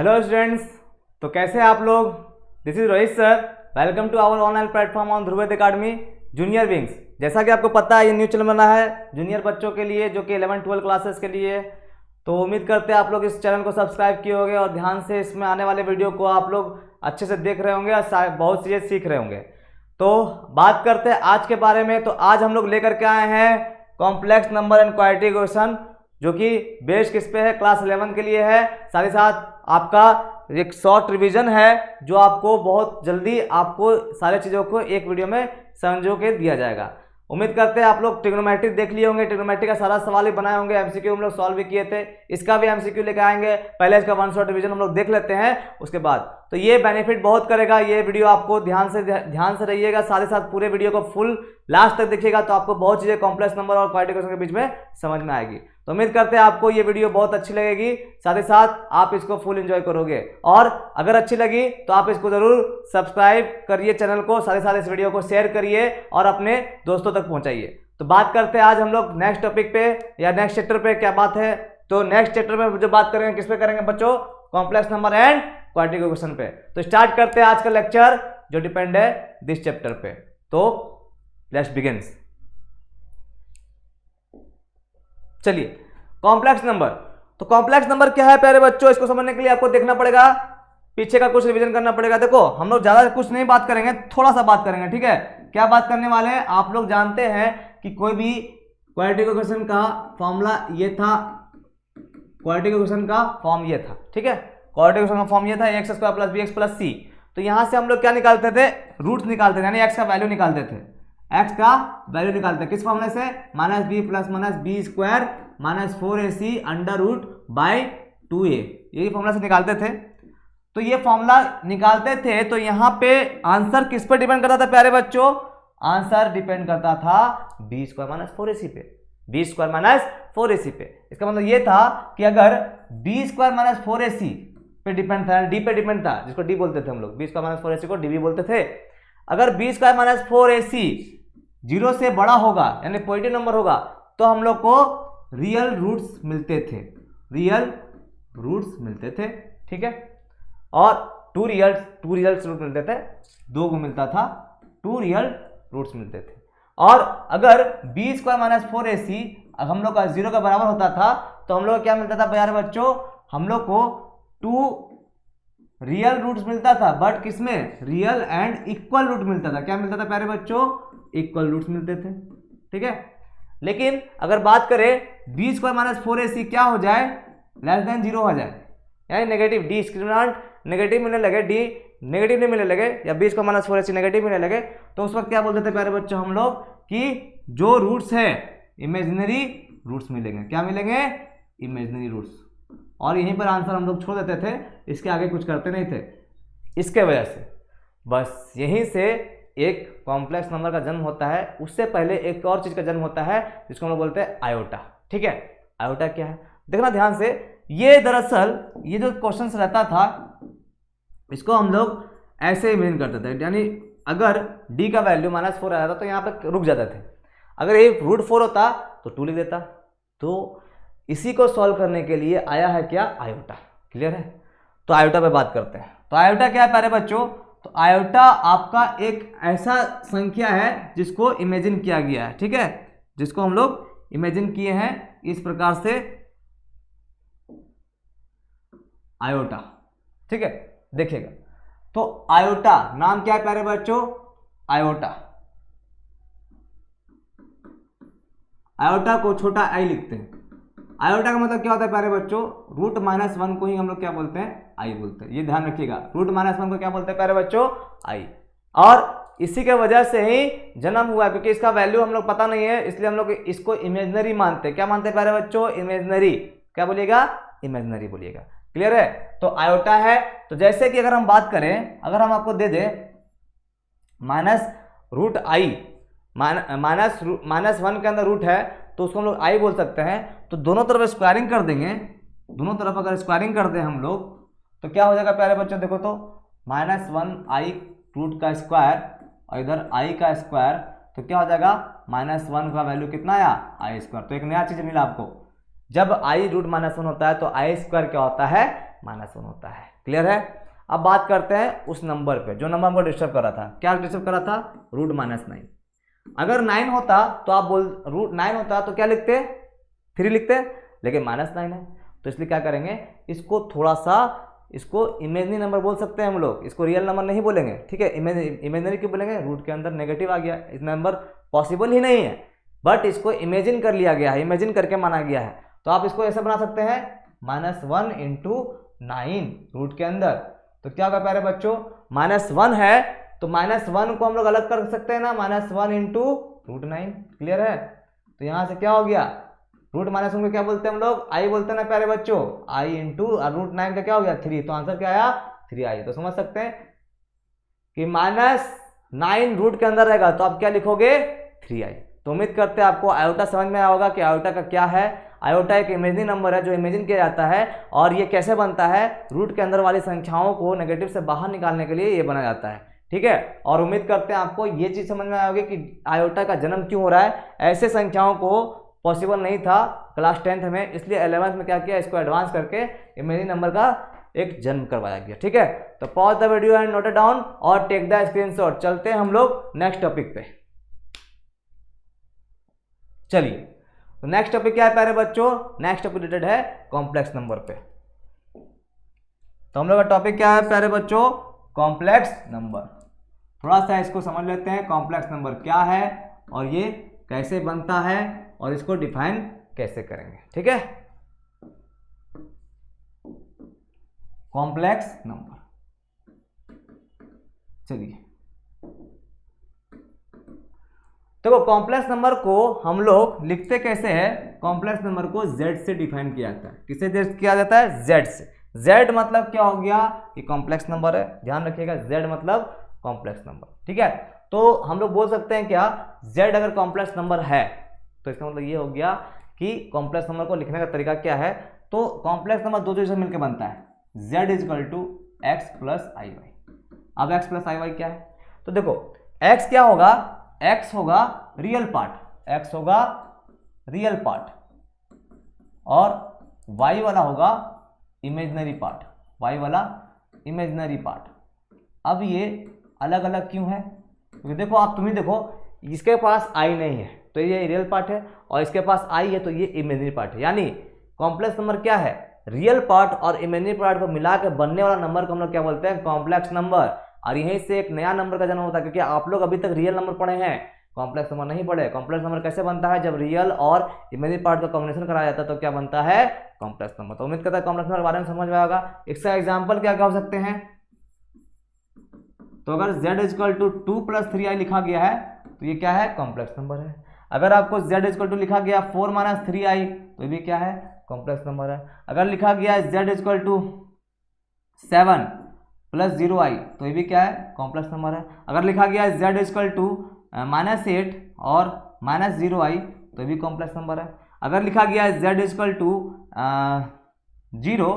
Hello students, तो कैसे हैं आप लोग। This is Rohit sir. Welcome to our online platform on Dhruved academy junior wings. जैसा कि आपको पता है, ये न्यू चैनल बना है जूनियर बच्चों के लिए, जो कि 11-12 क्लासेस के लिए। तो उम्मीद करते हैं आप लोग इस चैनल को सब्सक्राइब किए होंगे और ध्यान से इसमें आने वाले वीडियो को आप लोग अच्छे से देख रहे होंगे और बहुत चीज़ें सीख रहे होंगे। तो बात करते हैं आज के बारे में। तो आज हम लोग लेकर के आए हैं complex number and quadratic equation, जो कि बेस किस पे है, क्लास 11 के लिए है। साथ ही साथ आपका एक शॉर्ट रिवीजन है जो आपको बहुत जल्दी आपको सारे चीज़ों को एक वीडियो में समझो के दिया जाएगा। उम्मीद करते हैं आप लोग ट्रिग्नोमेट्री देख लिए होंगे। ट्रिग्नोमेट्री का सारा सवाल ही बनाए होंगे, एमसीक्यू हम लोग सॉल्व भी किए थे। इसका भी एमसीक्यू लेकर आएंगे। पहले इसका वन शॉट रिवीजन हम लोग देख लेते हैं, उसके बाद तो ये बेनिफिट बहुत करेगा ये वीडियो। आपको ध्यान से रहिएगा, साथ ही साथ पूरे वीडियो को फुल लास्ट तक देखिएगा, तो आपको बहुत चीज़ें कॉम्प्लेक्स नंबर और क्वाड्रेटिक इक्वेशन के बीच में समझ में आएगी। तो उम्मीद करते हैं आपको ये वीडियो बहुत अच्छी लगेगी, साथ ही साथ आप इसको फुल एंजॉय करोगे। और अगर अच्छी लगी तो आप इसको जरूर सब्सक्राइब करिए चैनल को, साथ ही साथ इस वीडियो को शेयर करिए और अपने दोस्तों तक पहुंचाइए। तो बात करते हैं आज हम लोग नेक्स्ट टॉपिक पे या नेक्स्ट चैप्टर पे। क्या बात है, तो नेक्स्ट चैप्टर में जो बात करेंगे किस पे करेंगे बच्चों, complex number and quadratic equation पे। तो स्टार्ट करते हैं आज का लेक्चर जो डिपेंड है दिस चैप्टर पे। तो लेट्स बिगिंस। चलिए, कॉम्प्लेक्स नंबर। तो कॉम्प्लेक्स नंबर क्या है प्यारे बच्चों, इसको समझने के लिए आपको देखना पड़ेगा, पीछे का कुछ रिवीजन करना पड़ेगा। देखो, हम लोग ज्यादा कुछ नहीं बात करेंगे, थोड़ा सा बात करेंगे, ठीक है। क्या बात करने वाले हैं, आप लोग जानते हैं कि कोई भी क्वाड्रेटिक इक्वेशन का फॉर्मूला ये था, क्वाड्रेटिक इक्वेशन का फॉर्म ये था, ठीक है। क्वाड्रेटिक इक्वेशन का फॉर्म ये था x² + bx + c। तो यहां से हम लोग क्या निकालते थे, रूट्स निकालते थे, यानी x का वैल्यू निकालते थे। x का वैल्यू निकालते हैं किस फॉर्मूले से, -b + -b² - 4ac √/2a, यही फॉर्मूला से निकालते थे। तो ये फॉर्मूला निकालते थे, तो यहाँ पे आंसर किस पर डिपेंड करता था प्यारे बच्चों, आंसर डिपेंड करता था b² - 4ac पे, b² - 4ac पे। इसका मतलब ये था कि अगर b² - 4ac पे डिपेंड था, d पे डिपेंड था, जिसको d बोलते थे हम लोग, b² - 4ac को db बोलते थे। अगर b² - 4ac 0 से बड़ा होगा यानी पॉजिटिव नंबर होगा, तो हम लोग को रियल रूट्स मिलते थे, रियल रूट्स मिलते थे, ठीक है। और टू रियल रूट मिलते थे, 2 को मिलता था, 2 रियल रूट्स मिलते थे। और अगर b² - 4ac हम लोग का 0 का बराबर होता था, तो हम लोग को क्या मिलता था प्यारे बच्चों, हम लोग को 2 रियल रूट्स मिलता था, बट किसमें, रियल एंड इक्वल रूट मिलता था। क्या मिलता था प्यारे बच्चों, इक्वल रूट्स मिलते थे, ठीक है। लेकिन अगर बात करें b² - 4ac क्या हो जाए, <0 हो जाए, यानी नेगेटिव, डी डिस्क्रिमिनेंट नेगेटिव मिलने लगे, डी नेगेटिव नहीं मिलने लगे, या b² - 4ac नेगेटिव मिलने लगे, तो उस वक्त क्या बोलते थे प्यारे बच्चों हम लोग कि जो रूट्स है इमेजिनरी रूट्स मिलेंगे। क्या मिलेंगे, इमेजिनरी रूट्स। और यहीं पर आंसर हम लोग छोड़ देते थे, इसके आगे कुछ करते नहीं थे। इसके वजह से बस यहीं से एक कॉम्प्लेक्स नंबर का जन्म होता है। उससे पहले एक और चीज का जन्म होता है जिसको हम लोग बोलते हैं आयोटा, ठीक है। आयोटा क्या है, देखना ध्यान से। ये दरअसल ये जो क्वेश्चन रहता था, इसको हम लोग ऐसे इमेजिन करते थे, यानी अगर d का वैल्यू -4 आया था तो यहाँ पे रुक जाते थे। अगर ये √4 होता तो 2 लिख देता। तो इसी को सॉल्व करने के लिए आया है क्या, आयोटा। क्लियर है। तो आयोटा पे बात करते हैं। तो आयोटा क्या है प्यारे बच्चों, तो आयोटा आपका एक ऐसा संख्या है जिसको इमेजिन किया गया है, ठीक है, जिसको हम लोग इमेजिन किए हैं इस प्रकार से, आयोटा, ठीक है। देखिएगा, तो आयोटा नाम क्या है प्यारे बच्चों, आयोटा। आयोटा को छोटा आई लिखते हैं। आयोटा का मतलब क्या होता है प्यारे बच्चों, √-1 को ही हम लोग क्या बोलते हैं, आई बोलते हैं। ये ध्यान रखिएगा, √-1 को क्या बोलते हैं प्यारे बच्चों, आई। और इसी के वजह से ही जन्म हुआ, क्योंकि इसका वैल्यू हम लोग पता नहीं है, इसलिए हम लोग इसको इमेजिनरी मानते हैं। क्या मानते हैं प्यारे बच्चों, इमेजिनरी। क्या बोलिएगा, इमेजिनरी बोलिएगा। क्लियर है। तो आयोटा है। तो जैसे कि अगर हम बात करें, अगर हम आपको दे दें -√i, -1 के अंदर रूट है, तो उसको हम लोग आई बोल सकते हैं। तो दोनों तरफ स्क्वायरिंग कर देंगे, दोनों तरफ अगर स्क्वायरिंग कर दें हम लोग, तो क्या हो जाएगा प्यारे बच्चों, देखो तो -1i रूट का स्क्वायर और इधर i का स्क्वायर, तो क्या हो जाएगा, -1 का वैल्यू कितना आया, i²। तो एक नया चीज मिला आपको, जब i √-1 होता है तो i² क्या होता है, -1 होता है। क्लियर है? अब बात करते हैं उस नंबर पे जो नंबर हमको डिस्टर्ब कर रहा था। क्या डिस्टर्ब कर रहा था? √-9। अगर 9 होता तो आप √9 होता तो क्या लिखते? 3 लिखते, लेकिन -9 है तो इसलिए क्या करेंगे, इसको थोड़ा सा, इसको इमेजनरी नंबर बोल सकते हैं हम लोग, इसको रियल नंबर नहीं बोलेंगे। ठीक है, इमेजनरी क्यों बोलेंगे? रूट के अंदर नेगेटिव आ गया, इस नंबर पॉसिबल ही नहीं है, बट इसको इमेजिन कर लिया गया है, इमेजिन करके माना गया है। तो आप इसको ऐसा बना सकते हैं -1 × 9 रूट के अंदर। तो क्या होगा प्यारे बच्चों, -1 है तो -1 को हम लोग अलग कर सकते हैं ना, -1 × √9। क्लियर है? तो यहां से क्या हो गया, √-1 को क्या बोलते हैं हम लोग? आई बोलते हैं ना प्यारे बच्चों, आई इंटू √9 का क्या हो गया? 3। तो आंसर क्या आया? 3 आई। तो समझ सकते हैं कि -9 रूट के अंदर रहेगा तो आप क्या लिखोगे? 3 आई। तो उम्मीद करते हैं आपको आयोटा समझ में आया होगा कि आयोटा का क्या है। आयोटा एक इमेजिनरी नंबर है जो इमेजिन किया जाता है, और ये कैसे बनता है? रूट के अंदर वाली संख्याओं को नेगेटिव से बाहर निकालने के लिए ये बनाया जाता है। ठीक है, और उम्मीद करते हैं आपको ये चीज समझ में आया होगी कि आयोटा का जन्म क्यों हो रहा है। ऐसे संख्याओं को पॉसिबल नहीं था क्लास 10th में, इसलिए 11th में क्या किया, इसको एडवांस करके इमेजिनरी नंबर का एक जन्म करवाया गया। ठीक है, तो pause the video and note it down और टेक द स्क्रीनशॉट। चलते हैं हम लोग नेक्स्ट टॉपिक पे। चलिए, तो नेक्स्ट टॉपिक क्या है प्यारे बच्चों? नेक्स्ट टॉपिक रिलेटेड है कॉम्प्लेक्स नंबर पे। तो हम लोग का टॉपिक क्या है प्यारे बच्चों? Complex number. थोड़ा सा इसको समझ लेते हैं, कॉम्प्लेक्स नंबर क्या है और ये कैसे बनता है और इसको डिफाइन कैसे करेंगे। ठीक है, कॉम्प्लेक्स नंबर। चलिए देखो, कॉम्प्लेक्स नंबर को हम लोग लिखते कैसे हैं? कॉम्प्लेक्स नंबर को z से डिफाइन किया जाता है। किससे किया जाता है? z से। z मतलब क्या हो गया कि कॉम्प्लेक्स नंबर है, ध्यान रखिएगा, z मतलब कॉम्प्लेक्स नंबर। ठीक है, तो हम लोग बोल सकते हैं क्या, z अगर कॉम्प्लेक्स नंबर है तो इसका मतलब ये हो गया कि कॉम्प्लेक्स नंबर को लिखने का तरीका क्या है। तो कॉम्प्लेक्स नंबर दो चीज़ से मिलकर बनता है, z = x + iy। अब x + iy क्या है? तो देखो, x क्या होगा? x होगा रियल पार्ट, x होगा रियल पार्ट, और y वाला होगा इमेजिनरी पार्ट, y वाला इमेजिनरी पार्ट। अब ये अलग अलग क्यों है? क्योंकि देखो, आप तुम ही देखो, इसके पास i नहीं है तो ये रियल पार्ट है, और इसके पास i है तो ये इमेजिनरी पार्ट है। यानी कॉम्प्लेक्स नंबर क्या है? रियल पार्ट और इमेजिनरी पार्ट को मिला के बनने वाला नंबर को हम लोग क्या बोलते हैं? Complex number. और यहीं से एक नया नंबर का जन्म होता है, क्योंकि आप लोग अभी तक रियल नंबर पढ़े हैं, कॉम्प्लेक्स नंबर नहीं पढ़े। कॉम्प्लेक्स नंबर कैसे बनता है? जब रियल और इमेजिनरी पार्ट का कॉम्बिनेशन कराया जाता है तो क्या बनता है? Complex number. तो उम्मीद करता है कॉम्प्लेक्स नंबर के बारे में समझ में आएगा। इसका एग्जाम्पल क्या क्या हो सकते हैं? तो अगर z = 2 + 3i लिखा गया है तो ये क्या है? कॉम्प्लेक्स नंबर है। अगर आपको z = लिखा गया 4 - 3i तो ये भी क्या है? कॉम्प्लेक्स नंबर है। अगर लिखा गया है z = 7 + 0i तो ये भी क्या है? कॉम्प्लेक्स नंबर है। अगर लिखा गया है z = -8 और -0i तो ये भी कॉम्प्लेक्स नंबर है। अगर लिखा गया है z = 0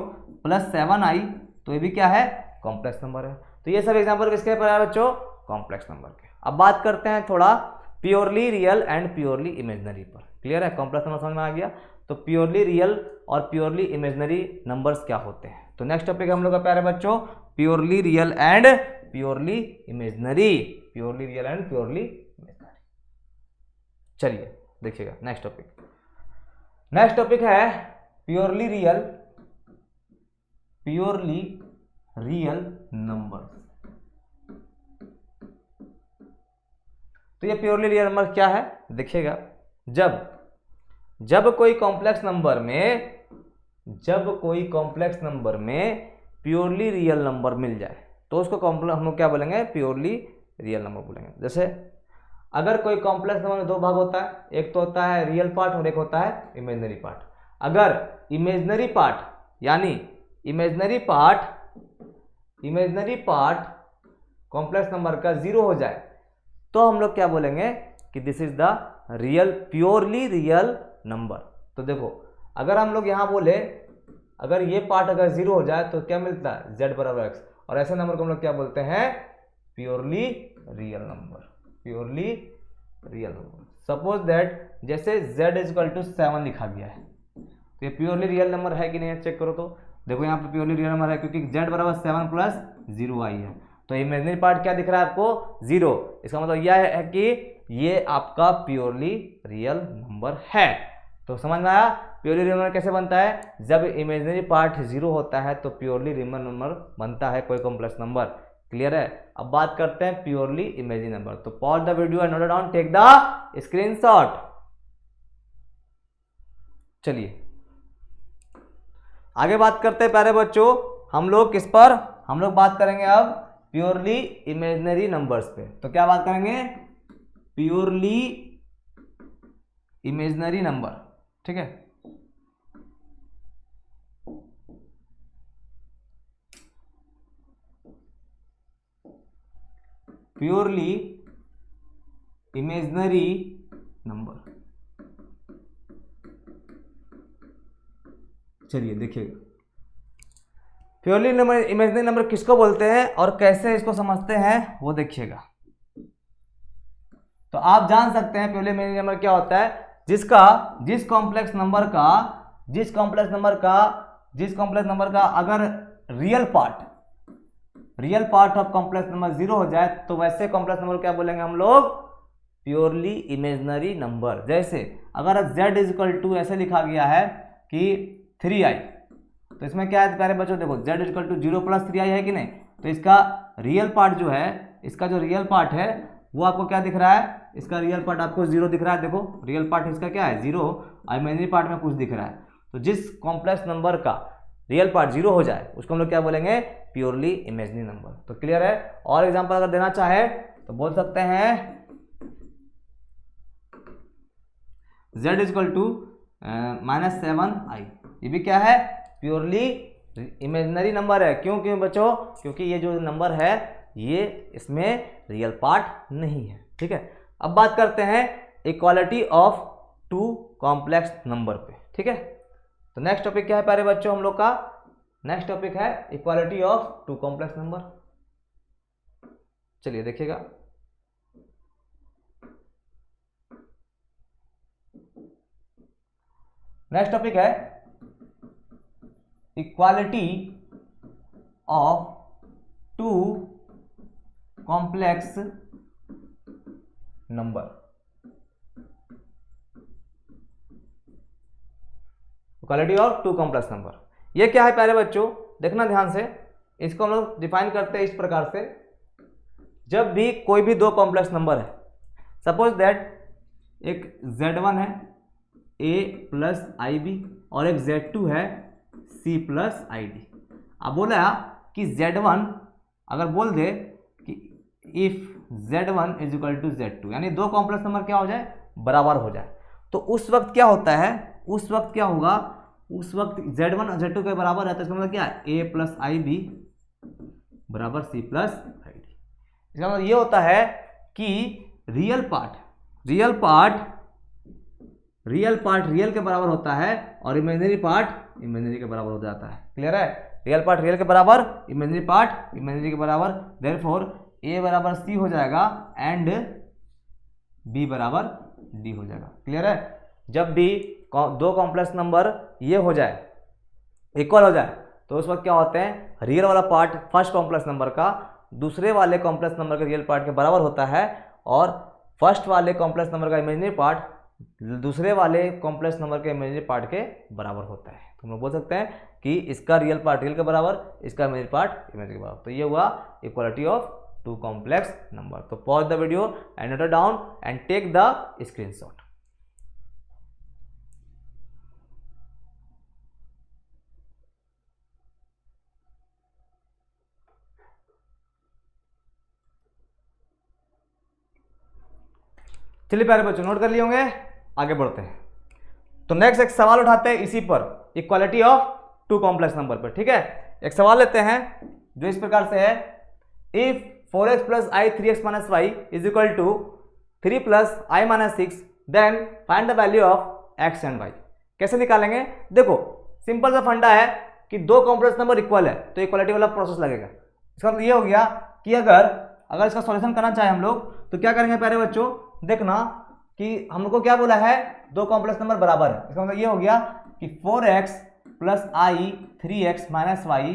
+ 7i तो ये भी क्या है? कॉम्प्लेक्स नंबर है। तो ये सब एग्जांपल किसके पर है बच्चों? कॉम्प्लेक्स नंबर के। अब बात करते हैं थोड़ा purely real and purely imaginary पर। क्लियर है? कॉम्प्लेक्स नंबर समझ में आ गया। तो प्योरली रियल और प्योरली इमेजिनरी नंबर्स क्या होते हैं? तो नेक्स्ट टॉपिक हम लोग का प्यारे बच्चों, purely real and purely imaginary. Purely real and purely imaginary. चलिए देखिएगा नेक्स्ट टॉपिक। नेक्स्ट टॉपिक है प्योरली रियल नंबर। तो ये प्योरली रियल नंबर क्या है? देखिएगा, जब कोई कॉम्प्लेक्स नंबर में प्योरली रियल नंबर मिल जाए तो उसको हम लोग क्या बोलेंगे? प्योरली रियल नंबर बोलेंगे। जैसे अगर कोई कॉम्प्लेक्स नंबर में दो भाग होता है, एक तो होता है रियल पार्ट और एक होता है इमेजिनरी पार्ट। अगर इमेजिनरी पार्ट यानी इमेजिनरी पार्ट कॉम्प्लेक्स नंबर का 0 हो जाए तो हम लोग क्या बोलेंगे कि this is the purely real number. तो देखो, अगर हम लोग यहाँ बोले अगर ये पार्ट अगर 0 हो जाए तो क्या मिलता है? z = x, और ऐसे नंबर को हम लोग क्या बोलते हैं? Purely real number. Purely real number. Suppose that जैसे z = 7 लिखा गया है तो ये प्योरली रियल नंबर है कि नहीं? चेक करो। तो देखो यहाँ पे प्योरली रियल नंबर है क्योंकि z बराबर 7 प्लस 0 आई है, तो इमेजिनरी पार्ट क्या दिख रहा है आपको 0। इसका मतलब यह है कि ये आपका प्योरली रियल नंबर है। तो समझ में आया प्योरली रियल नंबर कैसे बनता है, जब इमेजिनरी पार्ट 0 होता है तो प्योरली रियल नंबर बनता है कोई कॉम्प्लेक्स नंबर। क्लियर है। अब बात करते हैं प्योरली इमेजिनरी नंबर। तो pause the video and note down, take the screenshot. चलिए आगे बात करते हैं प्यारे बच्चों, हम लोग किस पर, हम लोग बात करेंगे अब प्योरली इमेजिनरी नंबर्स पे। तो क्या बात करेंगे, प्योरली इमेजिनरी नंबर, ठीक है। प्योरली इमेजिनरी नंबर, चलिए देखिएगा प्योरली नंबर इमेजिनरी नंबर किसको बोलते हैं और कैसे इसको समझते हैं वो देखिएगा। तो आप जान सकते हैं प्योरली इमेजिनरी नंबर क्या होता है, जिस कॉम्प्लेक्स नंबर का अगर real part of complex number 0 हो जाए तो वैसे कॉम्प्लेक्स नंबर क्या बोलेंगे हम लोग, प्योरली इमेजिनरी नंबर। जैसे अगर z इक्वल टू ऐसे लिखा गया है कि 3i, तो इसमें क्या है प्यारे बच्चों, देखो z equal to 0 plus 3i है कि नहीं, तो इसका रियल पार्ट जो है, इसका जो रियल पार्ट है वो आपको क्या दिख रहा है, इसका रियल पार्ट आपको 0 दिख रहा है। देखो रियल पार्ट इसका क्या है 0, और इमेजिनरी पार्ट में कुछ दिख रहा है। तो जिस कॉम्प्लेक्स नंबर का रियल पार्ट 0 हो जाए उसको हम लोग क्या बोलेंगे, प्योरली इमेजिनरी नंबर। तो क्लियर है। और एग्जांपल अगर देना चाहे तो बोल सकते हैं z इक्वल टू -7i, ये भी क्या है, प्योरली इमेजिनरी नंबर है। क्यों बच्चों, क्योंकि ये जो नंबर है ये इसमें रियल पार्ट नहीं है, ठीक है। अब बात करते हैं equality of two complex number पे, ठीक है। तो नेक्स्ट टॉपिक क्या है प्यारे बच्चों, हम लोग का नेक्स्ट टॉपिक है equality of two complex number. चलिए देखिएगा, नेक्स्ट टॉपिक है equality of two complex number. Equality of two complex number, ये क्या है प्यारे बच्चों, देखना ध्यान से। इसको हम लोग डिफाइन करते हैं इस प्रकार से, जब भी कोई भी दो कॉम्प्लेक्स नंबर है, सपोज दैट एक z1 है a प्लस आई बी और एक z2 है c प्लस आई डी। अब बोला कि z1 अगर बोल दे कि if z1 is equal to z2, यानी दो कॉम्प्लेक्स नंबर क्या हो जाए, बराबर हो जाए, तो उस वक्त क्या होता है, उस वक्त क्या होगा, उस वक्त z1 और z2 के बराबर है, तो इसका मतलब क्या है, a प्लस आई बी बराबर c प्लस आई डी। इसका मतलब ये होता है कि रियल पार्ट रियल के बराबर होता है और इमेजिनरी पार्ट इमेजिनरी के बराबर हो जाता है। क्लियर है। रियल पार्ट रियल के बराबर, इमेजिनरी पार्ट इमेजिनरी के बराबर, देयरफॉर a बराबर c हो जाएगा एंड b बराबर d हो जाएगा। क्लियर है। जब भी दो कॉम्प्लेक्स नंबर ये हो जाए, इक्वल हो जाए, तो उस वक्त क्या होते हैं, रियल वाला पार्ट फर्स्ट कॉम्प्लेक्स नंबर का दूसरे वाले कॉम्प्लेक्स नंबर के रियल पार्ट के बराबर होता है, और फर्स्ट वाले कॉम्प्लेक्स नंबर का इमेजिनरी पार्ट दूसरे वाले कॉम्प्लेक्स नंबर के इमेजिनरी पार्ट के बराबर होता है। तो हम लोग बोल सकते हैं कि इसका रियल पार्ट रियल के बराबर, इसका इमेजिनरी पार्ट इमेजिनरी के बराबर। तो ये हुआ equality of two complex number. तो pause the video and note down and take the screenshot. चलिए प्यारे बच्चों, नोट कर लिए होंगे, आगे बढ़ते हैं। तो नेक्स्ट एक सवाल उठाते हैं इसी पर, equality of two complex number पर, ठीक है। एक सवाल लेते हैं जो इस प्रकार से है, if 4x plus i 3x minus y is equal to 3 plus i minus 6 then find the value of x and y। कैसे निकालेंगे, देखो सिंपल सा फंडा है कि दो कॉम्प्लेक्स नंबर इक्वल है तो इक्वालिटी वाला प्रोसेस लगेगा। इसका मतलब ये हो गया कि अगर इसका सॉल्यूशन करना चाहे हम लोग तो क्या करेंगे प्यारे बच्चों, देखना कि हमको क्या बोला है, दो कॉम्प्लेक्स नंबर बराबर है। इसका मतलब ये हो गया कि 4x plus i 3x minus y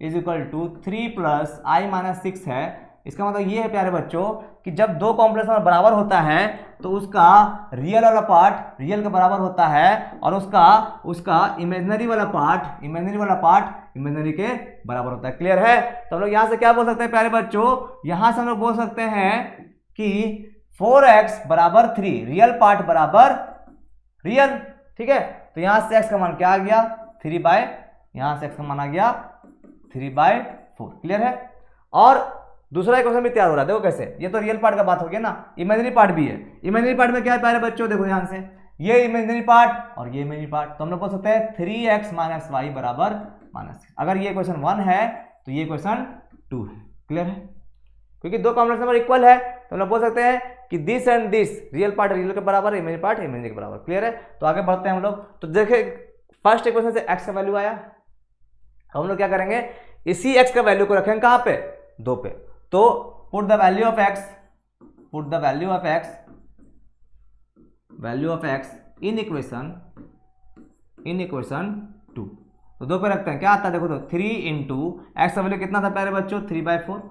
is equal to 3 plus i minus 6 है। इसका मतलब ये है प्यारे बच्चों कि जब दो कॉम्प्लेक्स नंबर बराबर होता है तो उसका रियल वाला पार्ट रियल के बराबर होता है और उसका इमेजिनरी वाला पार्ट इमेजिनरी के बराबर होता है। क्लियर है? तो हम लोग यहाँ से क्या बोल सकते हैं प्यारे बच्चों, यहाँ से हम लोग बोल सकते हैं कि 4x बराबर 3, रियल पार्ट बराबर रियल। ठीक है, तो यहाँ से x का मान क्या आ गया 3/, यहाँ से x का मान आ गया 3/4। क्लियर है? और दूसरा इक्वेशन भी तैयार हो रहा है, देखो कैसे। ये तो रियल पार्ट का बात हो गया ना, इमेजिनरी पार्ट भी है। इमेजिनरी पार्ट में क्या है प्यारे बच्चों, देखो ध्यान से, ये इमेजिनरी पार्ट और ये इमेजिनरी पार्ट, तो हम लोग बोल सकते हैं 3x माइनस वाई बराबर -6। अगर ये क्वेश्चन 1 है तो ये क्वेश्चन 2 है। क्लियर है? क्योंकि दो कॉम्प्लेक्स नंबर इक्वल है तो हम लोग बोल सकते हैं कि this and this, real part real के बराबर, इमेजिनरी पार्ट इमेजिनरी के बराबर। क्लियर है? तो आगे बढ़ते हैं हम लोग। तो देखे फर्स्ट इक्वेशन से x का वैल्यू आया, हम लोग क्या करेंगे, इसी x का वैल्यू को रखेंगे कहां पे, 2 पे। तो put the value of x in equation 2। तो 2 पे रखते हैं, क्या आता है देखो, तो 3 इंटू एक्स का वैल्यू कितना था प्यारे बच्चों 3/4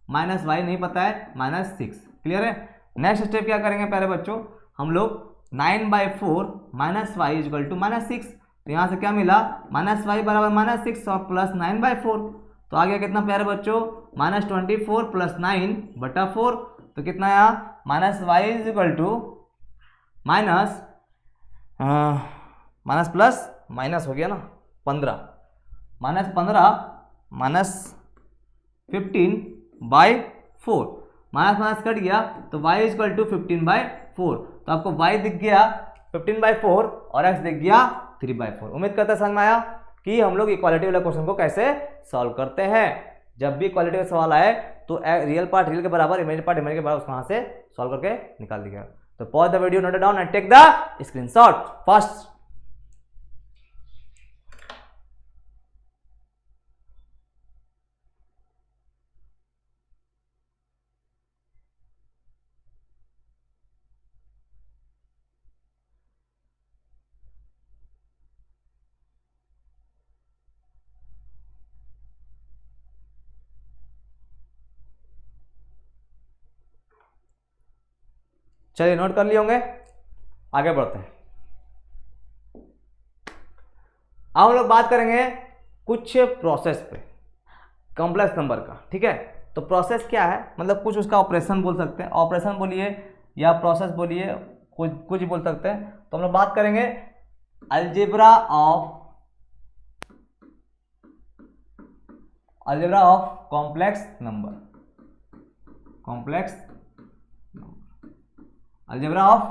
माइनस वाई नहीं पता है -6। क्लियर है? नेक्स्ट स्टेप क्या करेंगे प्यारे बच्चों, हम लोग 9/4 minus y is equal to -6। तो यहाँ से क्या मिला, -y बराबर -6 और प्लस 9/4। तो आ गया कितना प्यारे बच्चों, -24 प्लस 9/4। तो कितना आया, -y is equal to minus plus minus हो गया ना 15, -15/4 माइनस कट गया तो y इज इक्वल टू 15/4। तो आपको y दिख गया 15/4 और x दिख गया 3/4। उम्मीद करते हैं समझ में आया कि हम लोग इक्वालिटी वाला क्वेश्चन को कैसे सॉल्व करते हैं। जब भी इक्वालिटी का सवाल आए तो रियल पार्ट रियल के बराबर, इमेजिनरी पार्ट इमेजिनरी के बराबर, उसको वहां से सॉल्व करके निकाल दिया। तो pause the video, note it down and take the screenshot first. चलिए नोट कर लिए होंगे, आगे बढ़ते हैं। अब हम लोग बात करेंगे कुछ प्रोसेस पे कॉम्प्लेक्स नंबर का। ठीक है, तो प्रोसेस क्या है, मतलब कुछ उसका ऑपरेशन बोल सकते हैं, ऑपरेशन बोलिए या प्रोसेस बोलिए, कुछ बोल सकते हैं। तो हम लोग बात करेंगे algebra of complex number, algebra of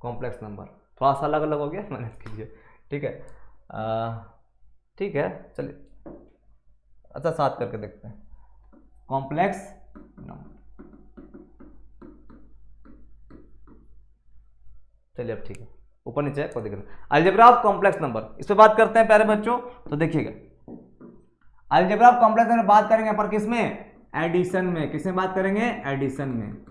complex number. थोड़ा सा अलग अलग हो गया, मैनेज कीजिए। ठीक है, ठीक है, चलिए अच्छा साथ करके देखते हैं। कॉम्प्लेक्स नंबर, चलिए अब ठीक है, ऊपर नीचे कोई दिक्कत नहीं। अलजेब्रा ऑफ कॉम्प्लेक्स नंबर, इस पर बात करते हैं प्यारे बच्चों। तो देखिएगा, अलजेब्रा ऑफ कॉम्प्लेक्स नंबर बात करेंगे पर किसमें, एडिशन में। किसमें बात करेंगे, एडिशन में।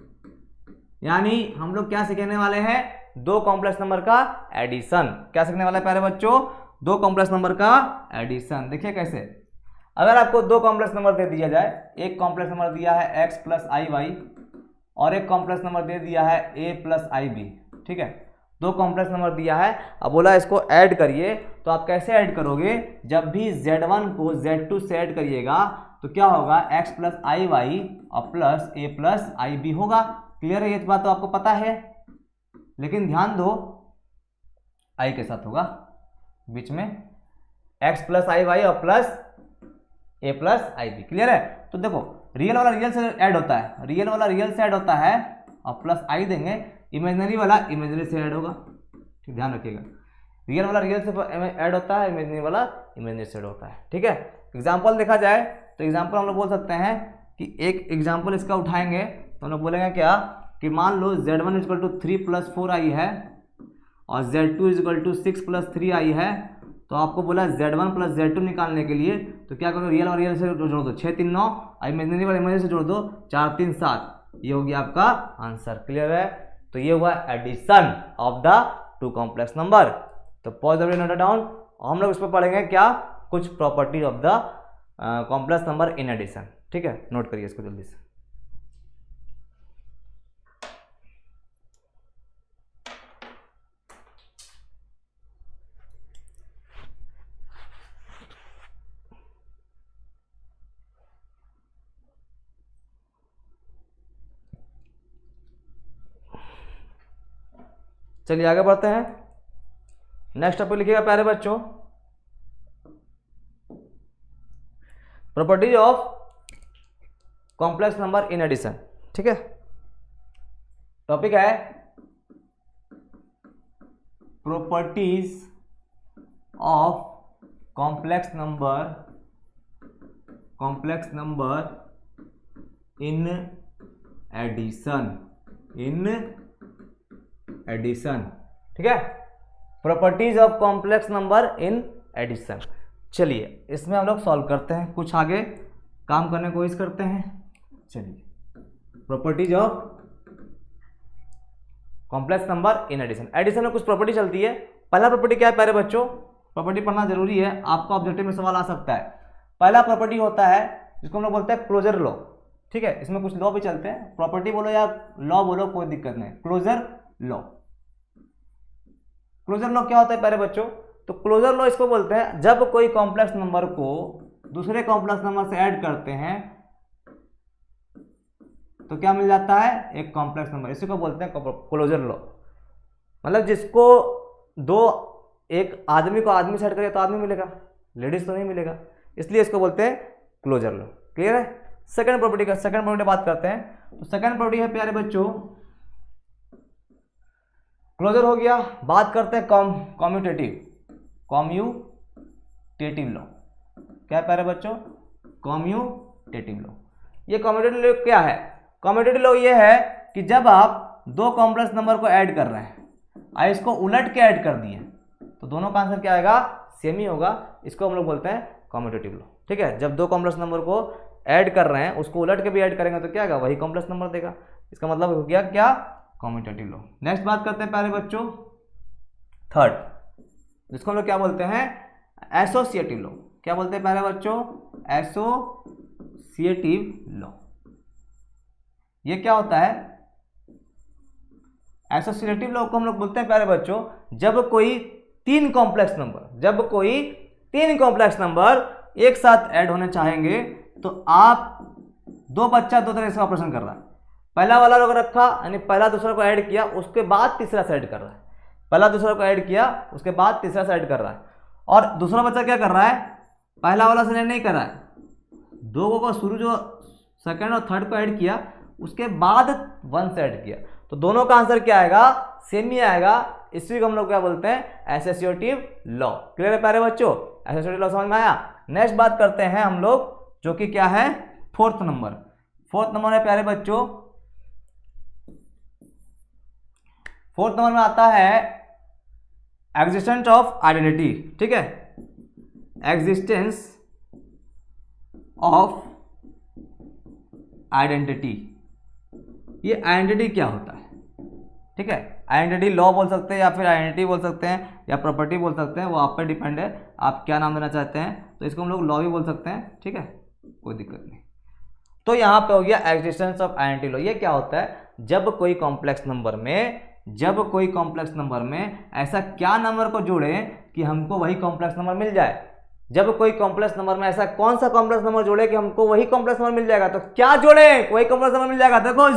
यानी हम लोग क्या सीखने वाले हैं, दो कॉम्प्लेक्स नंबर का एडिशन। क्या सीखने वाले हैं प्यारे बच्चों, दो कॉम्प्लेक्स नंबर का एडिशन। देखिए कैसे, अगर आपको दो कॉम्प्लेक्स नंबर दे दिया जाए, एक कॉम्प्लेक्स नंबर दिया है x प्लस आई वाई और एक कॉम्प्लेक्स नंबर दे दिया है a प्लस आई बी। ठीक है, दो कॉम्प्लेक्स नंबर दिया है, अब बोला इसको ऐड करिए। तो आप कैसे ऐड करोगे, जब भी z1 को z2 से ऐड करिएगा तो क्या होगा, x प्लस आई वाई और plus a plus i b होगा। क्लियर है, ये बात तो आपको पता है, लेकिन ध्यान दो i के साथ होगा बीच में, x प्लस आई वाई और plus a plus i b. Clear है? तो देखो रियल वाला रियल से ऐड होता है, रियल वाला रियल से ऐड होता है और प्लस आई देंगे, इमेजिनरी वाला इमेजिनरी से ऐड होगा। ठीक, ध्यान रखिएगा, रियल वाला रियल से ऐड होता है, इमेजिनरी वाला इमेजिनरी से ऐड होता है। ठीक है, एग्जाम्पल देखा जाए तो एग्जाम्पल हम लोग बोल सकते हैं कि एक एग्जाम्पल इसका उठाएंगे तो हम लोग बोलेंगे क्या, कि मान लो z1 is equal to 3 plus 4 i है और z2 is equal to 6 plus 3 i है। तो आपको बोला z1 प्लस z2 निकालने के लिए, तो क्या करो, रियल और रियल से जोड़ दो, 6 3 9, इमेजिनरी वाला इमेजिनरी से जोड़ दो, 4 3 7, ये हो गया आपका आंसर। क्लियर है? तो ये हुआ addition of the two complex number. तो pause the video, note down. हम लोग इस पर पढ़ेंगे क्या, कुछ property of the complex number in addition. ठीक है, नोट करिए इसको जल्दी से। चलिए आगे बढ़ते हैं। नेक्स्ट टॉपिक लिखिएगा प्यारे बच्चों, properties of complex number in addition. ठीक है, टॉपिक है properties of complex number in addition. ठीक है, properties of complex number in addition. चलिए इसमें हम लोग सॉल्व करते हैं, कुछ आगे काम करने की कोशिश करते हैं। चलिए, properties of complex number in addition. Addition में कुछ प्रॉपर्टी चलती है। पहला प्रॉपर्टी क्या है प्यारे बच्चों, प्रॉपर्टी पढ़ना जरूरी है, आपका ऑब्जेक्टिव में सवाल आ सकता है। पहला प्रॉपर्टी होता है जिसको हम लोग बोलते हैं क्लोजर लॉ। ठीक है, इसमें कुछ लॉ भी चलते हैं, प्रॉपर्टी बोलो या लॉ बोलो कोई दिक्कत नहीं। क्लोजर लॉ, क्लोजर लॉ क्या होता है प्यारे बच्चों, तो क्लोजर लॉ इसको बोलते हैं जब कोई कॉम्प्लेक्स नंबर को दूसरे कॉम्प्लेक्स नंबर से ऐड करते हैं तो क्या मिल जाता है, एक कॉम्प्लेक्स नंबर। इसी को बोलते हैं क्लोजर लॉ। मतलब जिसको एक आदमी को आदमी से ऐड करेगा तो आदमी मिलेगा, लेडीज तो नहीं मिलेगा, इसलिए इसको बोलते हैं क्लोजर लॉ। क्लियर है। सेकंड प्रॉपर्टी बात करते हैं। तो सेकंड प्रॉपर्टी है प्यारे बच्चों, क्लोजर हो गया। बात करते हैं कॉम्यूटेटिव लॉ। क्या है प्यारे बच्चों, कॉम्यूटेटिव लॉ। ये कॉम्यूटेटिव लॉ क्या है, कॉम्यूटेटिव लॉ ये है कि जब आप दो कॉम्प्लेक्स नंबर को ऐड कर रहे हैं और इसको उलट के ऐड कर दिए तो दोनों का आंसर क्या आएगा, सेम ही होगा। इसको हम लोग बोलते हैं कॉम्यूटेटिव लॉ। ठीक है, जब दो कॉम्प्लेक्स नंबर को ऐड कर रहे हैं उसको उलट के भी ऐड करेंगे तो क्या आएगा, वही कॉम्प्लेक्स नंबर देगा। इसका मतलब हो गया क्या, कॉम्यूटेटिव लॉ। नेक्स्ट बात करते हैं प्यारे बच्चों थर्ड, जिसको हम लोग क्या बोलते हैं, एसोसिएटिव लॉ। क्या बोलते हैं प्यारे बच्चों, एसोसिएटिव लॉ। ये क्या होता है, एसोसिएटिव लॉ को हम लोग बोलते हैं प्यारे बच्चों जब कोई तीन कॉम्प्लेक्स नंबर एक साथ ऐड होने चाहेंगे तो आप दो बच्चा दो तरह से ऑपरेशन कर रहा है। पहला वाला लोग रखा यानी पहला दूसरा को ऐड किया उसके बाद तीसरा से ऐड कर रहा है, पहला दूसरा को ऐड किया उसके बाद तीसरा से ऐड कर रहा है। और दूसरा बच्चा क्या कर रहा है, पहला वाला से नहीं कर रहा है, दो को शुरू जो सेकंड और थर्ड को ऐड किया उसके बाद वन से ऐड किया, तो दोनों का आंसर क्या आएगा, सेम ही आएगा। इसी को हम लोग क्या बोलते हैं, एसोसिएटिव लॉ। क्लियर है प्यारे बच्चों, एसोसिएटिव लॉ समझ में आया। नेक्स्ट बात करते हैं हम लोग जो कि क्या है, फोर्थ नंबर है प्यारे बच्चों। फोर्थ नंबर में आता है एग्जिस्टेंस ऑफ आइडेंटिटी। ठीक है, एग्जिस्टेंस ऑफ आइडेंटिटी। ये आइडेंटिटी क्या होता है, ठीक है, आइडेंटिटी लॉ बोल सकते हैं या फिर आइडेंटिटी बोल सकते हैं या प्रॉपर्टी बोल सकते हैं, वो आप पे डिपेंड है आप क्या नाम देना चाहते हैं। तो इसको हम लोग लॉ भी बोल सकते हैं, ठीक है, कोई दिक्कत नहीं। तो यहाँ पे हो गया एग्जिस्टेंस ऑफ आइडेंटिटी लॉ। ये क्या होता है, जब कोई कॉम्प्लेक्स नंबर में ऐसा क्या नंबर को जोड़े कि हमको वही कॉम्प्लेक्स नंबर मिल जाए। जब कोई कॉम्प्लेक्स नंबर में ऐसा कौन सा कॉम्प्लेक्स नंबर जोड़े कि हमको वही कॉम्प्लेक्स नंबर मिल जाएगा, तो क्या जोड़े, वही कॉम्प्लेक्स नंबर मिल जाएगा। देखो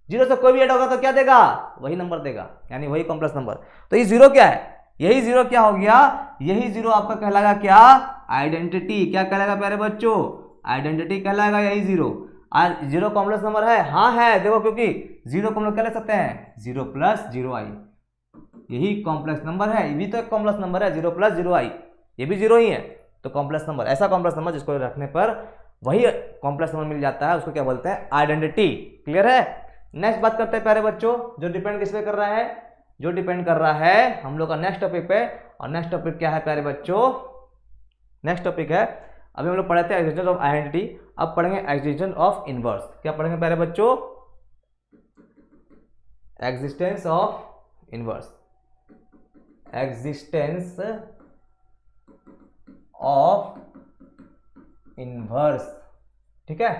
जीरो से कोई भी ऐड होगा तो क्या देगा, वही नंबर देगा, यानी वही कॉम्प्लेक्स नंबर। तो ये जीरो क्या है, यही जीरो क्या हो गया, यही जीरो आपका कहलाएगा क्या, आइडेंटिटी। क्या कहलाएगा प्यारे बच्चों, आइडेंटिटी कहलाएगा यही जीरो। और जीरो कॉम्प्लेक्स नंबर है, हाँ है, देखो क्योंकि जीरो को हम लोग क्या ले सकते हैं, 0 + 0i, यही कॉम्प्लेक्स नंबर है। ये भी तो एक कॉम्प्लेक्स नंबर है, 0 + 0i, ये भी जीरो ही है। तो कॉम्प्लेक्स नंबर, ऐसा कॉम्प्लेक्स नंबर जिसको रखने पर वही कॉम्प्लेक्स नंबर मिल जाता है, उसको क्या बोलते हैं, आइडेंटिटी। क्लियर है। नेक्स्ट बात करते हैं प्यारे बच्चों, जो डिपेंड किस पे कर रहा है, जो डिपेंड कर रहा है हम लोग का नेक्स्ट टॉपिक पे। और नेक्स्ट टॉपिक क्या है प्यारे बच्चों, नेक्स्ट टॉपिक है, अभी हम लोग पढ़े थे एग्जिस्टेंस ऑफ आइडेंटिटी, अब पढ़ेंगे एग्जिस्टेंस ऑफ इनवर्स। क्या पढ़ेंगे प्यारे बच्चों, existence of inverse. Existence of inverse, ठीक है,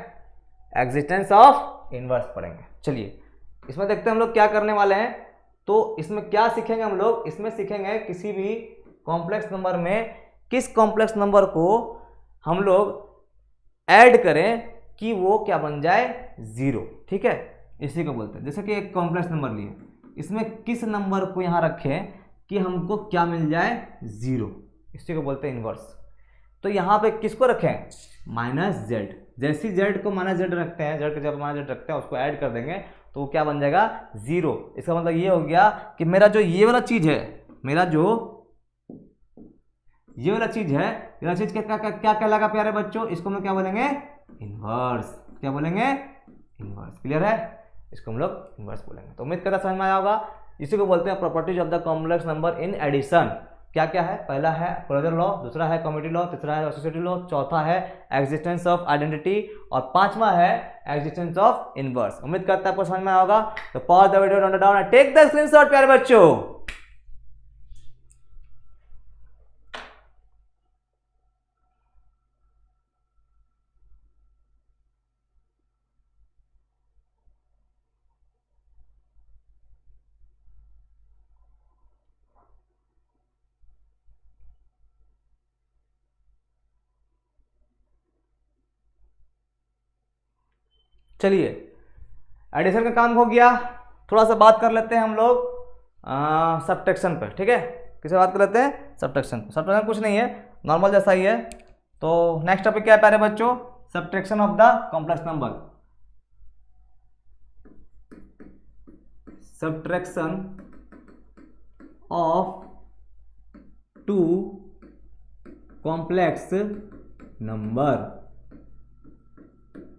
एग्जिस्टेंस ऑफ इनवर्स पढ़ेंगे। चलिए इसमें देखते हैं हम लोग क्या करने वाले हैं। तो इसमें क्या सीखेंगे हम लोग, इसमें सीखेंगे किसी भी कॉम्प्लेक्स नंबर में किस कॉम्प्लेक्स नंबर को हम लोग ऐड करें कि वो क्या बन जाए, जीरो, ठीक है, इसी को बोलते हैं। जैसे कि एक कॉम्प्लेक्स नंबर लिए, इसमें किस नंबर को यहाँ रखें कि हमको क्या मिल जाए, जीरो, इसी को बोलते हैं इनवर्स। तो यहाँ पे किसको रखें, माइनस जेड, जैसी जेड को माइनस जेड रखते हैं, जेड के जब माइनस जेड रखते हैं उसको ऐड कर देंगे तो क्या बन जाएगा, जीरो। इसका मतलब ये हो गया कि मेरा जो ये वाला चीज है, मेरा जो ये वाला चीज है, ये वाला चीज क्या कहलाएगा प्यारे बच्चों, इसको हम लोग क्या बोलेंगे, इनवर्स। क्या बोलेंगे, इनवर्स। क्लियर है, इसको हम लोग इनवर्स बोलेंगे। तो उम्मीद करता समझ में आया होगा। इसी को बोलते हैं properties of the complex number in addition. क्या क्या है, पहला है क्लोजर लॉ, दूसरा है कम्युनिटी लॉ, तीसरा है एसोसिएटिव लॉ, चौथा है एग्जिस्टेंस ऑफ आइडेंटिटी और पांचवा है एग्जिस्टेंस ऑफ इनवर्स। उम्मीद करता है आपको समझ में आया होगा। तो pause the video, note down and take the screenshot प्यारे बच्चों। चलिए एडिशन का काम हो गया, थोड़ा सा बात कर लेते हैं हम लोग सब्ट्रैक्शन पे, ठीक है। किसे बात कर लेते हैं, सब्ट्रैक्शन। सब्ट्रैक्शन कुछ नहीं है, नॉर्मल जैसा ही है। तो नेक्स्ट टॉपिक क्या है प्यारे बच्चों, subtraction of the complex number. Subtraction of two complex number.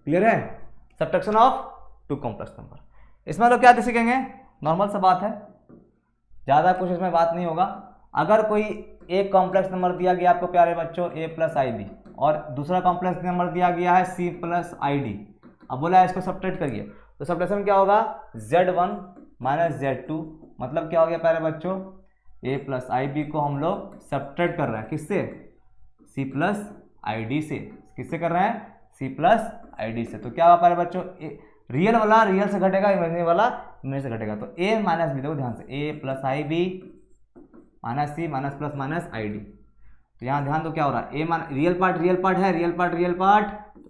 Clear है, subtraction of two complex number. इसमें लोग क्या सीखेंगे, नॉर्मल सा बात है, ज़्यादा कुछ इसमें बात नहीं होगा। अगर कोई एक कॉम्प्लेक्स नंबर दिया गया आपको प्यारे बच्चों a प्लस आई बी, और दूसरा कॉम्प्लेक्स नंबर दिया गया है c प्लस आई डी, अब बोला है इसको सब्ट्रैक्ट करिए, तो सब्ट्रैक्शन क्या होगा, z1 माइनस z2, मतलब क्या हो गया प्यारे बच्चों, a प्लस आई बी को हम लोग सब्ट्रैक्ट कर रहे हैं, किससे, c प्लस आई डी से। किससे कर रहे हैं, c प्लस आई डी से। तो क्या होगा प्यारे बच्चों, रियल वाला रियल से घटेगा, इमेजिनरी वाला इमेजिनरी से घटेगा। तो a माइनस बी, देखो ध्यान से, a plus i b minus c minus plus minus i d. तो यहाँ ध्यान दो क्या हो रहा है, a रियल पार्ट है, रियल पार्ट, तो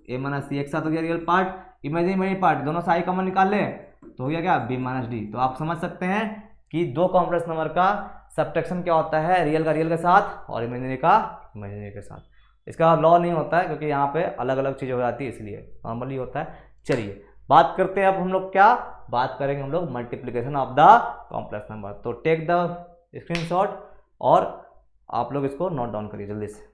a माइनस सी एक साथ हो गया, रियल पार्ट इमेजिनरी पार्ट, दोनों से i कॉमन निकाल ले तो हो गया क्या, b माइनस डी। तो आप समझ सकते हैं कि दो कॉम्प्लेक्स नंबर का सब्ट्रैक्शन क्या होता है, रियल का रियल के साथ और इमेजिनरी का इमेजिनरी के साथ। इसका लॉ नहीं होता है क्योंकि यहाँ पे अलग अलग चीज़ हो जाती है, इसलिए नॉर्मली होता है। चलिए बात करते हैं अब हम लोग, क्या बात करेंगे हम लोग, multiplication of the complex number. तो टेक द स्क्रीनशॉट और आप लोग इसको नोट डाउन करिए जल्दी से।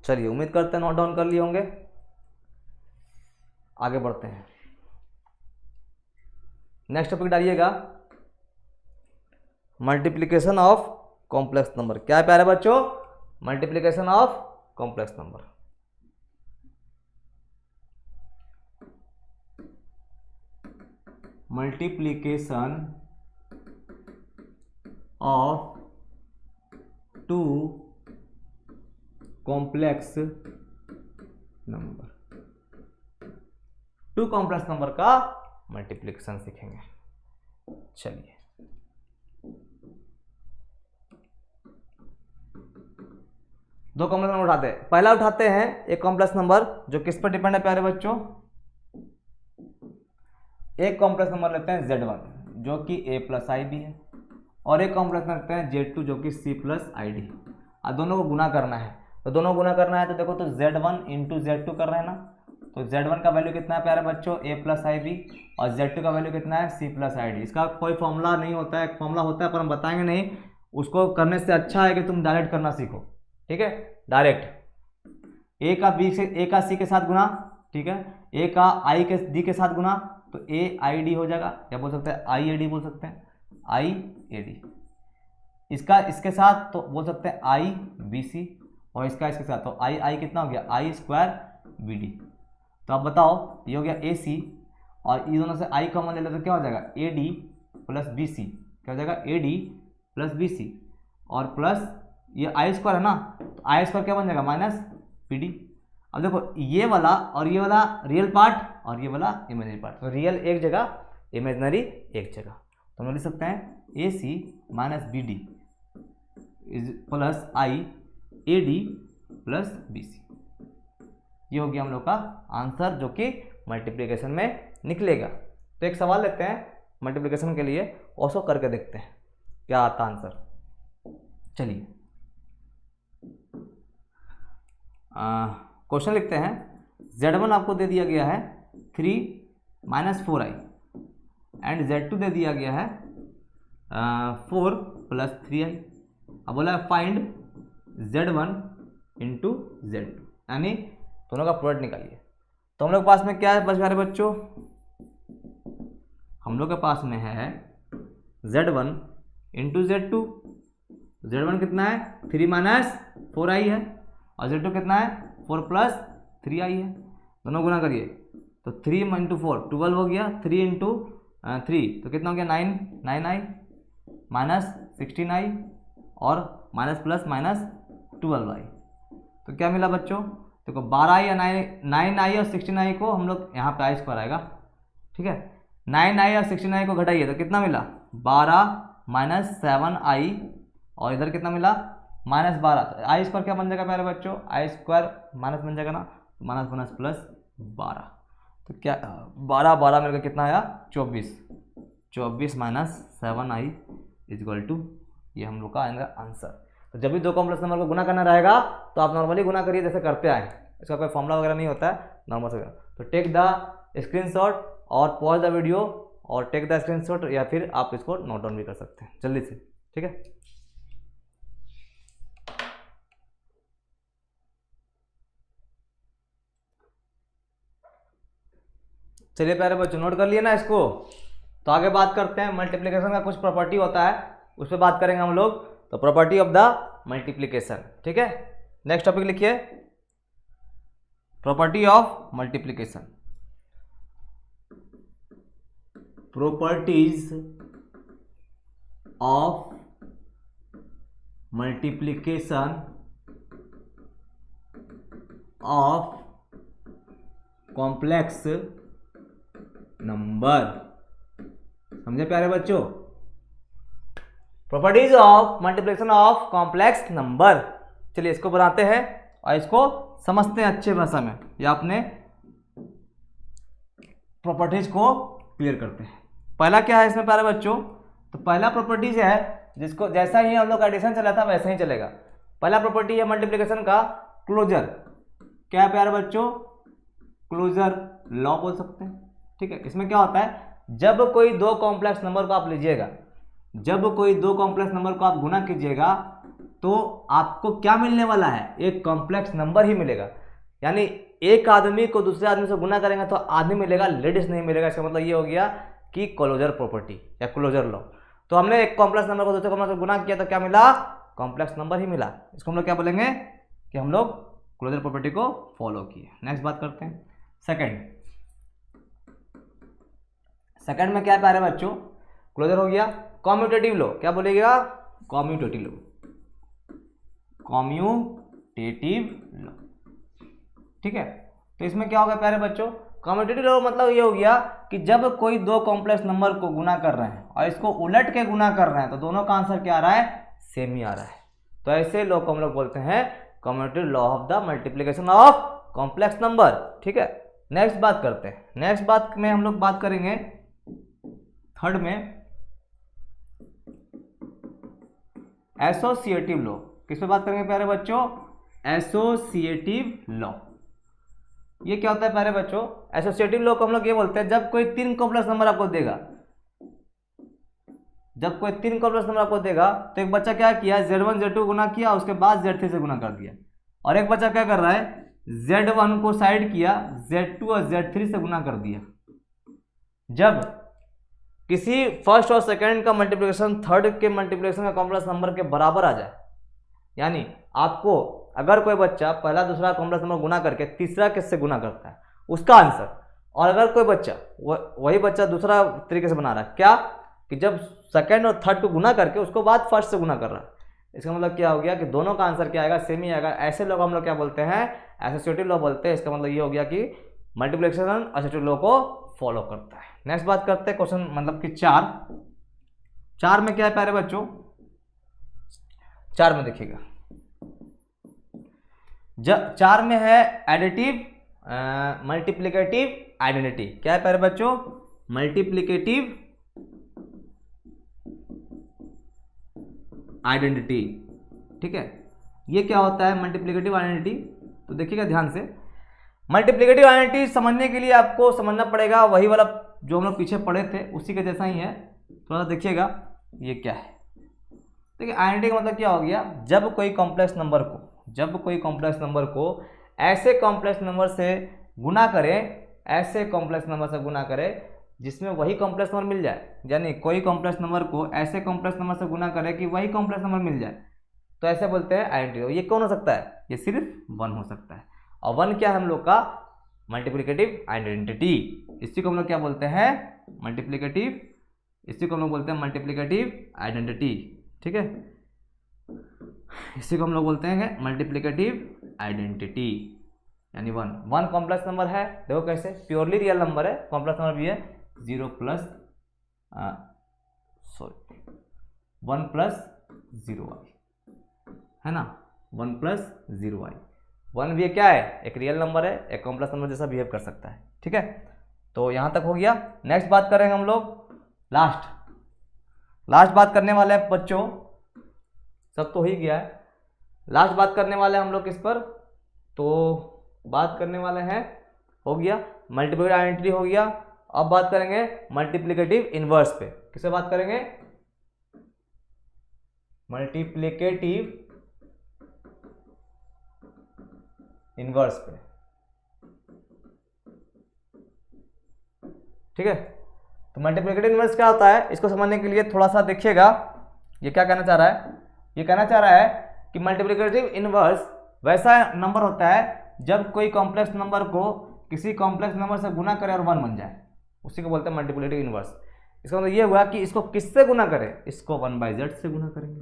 चलिए उम्मीद करते हैं नोट डाउन कर लिए होंगे, आगे बढ़ते हैं। नेक्स्ट टॉपिक डालिएगा, मल्टीप्लिकेशन ऑफ कॉम्प्लेक्स नंबर। क्या है प्यारे बच्चों, multiplication of complex number. Multiplication of two complex number, two complex number का मल्टीप्लिकेशन सीखेंगे। चलिए दो कॉम्प्लेक्स नंबर उठाते हैं। पहला उठाते हैं एक कॉम्प्लेक्स नंबर जो किस पर डिपेंड है प्यारे बच्चों, एक कॉम्प्लेक्स नंबर लेते हैं z1 जो कि a प्लस आई बी है, और एक कॉम्प्लेक्स नंबर लेते हैं z2 जो कि c प्लस आई डी। अब दोनों को गुना करना है, तो दोनों गुना करना है तो देखो, तो z1 इंटू z2 कर रहे हैं ना, तो z1 का वैल्यू कितना है प्यारे बच्चों, a प्लस आई बी, और z2 का वैल्यू कितना है, c प्लस आई डी। इसका कोई फॉर्मूला नहीं होता है, फॉर्मूला होता है पर हम बताएंगे नहीं, उसको करने से अच्छा है कि तुम डायरेक्ट करना सीखो, ठीक है। डायरेक्ट a का b से, a का c के साथ गुना, ठीक है, a का i के d के साथ गुना, तो a आई डी हो जाएगा, क्या बोल सकते हैं, आई ए डी बोल सकते हैं, आई ए डी। इसका इसके साथ तो बोल सकते हैं आई बी सी, और इसका इसके साथ तो आई आई कितना हो गया, आई स्क्वायर बी डी। तो आप बताओ, ये हो गया ए सी और ये दोनों से आई कॉमन ले लेते तो क्या हो जाएगा a d plus b c, क्या हो जाएगा a d plus b c, और प्लस ये आई स्क्वायर है ना, तो आई स्क्वायर क्या बन जाएगा माइनस पी डी। अब देखो ये वाला और ये वाला रियल पार्ट और ये वाला इमेजिनरी पार्ट, तो रियल एक जगह इमेजिनरी एक जगह, तो हम लोग लिख सकते हैं a c minus b d is plus i a d plus b c. ये हो गया हम लोग का आंसर जो कि मल्टीप्लिकेशन में निकलेगा। तो एक सवाल लेते हैं मल्टीप्लिकेशन के लिए, उसको करके देखते हैं क्या आता आंसर। चलिए क्वेश्चन लिखते हैं। Z1 आपको दे दिया गया है 3 माइनस 4i एंड Z2 दे दिया गया है 4 प्लस 3i। अब बोला है फाइंड Z1 इंटू Z2, यानी दोनों का प्रोडक्ट निकालिए। तो हम लोग के पास में क्या है बच रहे बच्चों, हम लोग के पास में है Z1 इंटू Z2। Z1 कितना है 3 माइनस 4i है, और Z2 कितना है 4 प्लस 3i है। दोनों गुना करिए तो 3 इंटू 4 12 हो गया, 3 इंटू 3 तो कितना हो गया 9i माइनस 16i और माइनस प्लस माइनस 12i। तो क्या मिला बच्चों, देखो 12i या 9i और 16i को हम लोग यहाँ पे आई स्क्वायर आएगा, ठीक है। 9i और 16i को घटाइए तो कितना मिला 12 माइनस 7i, और इधर कितना मिला माइनस 12। तो आई स्क्वायर क्या बन जाएगा प्यारे बच्चों, आई स्क्वायर माइनस बन जाएगा ना, माइनस माइनस प्लस 12। तो क्या 12 12 मिलकर कितना आया 24, 24 माइनस 7i इजक्वल टू, ये हम लोग का आएगा आंसर। तो जब भी दो कॉम्प्लेक्स नंबर को गुना करना रहेगा तो आप नॉर्मली गुना करिए जैसे करते आए, इसका कोई फॉर्मूला वगैरह नहीं होता है, नॉर्मल से। तो टेक द स्क्रीनशॉट और पॉज द वीडियो और टेक द स्क्रीनशॉट, या फिर आप इसको नोट डाउन भी कर सकते हैं जल्दी से, ठीक है। चलिए प्यारे बच्चों नोट कर लिए ना इसको। तो आगे बात करते हैं मल्टीप्लिकेशन का कुछ प्रॉपर्टी होता है, उस पर बात करेंगे हम लोग। तो प्रॉपर्टी ऑफ द मल्टीप्लिकेशन, ठीक है। नेक्स्ट टॉपिक लिखिए property of multiplication. Properties of multiplication of complex number, समझे प्यारे बच्चों। Properties of multiplication of complex number. चलिए इसको बनाते हैं और इसको समझते हैं अच्छे भाषा में, या अपने प्रॉपर्टीज को क्लियर करते हैं। पहला क्या है इसमें प्यारे बच्चों, तो पहला प्रॉपर्टीज है जिसको जैसा ही हम लोग एडिशन चला था वैसा ही चलेगा। पहला प्रॉपर्टी है मल्टीप्लिकेशन का क्लोजर। क्या है प्यारे बच्चों, क्लोजर लॉ बोल सकते हैं, ठीक है। इसमें क्या होता है, जब कोई दो कॉम्प्लेक्स नंबर को आप लीजिएगा, जब कोई दो कॉम्प्लेक्स नंबर को आप गुना कीजिएगा तो आपको क्या मिलने वाला है, एक कॉम्प्लेक्स नंबर ही मिलेगा। यानी एक आदमी को दूसरे आदमी से गुना करेंगे तो आदमी मिलेगा, लेडीज नहीं मिलेगा। इसका मतलब ये हो गया कि क्लोजर प्रॉपर्टी या क्लोजर लॉ। तो हमने एक कॉम्प्लेक्स नंबर को दूसरे कॉम्प्लेक्स से गुना किया तो क्या मिला, कॉम्प्लेक्स नंबर ही मिला। इसको हम लोग क्या बोलेंगे कि हम लोग क्लोजर प्रॉपर्टी को फॉलो किए। नेक्स्ट बात करते हैं सेकंड में क्या है प्यारे बच्चों, क्लोजर हो गया। कॉम्यूटेटिव लॉ, क्या बोलेगा, कॉम्यूटेटिव लॉ, कॉम्यूटेटिव लॉ, ठीक है। तो इसमें क्या होगा प्यारे बच्चों, कॉम्यूटेटिव लॉ मतलब ये हो गया कि जब कोई दो कॉम्प्लेक्स नंबर को गुना कर रहे हैं और इसको उलट के गुना कर रहे हैं तो दोनों का आंसर क्या आ रहा है, सेम ही आ रहा है। तो ऐसे लॉ को हम लोग बोलते हैं commutative law of the multiplication of complex number, ठीक है। नेक्स्ट बात करते हैं। नेक्स्ट बात में हम लोग बात करेंगे थर्ड में एसोसिएटिव लॉ। किस पे बात करेंगे प्यारे बच्चों, एसोसिएटिव लॉ। ये क्या होता है प्यारे बच्चों, एसोसिएटिव लॉ को हम लोग ये बोलते हैं जब कोई तीन कॉम्प्लेक्स नंबर आपको देगा, जब कोई तीन कॉम्प्लेक्स नंबर आपको देगा तो एक बच्चा क्या किया, Z1 Z2 गुना किया, उसके बाद Z3 से गुना कर दिया, और एक बच्चा क्या कर रहा है, Z1 को साइड किया, Z2 और Z3 से गुना कर दिया। जब किसी फर्स्ट और सेकंड का मल्टीप्लिकेशन थर्ड के मल्टीप्लिकेशन का कॉम्प्लेक्स नंबर के बराबर आ जाए, यानी आपको अगर कोई बच्चा पहला दूसरा कॉम्प्लेक्स नंबर गुना करके तीसरा किससे गुना करता है, उसका आंसर और अगर कोई बच्चा वही बच्चा दूसरा तरीके से बना रहा है, क्या कि जब सेकंड और थर्ड को गुना करके उसको बाद फर्स्ट से गुना कर रहा है, इसका मतलब क्या हो गया कि दोनों का आंसर क्या आएगा, सेम ही आएगा। ऐसे लोग हम लोग क्या बोलते हैं, एसोसिएटिव लॉ बोलते हैं। इसका मतलब ये हो गया कि मल्टीप्लिकेशन एसोसिएटिव लॉ को फॉलो करता है। नेक्स्ट बात करते हैं क्वेश्चन मतलब कि 4 में क्या है प्यारे बच्चों, 4 में देखिएगा, 4 में है एडिटिव मल्टीप्लिकेटिव आइडेंटिटी। क्या है प्यारे बच्चों, मल्टीप्लिकेटिव आइडेंटिटी। ठीक है, ये क्या होता है मल्टीप्लिकेटिव आइडेंटिटी, तो देखिएगा ध्यान से। मल्टीप्लिकेटिव आइडेंटिटी समझने के लिए आपको समझना पड़ेगा वही वाला जो हम लोग पीछे पढ़े थे, उसी के जैसा ही है। थोड़ा देखिएगा ये क्या है। देखिए आइडेंटिटी का मतलब क्या हो गया, जब कोई कॉम्प्लेक्स नंबर को ऐसे कॉम्प्लेक्स नंबर से गुना करें, जिसमें वही कॉम्प्लेक्स नंबर मिल जाए, यानी कोई कॉम्प्लेक्स नंबर को ऐसे कॉम्प्लेक्स नंबर से गुना करे कि वही कॉम्प्लेक्स नंबर मिल जाए, तो ऐसे बोलते हैं आइडेंटिटी। ये कौन हो सकता है, ये सिर्फ 1 हो सकता है। और 1 क्या है हम लोग का मल्टीप्लिकेटिव आइडेंटिटी। इसी को हम लोग क्या बोलते हैं, मल्टीप्लिकेटिव आइडेंटिटी। ठीक है, इसी को हम लोग बोलते हैं मल्टीप्लिकेटिव आइडेंटिटी, यानी 1 कॉम्प्लेक्स नंबर है। देखो कैसे, प्योरली रियल नंबर है, कॉम्प्लेक्स नंबर भी है, 1 प्लस 0y है ना, 1 प्लस 0y। 1 भी क्या है, एक रियल नंबर है, एक कॉम्प्लेक्स नंबर जैसा बिहेव कर सकता है। ठीक है, तो यहाँ तक हो गया। नेक्स्ट बात करेंगे हम लोग लास्ट बात करने वाले हैं बच्चों, सब तो हो ही गया है। लास्ट बात करने वाले हैं हम लोग किस पर, तो बात करने वाले हैं, हो गया मल्टीप्लिकेटिव आइडेंटिटी हो गया। अब बात करेंगे मल्टीप्लिकेटिव इनवर्स पे। किससे बात करेंगे, मल्टीप्लिकेटिव इनवर्स पे। ठीक है, तो मल्टीप्लिकेटिव इनवर्स क्या होता है, इसको समझने के लिए थोड़ा सा देखिएगा। ये क्या कहना चाह रहा है, ये कहना चाह रहा है कि मल्टीप्लिकेटिव इनवर्स वैसा नंबर होता है जब कोई कॉम्प्लेक्स नंबर को किसी कॉम्प्लेक्स नंबर से गुना करे और 1 बन जाए, उसी को बोलते हैं मल्टीप्लिकेटिव इनवर्स। इसका मतलब ये हुआ कि इसको किससे गुना करें, इसको 1/z से गुना करेंगे।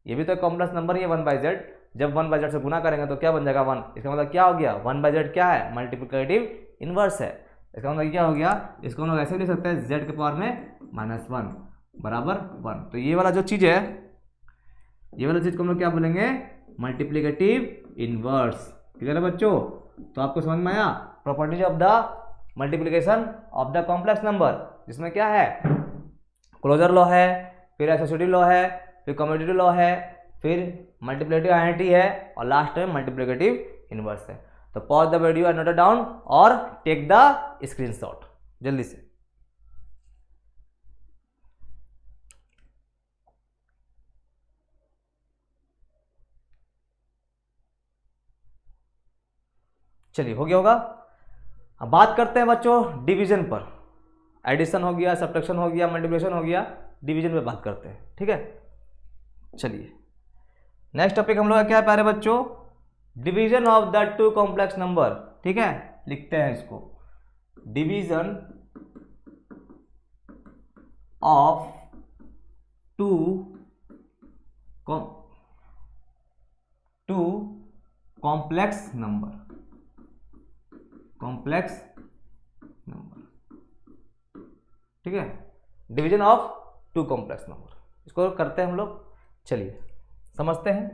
ये भी तो कॉम्प्लेक्स नंबर ही है 1/z, जब 1/z से गुना करेंगे तो क्या बन जाएगा 1। इसका मतलब क्या हो गया, 1/z क्या है, मल्टीप्लिकेटिव इनवर्स है। इसका मतलब क्या हो गया, इसको हम लोग ऐसे लिख सकते हैं z के पावर में -1 बराबर 1। तो ये वाला जो चीज़ है, ये वाला चीज़ को हम लोग क्या बोलेंगे, मल्टीप्लिकेटिव इनवर्स। क्लियर है बच्चों, तो आपको समझ में आया properties of the multiplication of the complex number, जिसमें क्या है, क्लोजर लॉ है, फिर एसोसिएटिव लॉ है, फिर कम्यूटेटिव लॉ है, फिर मल्टीप्लिकेटिव आइडेंटिटी है, और लास्ट में मल्टीप्लिकेटिव इनवर्स है। तो pause the video and note it down और टेक द स्क्रीनशॉट जल्दी से। चलिए हो गया होगा। अब बात करते हैं बच्चों डिवीजन पर। एडिशन हो गया, सब्ट्रैक्शन हो गया, मल्टीप्लिकेशन हो गया, डिवीजन पे बात करते हैं। ठीक है, चलिए नेक्स्ट टॉपिक हम लोग का क्या है प्यारे बच्चों, division of the 2 complex number. ठीक है, लिखते हैं इसको, डिवीजन ऑफ 2 कॉम्प्लेक्स नंबर, ठीक है, डिवीजन ऑफ 2 कॉम्प्लेक्स नंबर, इसको करते हैं हम लोग। चलिए समझते हैं।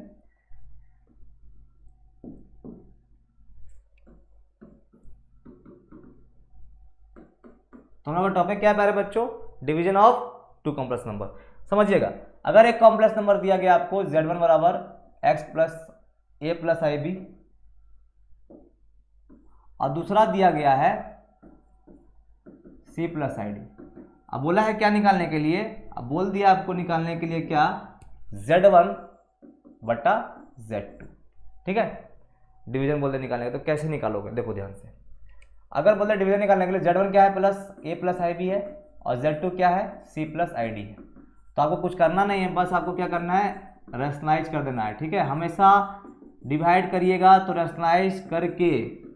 तो हम लोग का टॉपिक क्या है प्यारे बच्चों, डिवीजन ऑफ 2 कॉम्प्लेक्स नंबर। समझिएगा, अगर एक कॉम्प्लेक्स नंबर दिया गया आपको z1 बराबर x plus a plus ib, और दूसरा दिया गया है c प्लस id। अब बोला है क्या निकालने के लिए, अब बोल दिया आपको निकालने के लिए क्या, z1 बटा z2। ठीक है, डिवीजन बोलते निकालने के, तो कैसे निकालोगे, देखो ध्यान से। अगर बोलते डिवीजन निकालने के लिए z1 क्या है प्लस a प्लस ib है, और z2 क्या है c प्लस id है, तो आपको कुछ करना नहीं है, बस आपको क्या करना है, रैशनलाइज कर देना है। ठीक है, हमेशा डिवाइड करिएगा तो रैशनलाइज करके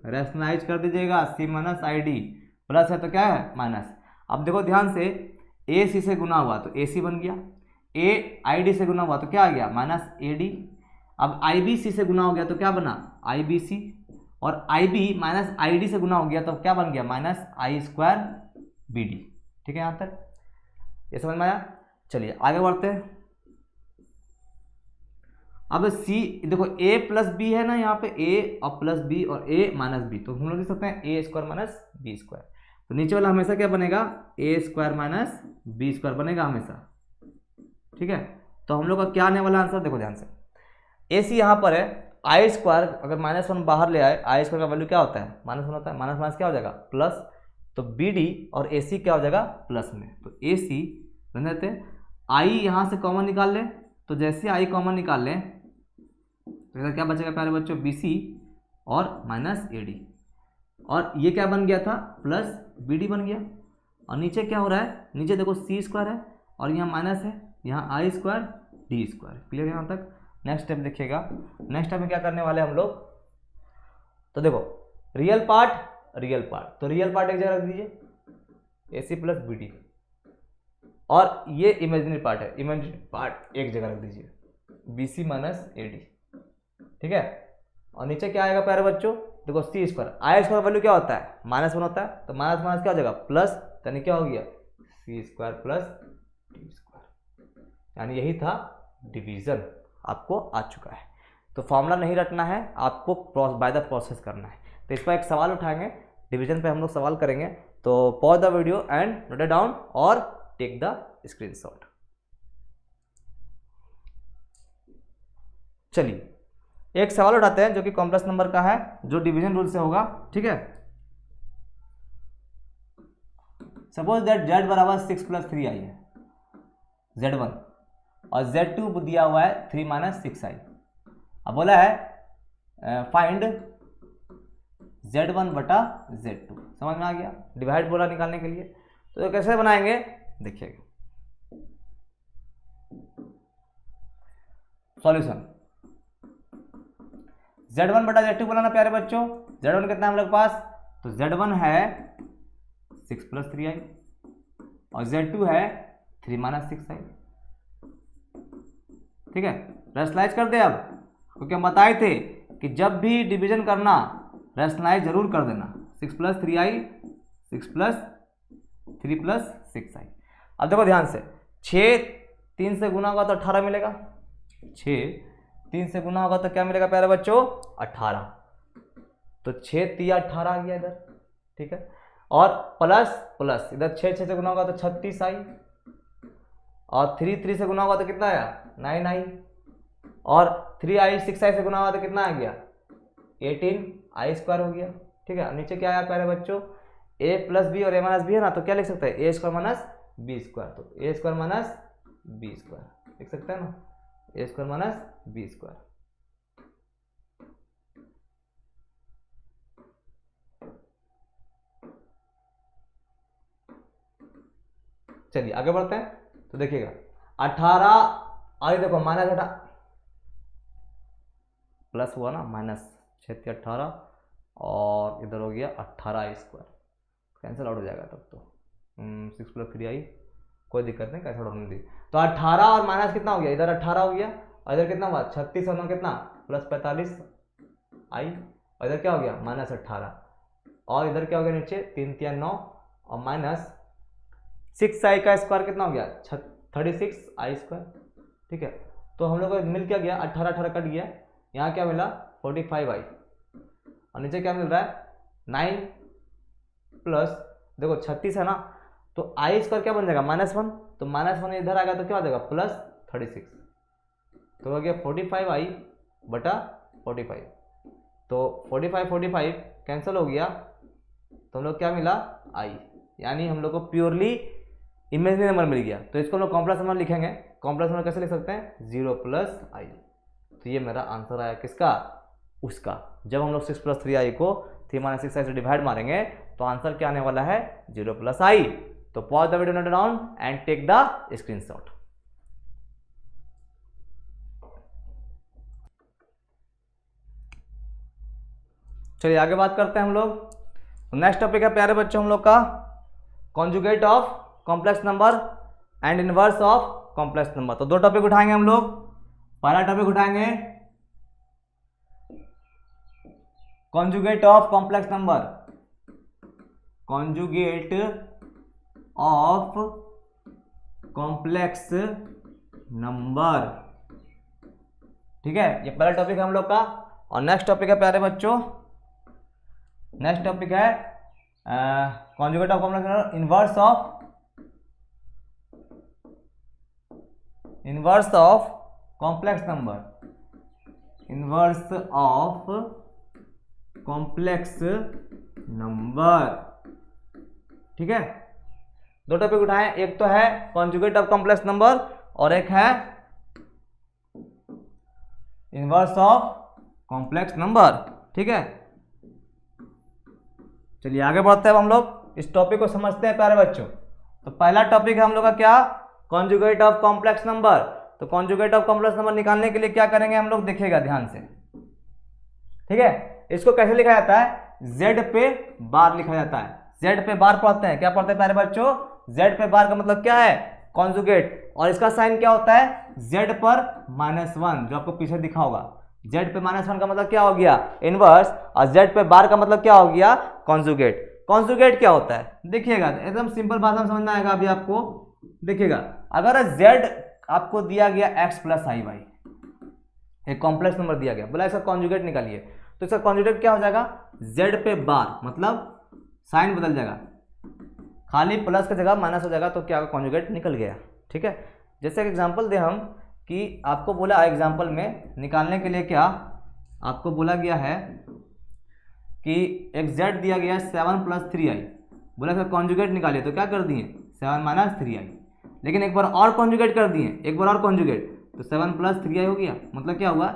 रैशनलाइज कर दीजिएगा, सी माइनस आई डी, प्लस है तो क्या है माइनस। अब देखो ध्यान से, ए सी से गुना हुआ तो ए सी बन गया, ए आई डी से गुना हुआ तो क्या आ गया माइनस ए डी। अब आई बी सी से गुना हो गया तो क्या बना आई बी सी, और आई बी माइनस आई डी से गुना हो गया तो क्या बन गया माइनस आई स्क्वायर बी डी। ठीक है, यहाँ तक ये समझ में आया। चलिए आगे बढ़ते हैं। अब सी देखो ए प्लस बी है ना, यहाँ पे ए और प्लस बी और ए माइनस बी, तो हम लोग लिख सकते हैं ए स्क्वायर माइनस बी स्क्वायर। तो नीचे वाला हमेशा क्या बनेगा ए स्क्वायर माइनस बी स्क्वायर बनेगा हमेशा। ठीक है, तो हम लोग का क्या आने वाला आंसर देखो ध्यान से, ए सी यहाँ पर है, आई स्क्वायर अगर माइनस वन बाहर ले आए, आई स्क्वायर का वैल्यू क्या होता है माइनस वन होता है, माइनस माइनस क्या हो जाएगा प्लस, तो बी डी और ए सी क्या हो जाएगा प्लस में, तो ए सी बन जाते हैं। आई यहाँ से कॉमन निकाल लें, तो जैसे आई कॉमन निकाल लें तो इधर क्या बचेगा प्यारे बच्चों बी सी और माइनस ए डी, और ये क्या बन गया था प्लस बी डी बन गया, और नीचे क्या हो रहा है, नीचे देखो सी स्क्वायर है और यहाँ माइनस है, यहाँ i square d square. Clear है यहाँ तक। नेक्स्ट स्टेप देखिएगा, नेक्स्ट स्टेप में क्या करने वाले हम लोग, तो देखो रियल पार्ट तो रियल पार्ट एक जगह रख दीजिए a c plus b d, और ये इमेजिनरी पार्ट है, इमेजिनरी पार्ट एक जगह रख दीजिए b c minus a d. ठीक है, और नीचे क्या आएगा प्यारे बच्चों, देखो c square, i square value क्या होता है माइनस वन होता है, तो माइनस माइनस क्या हो जाएगा प्लस, यानी क्या हो गया सी स्क्वायर प्लस डी स्क्वायर, यानी यही था डिवीजन, आपको आ चुका है। तो फॉर्मूला नहीं रटना है आपको, बाय द प्रोसेस करना है। तो इस पर एक सवाल उठाएंगे, डिवीजन पे हम लोग सवाल करेंगे, तो pause the video and note it down और टेक द स्क्रीनशॉट। चलिए एक सवाल उठाते हैं जो कि कॉम्प्लेक्स नंबर का है, जो डिवीजन रूल से होगा। ठीक है, सपोज दैट z बराबर 6 प्लस 3i है, z1, और z2 दिया हुआ है 3 माइनस 6i। अब बोला है फाइंड z1 बटा z2, समझ में आ गया, डिवाइड बोला निकालने के लिए। तो कैसे बनाएंगे देखिएगा, सॉल्यूशन z1 बटा z2 बोला ना प्यारे बच्चों, z1 कितना है हम लोग पास, तो z1 है 6 प्लस 3i और z2 है 3 माइनस 6i। ठीक है, रैशनलाइज कर दे अब, क्योंकि हम बताए थे कि जब भी डिवीजन करना रैशनलाइज जरूर कर देना, 6 plus 3i 6 plus 3 plus 6i। अब देखो ध्यान से, 6 3 से गुना होगा तो 18 मिलेगा, 6 3 से गुना होगा तो क्या मिलेगा प्यारे बच्चों 18, तो 6 3 18 आ गया इधर। ठीक है, और प्लस प्लस इधर 6 6 से गुना होगा तो 36 आई, और 3 3 से गुना होगा तो कितना आया 9 आई, और 3 आई 6 आई से गुना होगा तो कितना आ गया 18 आई स्क्वायर हो गया। ठीक है, नीचे क्या आया प्यारे बच्चों ए प्लस बी और ए माइनस बी है ना, तो क्या लिख सकते हैं ए स्क्वायर माइनस बी स्क्वायर, तो ए स्क्वायर माइनस बी स्क्वायर लिख सकते हैं ना, ए स्क्वायर माइनस बी स्क्वायर। चलिए आगे बढ़ते हैं, तो देखिएगा 18 और देखो माइनस 18 प्लस हुआ ना, माइनस 6 18 और इधर हो गया 18 स्क्वायर, कैंसिल आउट हो जाएगा तब तो 6 प्लस 3i, कोई दिक्कत नहीं, कैंसिल होने दी। तो 18 और माइनस कितना हो गया, इधर 18 हो गया और इधर कितना हुआ 36 और 9 कितना प्लस 45 आई, और इधर क्या हो गया माइनस 18, और इधर क्या हो गया नीचे 3 3 9 और माइनस 6i का स्क्वायर कितना हो गया 36 आई स्क्वायर। ठीक है, तो हम लोग को मिल क्या गया 18 18 कट गया, यहाँ क्या मिला 45i, और नीचे क्या मिल रहा है 9 प्लस देखो 36 है ना, तो आई स्क्वायर क्या बन जाएगा -1, तो -1 इधर आएगा तो क्या हो जाएगा प्लस 36, तो हो गया 45i बटा 45, तो 45 कैंसिल हो गया, तो हम लोग क्या मिला i, यानी हम लोग को प्योरली इमेजिनरी नंबर मिल गया। तो इसको हम लोग कॉम्प्लेक्स नंबर लिखेंगे, कॉम्प्लेक्स नंबर कैसे लिख सकते हैं 0 प्लस i, तो ये मेरा आंसर आया किसका उसका। जब हम लोग 6 प्लस 3i को 3 माइनस 6i से डिवाइड मारेंगे तो आंसर क्या आने वाला है 0 प्लस i। तो pause the video, note down and take the screenshot. चलिए आगे बात करते हैं हम लोग। नेक्स्ट टॉपिक है प्यारे बच्चों हम लोग का conjugate of complex number and inverse of complex number. तो दो टॉपिक उठाएंगे हम लोग। पहला टॉपिक उठाएंगे conjugate of complex number, conjugate of complex number, ठीक है, ये पहला टॉपिक है हम लोग का। और नेक्स्ट टॉपिक है प्यारे बच्चों, नेक्स्ट टॉपिक है conjugate of complex number, inverse of complex number, inverse of complex number, ठीक है। दो टॉपिक उठाएं, एक तो है कॉन्जुगेट ऑफ कॉम्प्लेक्स नंबर और एक है इनवर्स ऑफ कॉम्प्लेक्स नंबर, ठीक है। चलिए आगे बढ़ते हैं हम लोग, इस टॉपिक को समझते हैं प्यारे बच्चों। तो पहला टॉपिक है हम लोग का क्या, कॉन्जुगेट ऑफ कॉम्प्लेक्स नंबर। तो कॉन्जुगेट ऑफ कॉम्प्लेक्स नंबर निकालने के लिए क्या करेंगे हम लोग, देखिएगा ध्यान से, ठीक है। इसको कैसे लिखा जाता है, z पे बार लिखा जाता है। z पे बार पढ़ते हैं, क्या पढ़ते हैं प्यारे बच्चों, z पे बार का मतलब क्या है, कॉन्जुगेट। और इसका साइन क्या होता है, z पर -1, जो आपको पीछे दिखा होगा। z पे -1 का मतलब क्या हो गया, इनवर्स, और z पे बार का मतलब क्या हो गया, कॉन्जुगेट। कॉन्जुगेट क्या होता है, देखिएगा एकदम सिंपल भाषा में समझ में आएगा अभी आपको। देखिएगा अगर z आपको दिया गया x प्लस आई वाई, एक कॉम्प्लेक्स नंबर दिया गया, बोला इसका कॉन्जुगेट निकालिए, तो इसका कॉन्जुगेट क्या हो जाएगा, z पे बार, मतलब साइन बदल जाएगा, खाली प्लस की जगह माइनस हो जाएगा, तो क्या कॉन्जुगेट निकल गया, ठीक है। जैसे एक एग्जांपल दे हम कि आपको बोला एग्जांपल में निकालने के लिए क्या आपको बोला गया है कि एक z दिया गया है 7 + 3i, बोला इसका कॉन्जुगेट निकालिए, तो क्या कर दिए 7 - 3i, लेकिन एक बार और कॉन्जुगेट कर दिए, एक बार और कॉन्जुगेट, तो 7 + 3i हो गया। मतलब क्या हुआ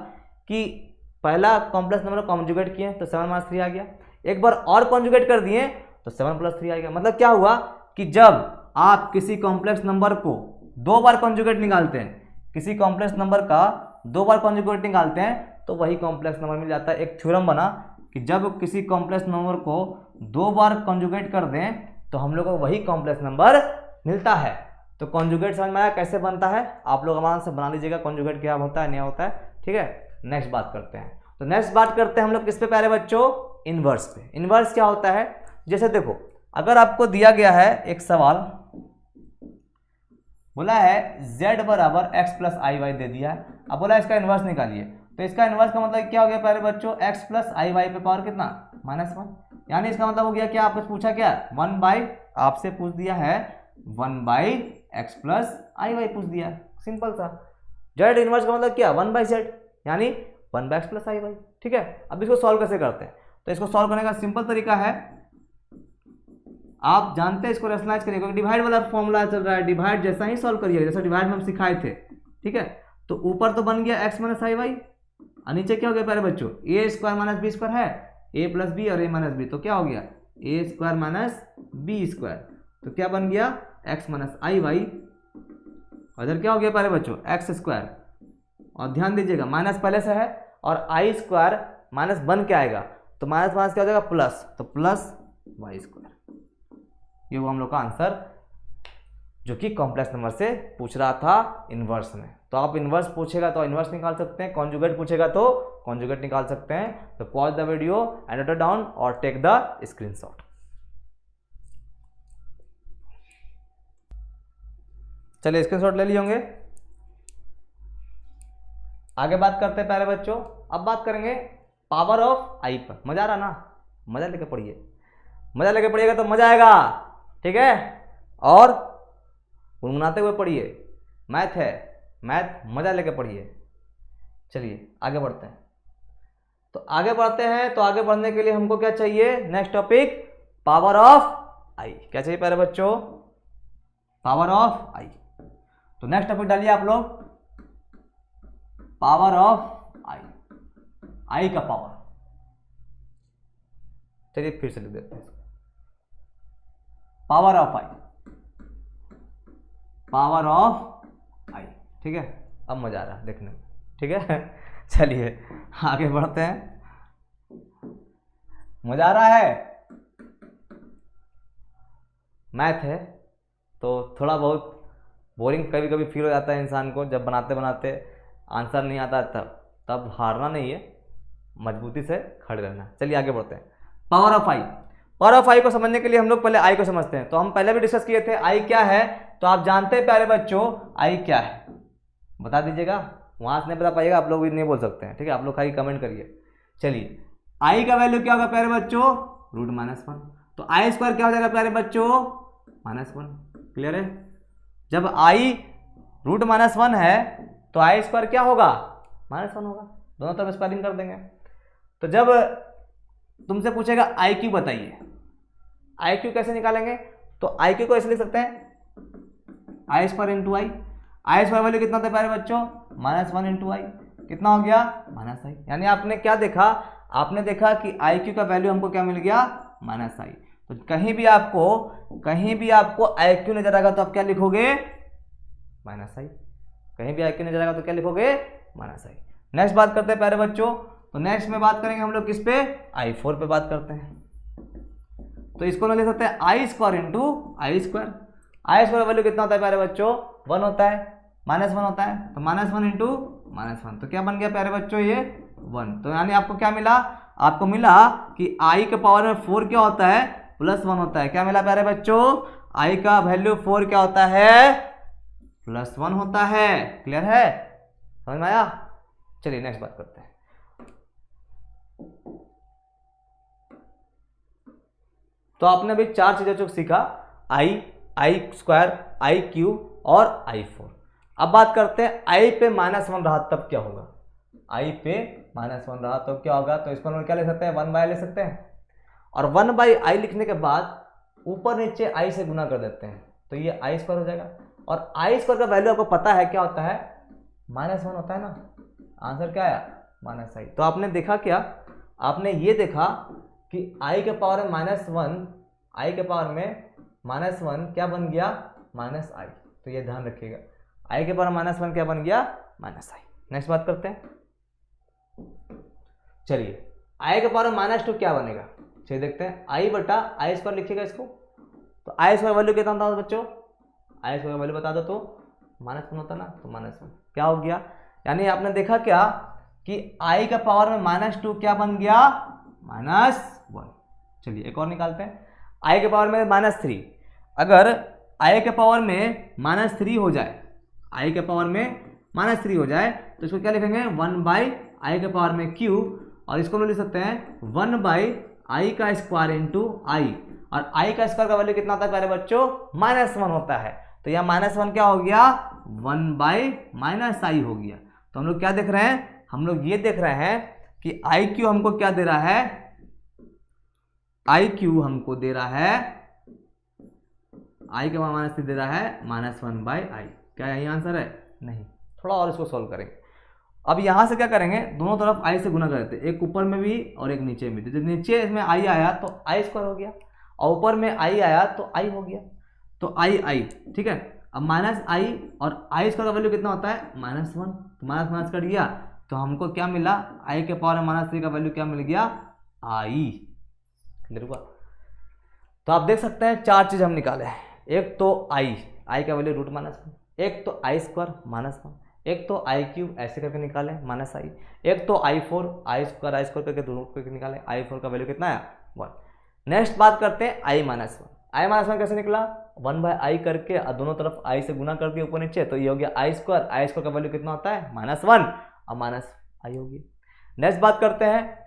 कि पहला कॉम्प्लेक्स नंबर कॉन्जुगेट किए तो 7 - 3 आ गया, एक बार और कॉन्जुगेट कर दिए तो 7 + 3 आ गया। मतलब क्या हुआ कि जब आप किसी कॉम्प्लेक्स नंबर को दो बार कॉन्जुगेट निकालते हैं, किसी कॉम्प्लेक्स नंबर का दो बार कॉन्जुगेट निकालते हैं तो वही कॉम्प्लेक्स नंबर मिल जाता है। एक थ्योरम बना कि जब किसी कॉम्प्लेक्स नंबर को दो बार कॉन्जुगेट कर दें तो हम लोग को वही कॉम्प्लेक्स नंबर मिलता है। तो कॉन्जुगेट समझ में आया कैसे बनता है, आप लोग आराम से बना लीजिएगा कॉन्जुगेट क्या होता है नहीं होता है, ठीक है। नेक्स्ट बात करते हैं, तो नेक्स्ट बात करते हैं हम लोग किस पे प्यारे बच्चों, इनवर्स पे। इनवर्स क्या होता है, जैसे देखो अगर आपको दिया गया है एक सवाल, बोला है z बराबर x plus i why they दिया है, अब बोला इसका इनवर्स निकालिए, तो इसका इनवर्स का मतलब क्या हो गया प्यारे बच्चों, x प्लस आई वाई पे पावर कितना -1, यानी इसका मतलब हो गया क्या, आपने पूछा क्या 1/, आपसे पूछ दिया है 1/x प्लस आई वाई पूछ दिया, सिंपल सा। z इनवर्स का मतलब क्या 1/z, यानी 1/x प्लस आई वाई, ठीक है। अब इसको सॉल्व कैसे करते हैं, तो इसको सॉल्व करने का सिंपल तरीका है, आप जानते हैं इसको रेशनलाइज करिए, क्योंकि डिवाइड वाला फॉर्मूला चल रहा है, डिवाइड जैसा ही सॉल्व करिए जैसा डिवाइड में हम सिखाए थे, ठीक है। तो ऊपर तो बन गया x - आई वाई, और नीचे क्या हो गया प्यारे बच्चों, a² - b² है, a + b और a - b, तो क्या हो गया a² - b², तो क्या बन गया x - आई वाई, और इधर क्या हो गया प्यारे बच्चों x², और ध्यान दीजिएगा माइनस पहले से है और i² माइनस बन के आएगा, तो माइनस माइनस क्या हो जाएगा प्लस, तो प्लस y²। ये वो हम लोग का आंसर जो कि कॉम्प्लेक्स नंबर से पूछ रहा था इनवर्स में। तो आप इनवर्स पूछेगा तो इनवर्स निकाल सकते हैं, कॉन्जुगेट पूछेगा तो कॉन्जुगेट निकाल सकते हैं। तो pause the video and note down और टेक द स्क्रीनशॉट। चलिए स्क्रीनशॉट ले लिए होंगे। आगे बात करते हैं प्यारे बच्चों, अब बात करेंगे पावर ऑफ आई पर। मजा आ रहा ना, मजा लेके पढ़िए, मजा लेके पढ़िएगा तो मजा आएगा, ठीक है। और गुनगुनाते हुए पढ़िए, मैथ है, मैथ मजा लेके पढ़िए। चलिए आगे बढ़ते हैं, तो आगे बढ़ते हैं, तो आगे बढ़ने के लिए हमको क्या चाहिए, नेक्स्ट टॉपिक पावर ऑफ आई। क्या चाहिए प्यारे बच्चों, पावर ऑफ आई। तो नेक्स्ट टॉपिक डालिए आप लोग, पावर ऑफ आई, आई का पावर। चलिए फिर से लिख देते हैं, power of i, power of i, ठीक है। अब मजा आ रहा है देखने में, ठीक है। चलिए आगे बढ़ते हैं। मजा आ रहा है? मैथ है तो थोड़ा बहुत बोरिंग कभी कभी फील हो जाता है इंसान को, जब बनाते बनाते आंसर नहीं आता तब हारना नहीं है, मजबूती से खड़े रहना। चलिए आगे बढ़ते हैं। Power of i. Power of i को समझने के लिए हम लोग पहले आई को समझते हैं। तो हम पहले भी डिस्कस किए थे आई क्या है, तो आप जानते हैं प्यारे बच्चों आई क्या है, बता दीजिएगा। वहां से नहीं बता पाइएगा आप लोग भी नहीं बोल सकते हैं, ठीक है, आप लोग खाली कमेंट करिए। चलिए आई का वैल्यू क्या होगा प्यारे बच्चों, √-1। तो आई स्क्वायर क्या हो जाएगा प्यारे बच्चों, -1। क्लियर है? जब आई √-1 है तो आई स्क्वायर क्या होगा, -1 होगा। दोनों तरफ स्क्वायरिंग कर देंगे। तो जब तुमसे पूछेगा आई क्यू बताइए, आई क्यू कैसे निकालेंगे, तो आई क्यू को ऐसे लिख सकते हैं आई स्क्वायर इंटू आई। आई स्क्वायर वैल्यू कितना था प्यारे बच्चों, -1 इंटू आई। कितना हो गया, -i। यानी आपने क्या देखा, आपने देखा कि आई क्यू का वैल्यू हमको क्या मिल गया, -i। तो कहीं भी आपको आई क्यू नजर आएगा तो आप क्या लिखोगे, -i। कहीं भी आई क्यू नजर आएगा तो क्या लिखोगे, -i। नेक्स्ट बात करते हैं प्यारे बच्चों। तो नेक्स्ट में बात करेंगे हम लोग किस पे, I4 पे बात करते हैं। तो इसको ले सकते हैं आई square into I square. I square value कितना होता है प्यारे बच्चों, 1 होता है, -1 होता है। तो -1 इंटू -1 तो क्या बन गया प्यारे बच्चों, ये 1। तो यानी आपको क्या मिला, आपको मिला कि आई के पावर में 4 क्या होता है, +1 होता है। क्या मिला प्यारे बच्चों, आई का वैल्यू 4 क्या होता है, +1 होता है। क्लियर है, समझ में आया? चलिए नेक्स्ट बात करते हैं। तो आपने अभी 4 चीजें जो सीखा, आई स्क्वायर, आई क्यू और I4। अब बात करते हैं आई पे -1 रहा तब क्या होगा। आई पे -1 रहा तो क्या होगा, तो इसको हम क्या ले सकते हैं, 1/i ले सकते हैं। और 1/i लिखने के बाद ऊपर नीचे आई से गुना कर देते हैं तो ये आई स्क्वायर हो जाएगा। और आई स्क्वायर का वैल्यू आपको पता है क्या होता है, -1 होता है ना। आंसर क्या आया, -i। तो आपने देखा क्या, आपने ये देखा कि आई के पावर में -1, आई के पावर में -1 क्या बन गया, -i। तो ये ध्यान रखिएगा, आई के पावर -1 क्या बन गया, -i। नेक्स्ट बात करते हैं। चलिए आई के पावर में -2 क्या बनेगा, चलिए देखते हैं। आई बटा आई स्क्वायर लिखिएगा इसको। तो आई स्क्वायर वैल्यू कितना था बच्चों, आई स्क्वायर वैल्यू बता दो तो -1 होता ना, तो -1 क्या हो गया। यानी आपने देखा क्या कि आई का पावर में -2 क्या बन गया, -1। चलिए एक और निकालते हैं। आई के पावर में -3, अगर आई के पावर में -3 हो जाए, आई के पावर में -3 हो जाए तो इसको क्या लिखेंगे, 1/i के पावर में q। और इसको हम लिख सकते हैं 1/i का स्क्वायर इंटू आई। और आई का स्क्वायर का वैल्यू कितना होता है प्यारे बच्चों, -1 होता है। तो यह -1 क्या हो गया, 1/-i हो गया। तो हम लोग क्या देख रहे हैं, हम लोग ये देख रहे हैं कि आई क्यू हमको क्या दे रहा है, आई क्यू हमको दे रहा है, आई के पावर -3 दे रहा है -1/i। क्या यही आंसर है, नहीं। थोड़ा और इसको सॉल्व करेंगे। अब यहां से क्या करेंगे, दोनों तरफ आई से गुना कर देते हैं, एक ऊपर में भी और एक नीचे में भी। जब नीचे इसमें आई आया तो आई स्क्वायर हो गया, और ऊपर में आई आया तो आई हो गया। तो आई, ठीक है। अब -i और आई स्क्वायर का वैल्यू कितना होता है, -1। तो माइनस कट गया तो हमको क्या मिला, आई के पावर में -3 का वैल्यू क्या मिल गया, आई। क्लियर हुआ? तो आप देख सकते हैं 4 चीज हम निकाले हैं। एक तो आई का वैल्यू √-1, एक तो आई स्क्वायर -1, एक तो आई क्यूब ऐसे करके निकाले -i, एक तो I4 आई स्क्वायर करके दोनों करके निकाले, I4 का वैल्यू कितना आया, 1। नेक्स्ट बात करते हैं I-1 कैसे निकला, 1/i करके और दोनों तरफ i से गुना कर दिया ऊपर नीचे, तो ये हो गया आई स्क्वायर का वैल्यू कितना होता है, -1 और -i हो गया। नेक्स्ट बात करते हैं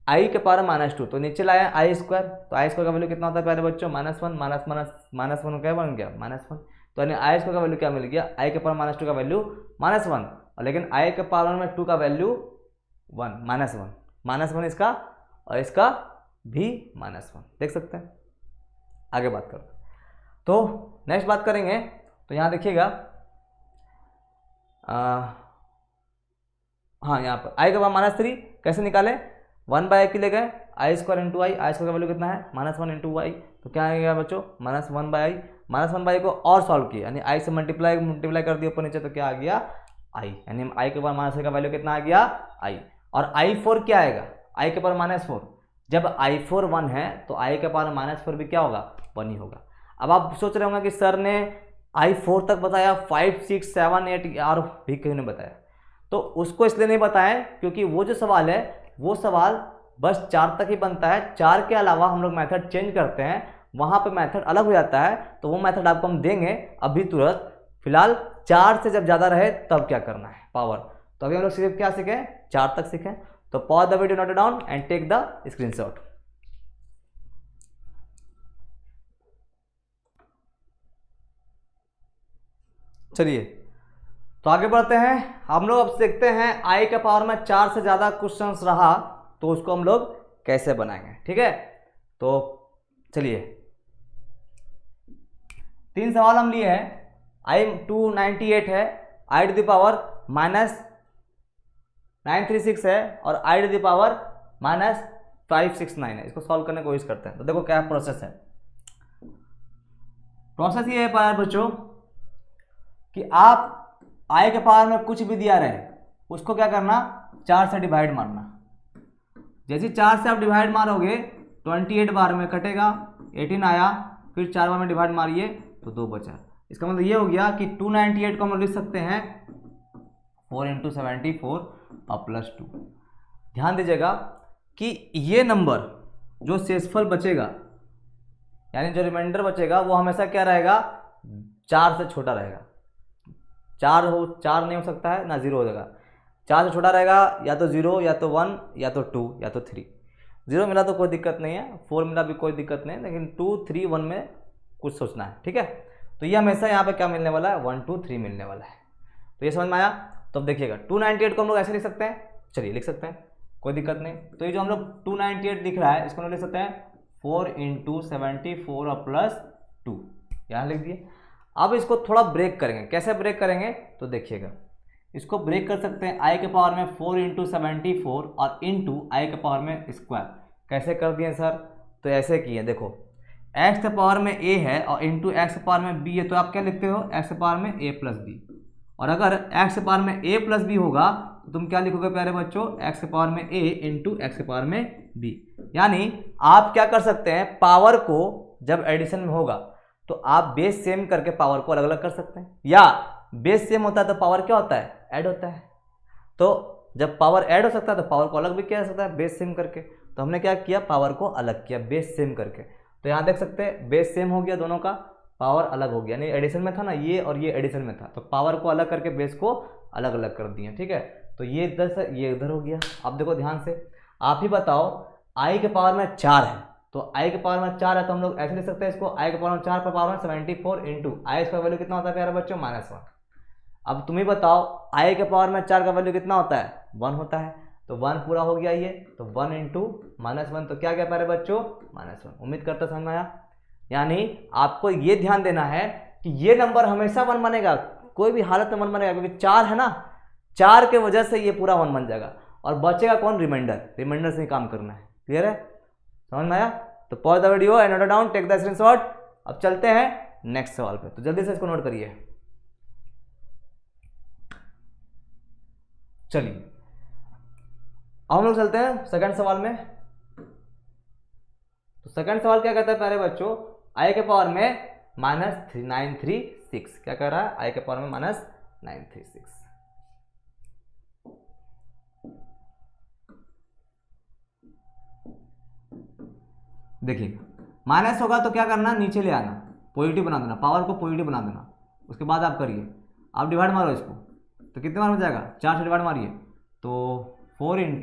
आई के पावर -2, तो नीचे लाया आई स्क्वायर, तो आई स्क्वायर का वैल्यू कितना होता है प्यारे बच्चों, -1 क्या बन गया, -1। तो यानी आई स्क्वायर का वैल्यू क्या मिल गया, आई के पावर -2 का वैल्यू -1, और लेकिन आई के पावर में 2 का वैल्यू 1 -1 इसका और इसका भी -1, देख सकते हैं। आगे बात करते हैं, तो नेक्स्ट बात करेंगे। तो यहाँ देखिएगा, हाँ यहाँ पर आई के पावर -3 कैसे निकाले, 1/i के ले गए, आई स्क्वायर इंटू आई स्क्वायर का वैल्यू कितना है, -1 इंटू आई। तो क्या आ गया बच्चों, -1/i को और सॉल्व किया, यानी आई से मल्टीप्लाई कर दिया ऊपर नीचे, तो क्या आ गया, आई। यानी आई के पावर -3 का वैल्यू कितना आ गया, आई। और I4 क्या आएगा, आई के पावर -4, जब i4 1 है तो i के पावर -4 भी क्या होगा, 1 ही होगा। अब आप सोच रहे होंगे कि सर ने i4 तक बताया, 5 6 7 8 यार भी क्यों नहीं बताया। तो उसको इसलिए नहीं बताएं क्योंकि वो जो सवाल है वो सवाल बस 4 तक ही बनता है। 4 के अलावा हम लोग मेथड चेंज करते हैं, वहाँ पे मेथड अलग हो जाता है। तो वो मेथड आपको हम देंगे अभी तुरंत। फिलहाल 4 से जब ज़्यादा रहे तब क्या करना है, पावर। तो अभी हम लोग सिर्फ क्या सीखें, 4 तक सीखें। तो pause the video, note it down and take the screenshot. चलिए तो आगे बढ़ते हैं। हम लोग अब सीखते हैं i के पावर में 4 से ज़्यादा क्वेश्चंस रहा तो उसको हम लोग कैसे बनाएंगे, ठीक है। तो चलिए 3 सवाल हम लिए हैं। i298 है, i टू द पावर -936 है और i टू द पावर -569 है। इसको सॉल्व करने की कोशिश करते हैं। तो देखो क्या प्रोसेस है। प्रोसेस ये है बच्चों कि आप i के पावर में कुछ भी दिया रहे उसको क्या करना, 4 से डिवाइड मारना। जैसे 4 से आप डिवाइड मारोगे 28 बार में कटेगा, 18 आया, फिर 4 बार में डिवाइड मारिए तो 2 बचा। इसका मतलब ये हो गया कि 298 को हम लिख सकते हैं 4 × 74 और +2। ध्यान दीजिएगा कि ये नंबर जो शेषफल बचेगा यानी जो रिमाइंडर बचेगा वो हमेशा क्या रहेगा, 4 से छोटा रहेगा। 4 नहीं हो सकता है ना, 0 हो जाएगा। 4 से छोटा रहेगा या तो 0 या तो 1 या तो 2 या तो 3। 0 मिला तो कोई दिक्कत नहीं है, 4 मिला भी कोई दिक्कत नहीं है, लेकिन 2 3 1 में कुछ सोचना है, ठीक है। तो ये हमेशा यहाँ पे क्या मिलने वाला है, 1 2 3 मिलने वाला है। तो ये समझ में आया। तो अब देखिएगा 298 को हम लोग ऐसे लिख सकते हैं, चलिए लिख सकते हैं, कोई दिक्कत नहीं। तो ये जो हम लोग 298 दिख रहा है इसको हम लोग लिख सकते हैं 4 × 74 और +2, यहाँ लिख दिए। अब इसको थोड़ा ब्रेक करेंगे। कैसे ब्रेक करेंगे तो देखिएगा, इसको ब्रेक कर सकते हैं i के पावर में 4 × 74 और इंटू i के पावर में स्क्वायर। कैसे कर दिए सर, तो ऐसे किए, देखो x के पावर में a है और इंटू एक्स के पावर में b है, तो आप क्या लिखते हो, x के पावर में a + b। और अगर x के पावर में a + b होगा तो तुम क्या लिखोगे प्यारे बच्चों, x के पावर में a इंटू एक्स के पावर में b। यानी आप क्या कर सकते हैं, पावर को जब एडिशन में होगा तो आप बेस सेम करके पावर को अलग अलग कर सकते हैं, या बेस सेम होता है तो पावर क्या होता है, ऐड होता है। तो जब पावर ऐड हो सकता है तो पावर को अलग भी किया जा सकता है बेस सेम करके। तो हमने क्या किया, पावर को अलग किया बेस सेम करके। तो यहाँ देख सकते हैं बेस सेम हो गया, दोनों का पावर अलग हो गया, यानी एडिशन में था ना ये और ये एडिशन में था, तो पावर को अलग करके बेस को अलग अलग कर दिए, ठीक है। तो ये इधर से ये इधर हो गया। अब देखो ध्यान से, आप ही बताओ i के पावर में 4 है, तो i के पावर में 4 है तो हम लोग ऐसे लिख सकते हैं इसको, i के पावर में 4 पर पावर में 74 इंटू i इसका वैल्यू कितना होता है प्यारे बच्चों, -1। अब तुम ही बताओ i के पावर में 4 का वैल्यू कितना होता है, 1 होता है। तो 1 पूरा हो गया ये, तो 1 × -1 तो क्या गया प्यारे बच्चों, -1। उम्मीद करता समझ में आया। यानी आपको ये ध्यान देना है कि ये नंबर हमेशा 1 बनेगा, कोई भी हालत में 1 बनेगा, क्योंकि 4 है ना, 4 के वजह से ये पूरा 1 बन जाएगा। और बचेगा कौन, रिमाइंडर। रिमाइंडर से ही काम करना है। क्लियर है, समझ में आया। तो pause the video and note down, take the screenshot. अब चलते हैं नेक्स्ट सवाल पे, तो जल्दी से इसको नोट करिए। चलिए अब हम लोग चलते हैं सेकंड सवाल में। तो सेकंड सवाल क्या कहता है प्यारे बच्चों, i के पावर में -936। क्या कह रहा है, i के पावर में -936। देखिए माइनस होगा तो क्या करना, नीचे ले आना, पॉजिटिव बना देना, पावर को पॉजिटिव बना देना। उसके बाद आप करिए, आप डिवाइड मारो इसको, तो कितने बार हो जाएगा, 4 से डिवाइड मारिए, तो 4 ×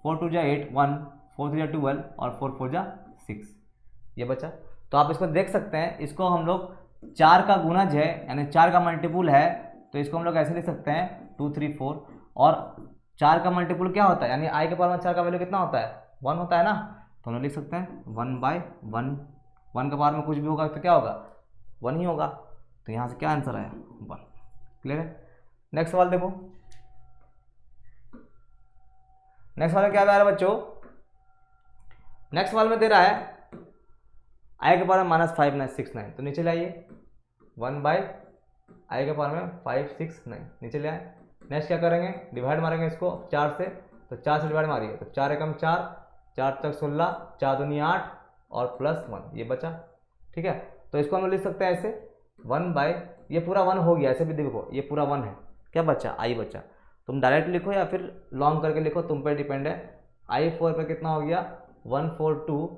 4 2 = 8, 1 4 3 = 12 और 4 4 = 6, ये बचा। तो आप इसको देख सकते हैं, इसको हम लोग 4 का गुणज है यानी 4 का मल्टीपुल है, तो इसको हम लोग ऐसे लिख सकते हैं 2 3 4। और 4 का मल्टीपुल क्या होता है, यानी i के पावर में 4 का वैल्यू कितना होता है, 1 होता है ना। तो हम लोग लिख सकते हैं 1/1। 1 के पावर में कुछ भी होगा तो क्या होगा, 1 ही होगा। तो यहाँ से क्या आंसर आया, 1। क्लियर है। नेक्स्ट सवाल देखो, नेक्स्ट सवाल में क्या आ रहा है बच्चों, नेक्स्ट सवाल में दे रहा है i के पावर में -569। तो नीचे ले आइए, 1/i के पावर में 569 नीचे ले आए। नेक्स्ट क्या करेंगे, डिवाइड मारेंगे इसको 4 से, तो 4 से डिवाइड मारिए, तो 4 एकम 4, 4 तक 16, 4 दूनी 8 और प्लस 1 ये बचा। ठीक है, तो इसको हम लिख सकते हैं ऐसे 1 बाय, ये पूरा 1 हो गया, ऐसे भी देखो ये पूरा 1 है, क्या बचा आई बचा। तुम डायरेक्ट लिखो या फिर लॉन्ग करके लिखो, तुम पे डिपेंड है। I4 पे कितना हो गया 142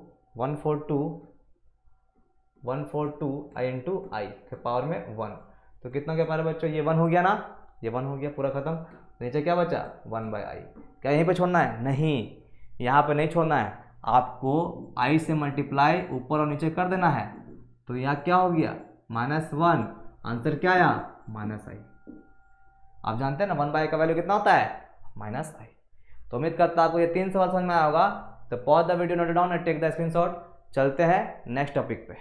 आई इंटू आई फिर पावर में 1, तो कितना क्या पावर बच्चों, ये 1 हो गया ना, ये 1 हो गया पूरा खत्म। नीचे क्या बचा 1 बाई आई। क्या यहीं पे छोड़ना है? नहीं, यहाँ पे नहीं छोड़ना है, आपको आई से मल्टीप्लाई ऊपर और नीचे कर देना है। तो यहाँ क्या हो गया -1, आंसर क्या आया -i। आप जानते हैं ना 1 बाई का वैल्यू कितना होता है -i। तो उम्मीद करता हूं आपको ये 3 सवाल समझ में आया होगा। तो pause the video, note down and take the screenshot. चलते हैं नेक्स्ट टॉपिक पे।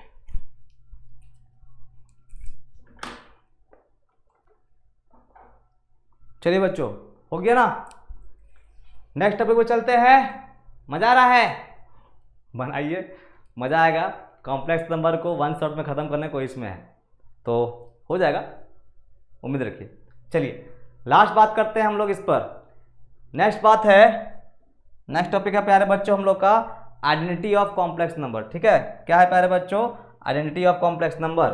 चलिए बच्चों, हो गया ना, नेक्स्ट टॉपिक पे चलते हैं। मजा आ रहा है? बनाइए, मजा आएगा। कॉम्प्लेक्स नंबर को 1 शॉट में खत्म करने को इसमें है, तो हो जाएगा, उम्मीद रखिए। चलिए लास्ट बात करते हैं हम लोग इस पर। नेक्स्ट बात है, नेक्स्ट टॉपिक है प्यारे बच्चों हम लोग का आइडेंटिटी ऑफ कॉम्प्लेक्स नंबर। ठीक है, क्या है प्यारे बच्चों? Identity of complex number.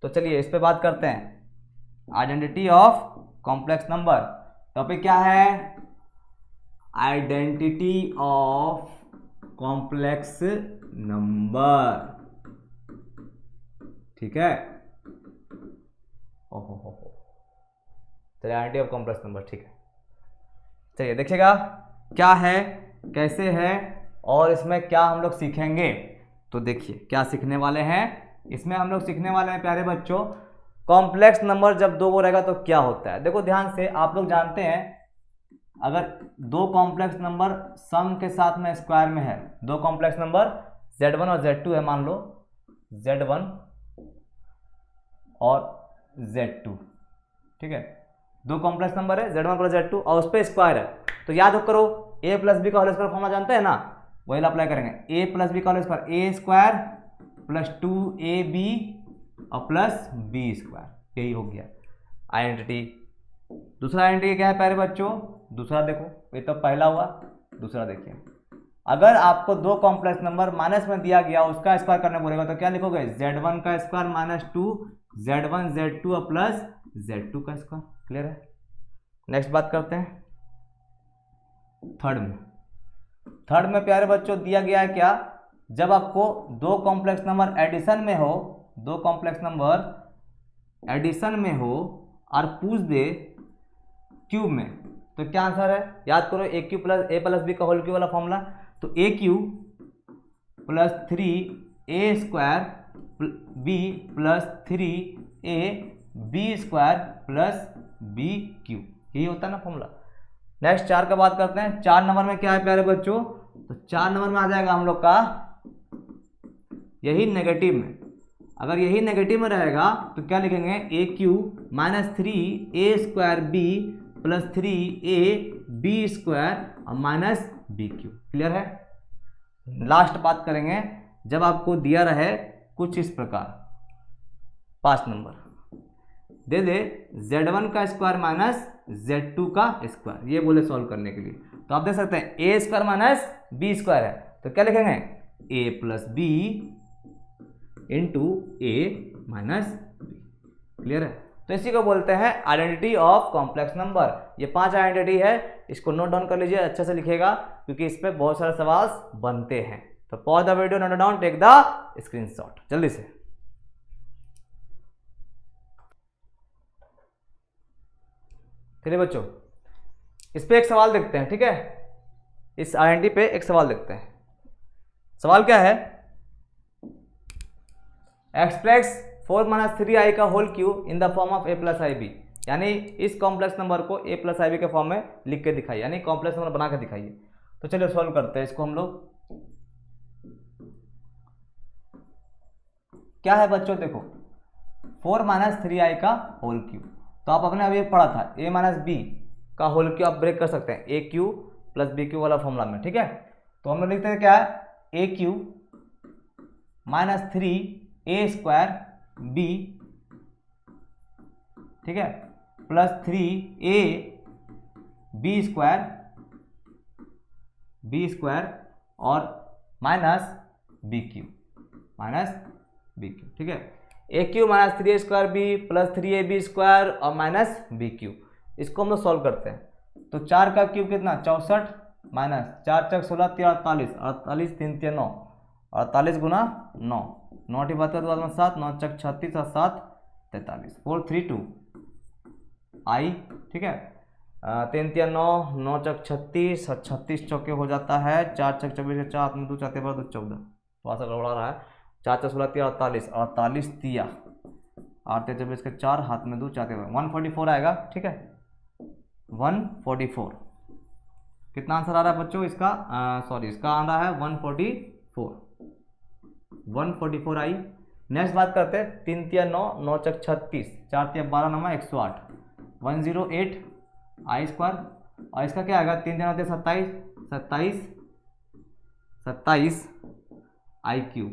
तो चलिए इस पे बात करते हैं, identity of complex number. Topic क्या है? Identity of complex number. ठीक है, ओहो, चलिए आइडेंटिटी ऑफ कॉम्प्लेक्स नंबर। ठीक है, चलिए देखिएगा क्या है, कैसे है और इसमें क्या हम लोग सीखेंगे। तो देखिए क्या सीखने वाले हैं इसमें। हम लोग सीखने वाले हैं प्यारे बच्चों, कॉम्प्लेक्स नंबर जब दो वो रहेगा तो क्या होता है। देखो ध्यान से, आप लोग जानते हैं अगर दो कॉम्प्लेक्स नंबर सम के साथ में स्क्वायर में है, दो कॉम्प्लेक्स नंबर Z1 और Z2 है, मान लो Z1 और Z2। ठीक है, दो कॉम्प्लेक्स नंबर है Z1 प्लस Z2 और उस पर स्क्वायर है, तो याद करो a प्लस बी का होल स्क्वायर फॉर्मूला जानते हैं ना, वही अप्लाई करेंगे। a प्लस बी का whole square a square plus 2ab और प्लस बी स्क्वायर, यही हो गया आइडेंटिटी। दूसरा आइडेंटिटी क्या है प्यारे बच्चों? दूसरा देखो, ये तो पहला हुआ, दूसरा देखिए। अगर आपको दो कॉम्प्लेक्स नंबर माइनस में दिया गया, उसका स्क्वायर करने बोलेगा तो क्या लिखोगे? Z1 का स्क्वायर माइनस 2 Z1 Z2 और प्लस Z2 का स्क्वायर। क्लियर है? नेक्स्ट बात करते हैं थर्ड में। थर्ड में प्यारे बच्चों दिया गया है क्या, जब आपको दो कॉम्प्लेक्स नंबर एडिशन में हो, दो कॉम्प्लेक्स नंबर एडिशन में हो और पूछ दे क्यूब में, तो क्या आंसर है? याद करो a cube plus a plus b का होल क्यूब वाला फॉर्मूला। तो a cube plus 3a square b plus 3a b square plus b cube, यही होता है ना फॉर्मूला। नेक्स्ट 4 का बात करते हैं। 4 नंबर में क्या है प्यारे बच्चों? तो 4 नंबर में आ जाएगा हम लोग का यही नेगेटिव में। अगर यही नेगेटिव में रहेगा तो क्या लिखेंगे? A cube minus 3a square b plus 3a b square और माइनस बी क्यू। क्लियर है? लास्ट बात करेंगे, जब आपको दिया रहे कुछ इस प्रकार 5 नंबर दे दे Z1 का स्क्वायर माइनस Z2 का स्क्वायर, ये बोले सॉल्व करने के लिए, तो आप देख सकते हैं ए स्क्वायर माइनस बी स्क्वायर है, तो क्या लिखेंगे? ए प्लस बी इंटू ए माइनस बी। क्लियर है? तो इसी को बोलते हैं आइडेंटिटी ऑफ कॉम्प्लेक्स नंबर। ये 5 आइडेंटिटी है, इसको नोट डाउन कर लीजिए, अच्छे से लिखिएगा क्योंकि इस पे बहुत सारे सवाल बनते हैं। तो pause the video, note down, take the screenshot जल्दी से। चलिए बच्चों, इस पे एक सवाल देखते हैं। ठीक है, इस आइडेंटिटी पे एक सवाल देखते हैं। सवाल क्या है? एक्सप्रेस 4 माइनस 3i का whole cube in the form of a plus i b, यानी इस कॉम्प्लेक्स नंबर को a प्लस आई बी के फॉर्म में लिख के दिखाइए, यानी कॉम्प्लेक्स नंबर बना के दिखाइए। तो चलिए सॉल्व करते हैं इसको हम लोग। क्या है बच्चों? देखो 4 माइनस 3i का होल क्यूब, तो आप अपने अभी पढ़ा था a माइनस बी का होल क्यूब, आप ब्रेक कर सकते हैं ए क्यू प्लस बी क्यू वाला फॉर्मूला में। ठीक है, तो हम लोग लिखते हैं क्या है? A cube minus 3a square b, ठीक है, प्लस 3a बी स्क्वायर और minus b cube, minus b cube, ठीक है। A cube minus 3a² b plus 3ab² और माइनस बी क्यू, इसको हम लोग सॉल्व करते हैं। तो 4 का क्यूब कितना 64 माइनस 4 चक 16 3 48, 48 3 3 9, 48 गुना 9, 9 72 बाद में 7, 9 चक 36 और 7 43, 432 आई, ठीक है। 3 3 9, 9 चक 36 और 36 चौके हो जाता है 4 चक 24, 4 में 2 चाहते पर 2 14, थोड़ा सा गड़बड़ा रहा है। 4 चक 16 3 48, 48 तिया 8 24 के 4, हाथ में 2 चाहते पर 144 आएगा, ठीक है। 144 कितना आंसर आ रहा है बच्चों इसका, सॉरी इसका आ रहा है 144, 144 आई। नेक्स्ट बात करते हैं 3 तिया 9, 9 चक 36, 4 तिया 12 9 108, 108 आई स्क्वायर, और इसका क्या आएगा 3 दिन होते 27, 27 27 आई क्यू,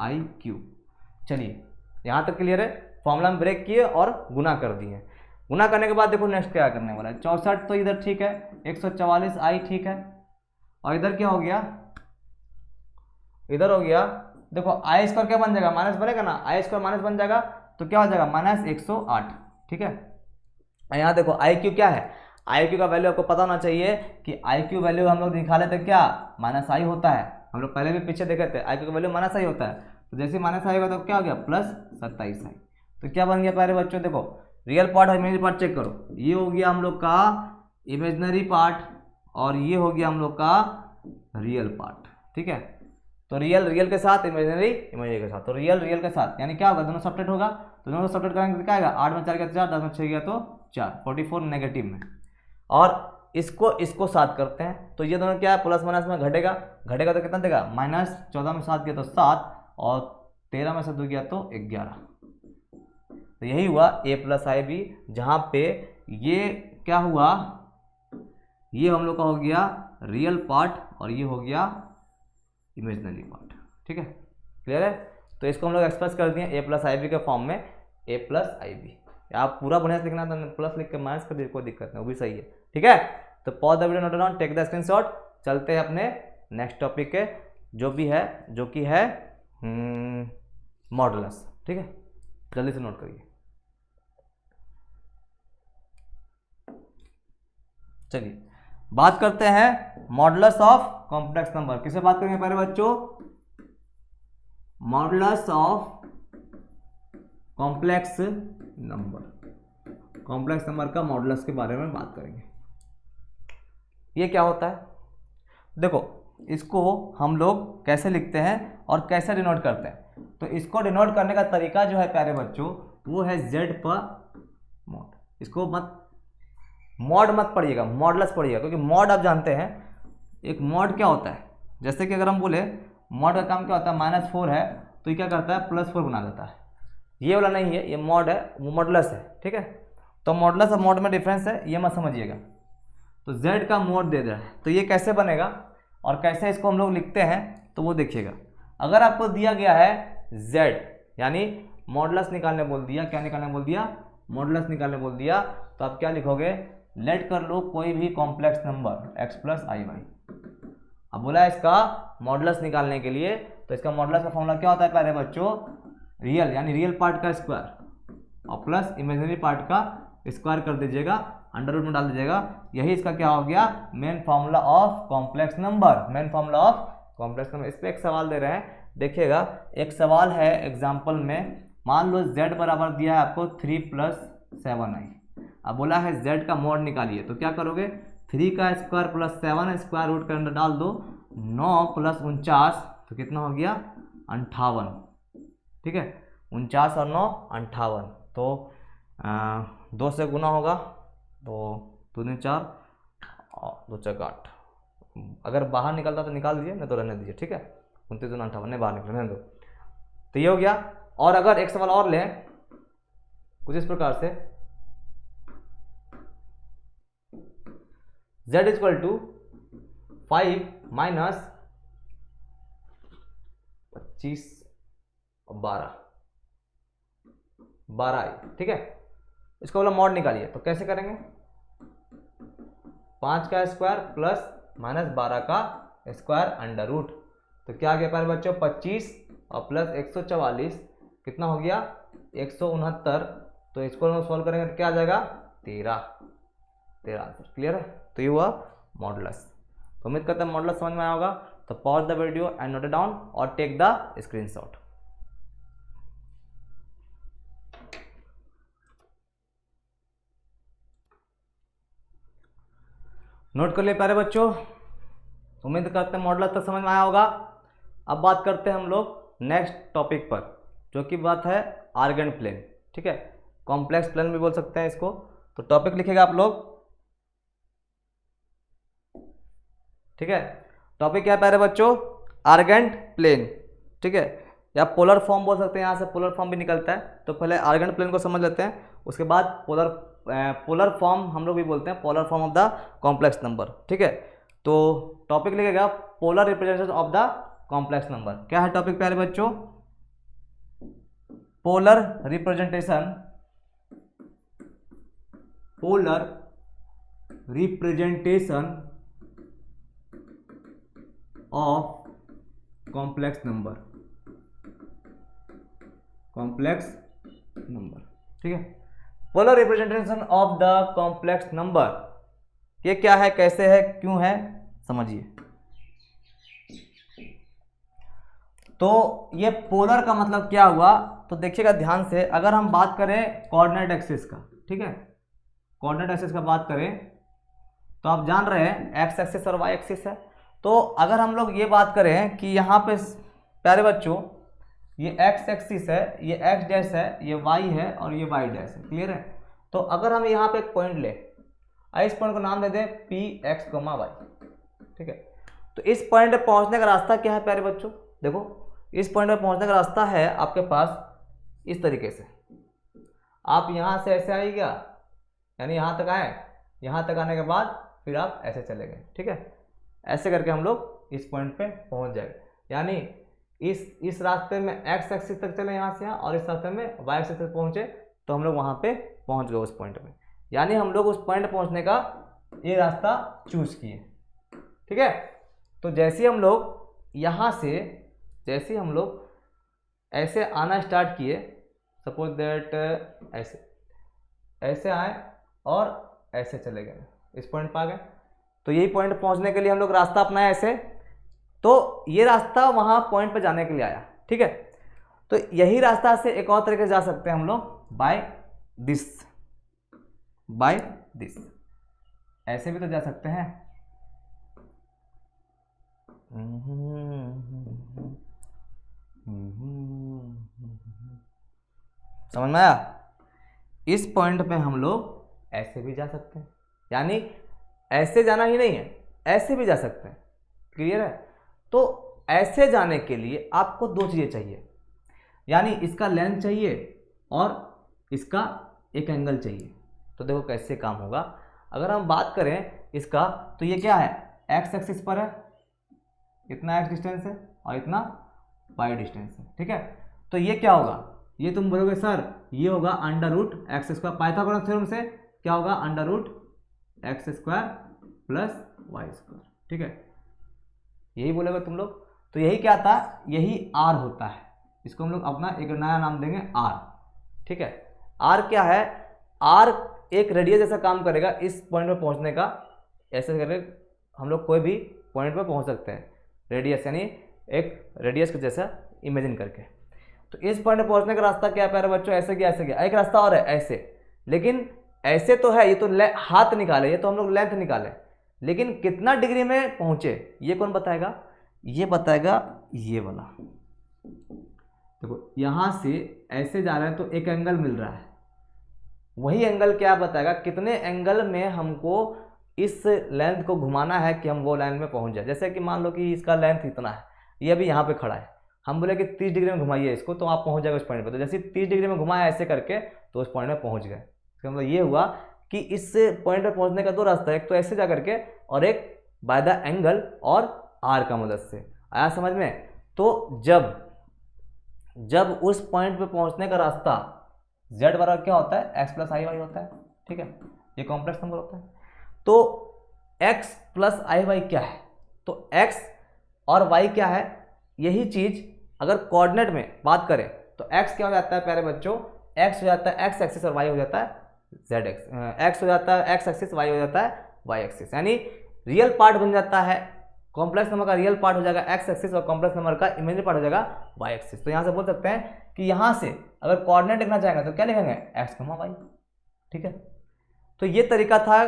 आई क्यू। चलिए यहाँ तक क्लियर है। फॉर्मूला में ब्रेक किए और गुना कर दिए। गुना करने के बाद देखो नेक्स्ट क्या करने वाला है। 64 तो इधर ठीक है, 144 आई ठीक है, और इधर क्या हो गया, इधर हो गया देखो आई स्क्वायर क्या बन जाएगा, माइनस बनेगा ना, आई स्क्वायर माइनस बन जाएगा तो क्या हो जाएगा माइनस 108, ठीक है। यहाँ देखो आई क्यू क्या है, आई क्यू का वैल्यू आपको पता होना चाहिए कि आई क्यू वैल्यू हम लोग निकाले थे क्या, माइनस आई होता है। हम लोग पहले भी पीछे देखे थे आई क्यू का वैल्यू माइनस आई होता है, तो जैसे माइनस आई होगा तो क्या हो गया प्लस 27 आई। तो क्या बन गया प्यारे बच्चों, देखो रियल पार्ट और इमेजिनरी पार्ट चेक करो, ये हो गया हम लोग का इमेजिनरी पार्ट और ये हो गया हम लोग का रियल पार्ट, ठीक है। तो रियल रियल के साथ, इमेजिनरी इमेजिनरी के साथ, तो रियल रियल के साथ, यानी क्या होगा दोनों सब्ट्रैक्ट होगा, तो दोनों सब्ट्रैक्ट करेंगे तो क्या आएगा 8 में 4 गया 4, 10 में 6 गया तो 4, 44 नेगेटिव में। और इसको साथ करते हैं तो ये दोनों क्या है प्लस माइनस में घटेगा, घटेगा तो कितना देगा माइनस 14 में 7 गया तो 7 और 13 में से 2 गया तो 11। तो यही हुआ a प्लस आई बी, जहाँ पे ये क्या हुआ, ये हम लोग का हो गया रियल पार्ट और ये हो गया इमेजिनरी पार्ट, ठीक है। क्लियर है। तो इसको हम लोग एक्सप्रेस कर दिए a प्लस आई बी के फॉर्म में, a प्लस आई बी। आप पूरा बढ़िया से लिखना था, प्लस लिख के माइनस कर दिए कोई दिक्कत नहीं, वो भी सही है, ठीक है। तो pause the video, note down, take the screenshot. चलते हैं अपने नेक्स्ट टॉपिक के, जो भी है, जो कि है मॉडुलस, ठीक है। जल्दी से नोट करिए। चलिए बात करते हैं मॉडुलस ऑफ कॉम्प्लेक्स नंबर। किसे बात करेंगे पहले बच्चों, modulus of complex number. Complex number का मॉडुलस के बारे में बात करेंगे। ये क्या होता है, देखो इसको हम लोग कैसे लिखते हैं और कैसे डिनोट करते हैं। तो इसको डिनोट करने का तरीका जो है प्यारे बच्चों, वो है z पर मॉड। इसको मत मॉड मत पढ़िएगा, मॉडुलस पढ़िएगा, क्योंकि मॉड आप जानते हैं एक मॉड क्या होता है। जैसे कि अगर हम बोले मॉड का काम क्या होता है, -4 है तो ये क्या करता है +4 बना देता है। ये वाला नहीं है, ये मॉड है, वो मॉडुलस है, ठीक है। तो मॉडुलस और मॉड में डिफरेंस है, ये मत समझिएगा। तो z का मॉड दे रहा है, तो ये कैसे बनेगा और कैसे इसको हम लोग लिखते हैं तो वो देखिएगा। अगर आपको दिया गया है z, यानी मॉडुलस निकालने बोल दिया, क्या निकालने बोल दिया, मॉडुलस निकालने बोल दिया, तो आप क्या लिखोगे, लेट कर लो कोई भी complex number x plus i Y. अब बोला है इसका मॉडुलस निकालने के लिए, तो इसका मॉडुलस का फॉर्मूला क्या होता है प्यारे बच्चों, रियल यानी रियल पार्ट का स्क्वायर और प्लस इमेजिनरी पार्ट का स्क्वायर कर दीजिएगा, अंडर रूट में डाल दीजिएगा। यही इसका क्या हो गया, main formula of complex number, main formula of complex number. इस पर एक सवाल दे रहे हैं, देखिएगा एक सवाल है एग्जाम्पल में, मान लो z बराबर दिया है आपको 3 + 7i। अब बोला है z का मॉड निकालिए, तो क्या करोगे, 3 का स्क्वायर प्लस 7 स्क्वायर रूट के अंदर डाल दो, 9 + 49 तो कितना हो गया 58, ठीक है। 49 और 9 58, तो 2 से गुना होगा तो 2 4 और 2 4 8। अगर बाहर निकलता तो निकाल दीजिए, नहीं तो रहने दीजिए, ठीक है। 29 2 58 नहीं बाहर निकलने दो, तो ये हो गया। और अगर एक सवाल और लें कुछ इस प्रकार से, z = 5 - 25 और 12i, ठीक है। इसको बोला मॉड निकालिए, तो कैसे करेंगे, 5 का स्क्वायर प्लस -12 का स्क्वायर अंडर रूट। तो क्या आ गया प्यारे बच्चों 25 और प्लस 144 कितना हो गया 169। तो इसको हम सॉल्व करेंगे तो क्या आ जाएगा 13 आंसर। क्लियर है। तो ये हुआ मॉडुलस। तो उम्मीद करते हैं मॉडुलस समझ में आया होगा। तो pause the video and note it down और टेक द स्क्रीनशॉट। नोट कर लिए प्यारे बच्चों। उम्मीद करते हैं मॉडुलस तक समझ में आया होगा। अब बात करते हैं हम लोग नेक्स्ट टॉपिक पर, जो कि बात है आर्गेंट प्लेन। ठीक है, कॉम्प्लेक्स प्लेन भी बोल सकते हैं इसको। तो टॉपिक लिखेगा आप लोग। ठीक है, टॉपिक क्या है प्यारे बच्चों आर्गेंट प्लेन। ठीक है, या पोलर फॉर्म बोल सकते हैं, यहाँ से पोलर फॉर्म भी निकलता है। तो पहले आर्गेंट प्लेन को समझ लेते हैं, उसके बाद पोलर फॉर्म हम लोग भी बोलते हैं, polar form of the complex number. ठीक है, तो टॉपिक लिखेगा polar representation of the complex number. क्या है टॉपिक प्यारे बच्चों polar representation of complex number. ठीक है, polar representation of the complex number. ये क्या है, कैसे है, क्यों है, समझिए। तो ये पोलर का मतलब क्या हुआ, तो देखिएगा ध्यान से। अगर हम बात करें कोऑर्डिनेट एक्सिस का, ठीक है, कोऑर्डिनेट एक्सिस का बात करें तो आप जान रहे हैं एक्स एक्सिस और वाई एक्सिस है। तो अगर हम लोग ये बात करें कि यहाँ पे प्यारे बच्चों ये एक्स एक्सिस है, ये एक्स डैश है, ये वाई है और ये वाई डैश है। क्लियर है। तो अगर हम यहाँ पे एक पॉइंट ले, इस पॉइंट को नाम दे दें पी एक्स कोमा वाई। ठीक है, तो इस पॉइंट पे पहुंचने का रास्ता क्या है प्यारे बच्चों, देखो इस पॉइंट पे पहुंचने का रास्ता है आपके पास इस तरीके से। आप यहाँ से ऐसे आइएगा, यानी यहाँ तक आए, यहाँ तक आने के बाद फिर आप ऐसे चले गए। ठीक है, ऐसे करके हम लोग इस पॉइंट पे पहुंच जाएंगे। यानी इस रास्ते में एक्स एक्सिस तक चले यहाँ से यहाँ, और इस रास्ते में वाई एक्सिस तक पहुंचे, तो हम लोग वहाँ पे पहुँच गए उस पॉइंट पे। यानी हम लोग उस पॉइंट पहुँचने का ये रास्ता चूज किए। ठीक है, तो जैसे हम लोग यहाँ से, जैसे हम लोग ऐसे आना स्टार्ट किए, सपोज दैट ऐसे आए और ऐसे चले गए, इस पॉइंट पर आ गए। तो यही पॉइंट पहुंचने के लिए हम लोग रास्ता अपनाए ऐसे। तो ये रास्ता वहां पॉइंट पे जाने के लिए आया। ठीक है, तो यही रास्ता से एक और तरीके से जा सकते हैं हम लोग, बाय दिस, ऐसे भी तो जा सकते हैं। समझ में आया। इस पॉइंट पे हम लोग ऐसे भी जा सकते हैं, यानी ऐसे जाना ही नहीं है, ऐसे भी जा सकते हैं। क्लियर है। तो ऐसे जाने के लिए आपको दो चीज़ें चाहिए, यानी इसका लेंथ चाहिए और इसका एक एंगल चाहिए। तो देखो कैसे काम होगा। अगर हम बात करें इसका, तो ये क्या है, एक्स एक्सिस पर है, इतना एक्स डिस्टेंस है और इतना वाई डिस्टेंस है। ठीक है, तो ये क्या होगा, ये तुम बोलोगे सर ये होगा under root x square, Pythagoras theorem से क्या होगा, under root x square plus y square. ठीक है, यही बोलेगा तुम लोग। तो यही क्या था, यही आर होता है। इसको हम लोग अपना एक नया नाम देंगे आर। ठीक है, आर क्या है, आर एक रेडियस जैसा काम करेगा इस पॉइंट पे पहुंचने का। ऐसे करके हम लोग कोई भी पॉइंट पे पहुंच सकते हैं, रेडियस यानी एक रेडियस के जैसा इमेजिन करके। तो इस पॉइंट पे पहुंचने का रास्ता क्या है प्यारे बच्चों, ऐसे गया ऐसे गया। एक रास्ता और है ऐसे, लेकिन ऐसे तो है, ये तो हाथ निकाले, ये तो हम लोग लेंथ निकाले, लेकिन कितना डिग्री में पहुंचे ये कौन बताएगा, ये बताएगा ये वाला। देखो यहां से ऐसे जा रहे हैं तो एक एंगल मिल रहा है, वही एंगल क्या बताएगा, कितने एंगल में हमको इस लेंथ को घुमाना है कि हम वो लाइन में पहुंच जाए। जैसे कि मान लो कि इसका लेंथ इतना है, ये अभी यहाँ पे खड़ा है, हम बोले कि 30 डिग्री में घुमाइए इसको, तो आप पहुंच जाएगा उस पॉइंट पे। तो जैसे 30 डिग्री में घुमाया ऐसे करके, तो उस पॉइंट में पहुंच गए। इसका मतलब ये हुआ कि इस पॉइंट पे पहुंचने का दो रास्ता है, एक तो ऐसे जा करके और एक बाय द एंगल और आर का मदद से। आया समझ में। तो जब उस पॉइंट पे पहुंचने का रास्ता z बराबर क्या होता है, x प्लस आई वाई होता है। ठीक है, ये कॉम्प्लेक्स नंबर होता है। तो x प्लस आई वाई क्या है, तो x और वाई क्या है, यही चीज अगर कोऑर्डिनेट में बात करें तो एक्स क्या हो जाता है प्यारे बच्चों, एक्स हो जाता है एक्स एक्सिस और वाई हो जाता है जेड एक्स, एक्स हो जाता है एक्स एक्सिस, वाई हो जाता है वाई एक्सिस, यानी रियल पार्ट बन जाता है, कॉम्प्लेक्स नंबर का रियल पार्ट हो जाएगा एक्स एक्सिस और कॉम्प्लेक्स नंबर का इमेजिनरी पार्ट हो जाएगा वाई एक्सिस। तो यहाँ से बोल सकते हैं कि यहाँ से अगर कोऑर्डिनेट लिखना चाहेंगे तो क्या लिखेंगे, एक्स कॉमा वाई। ठीक है, तो ये तरीका था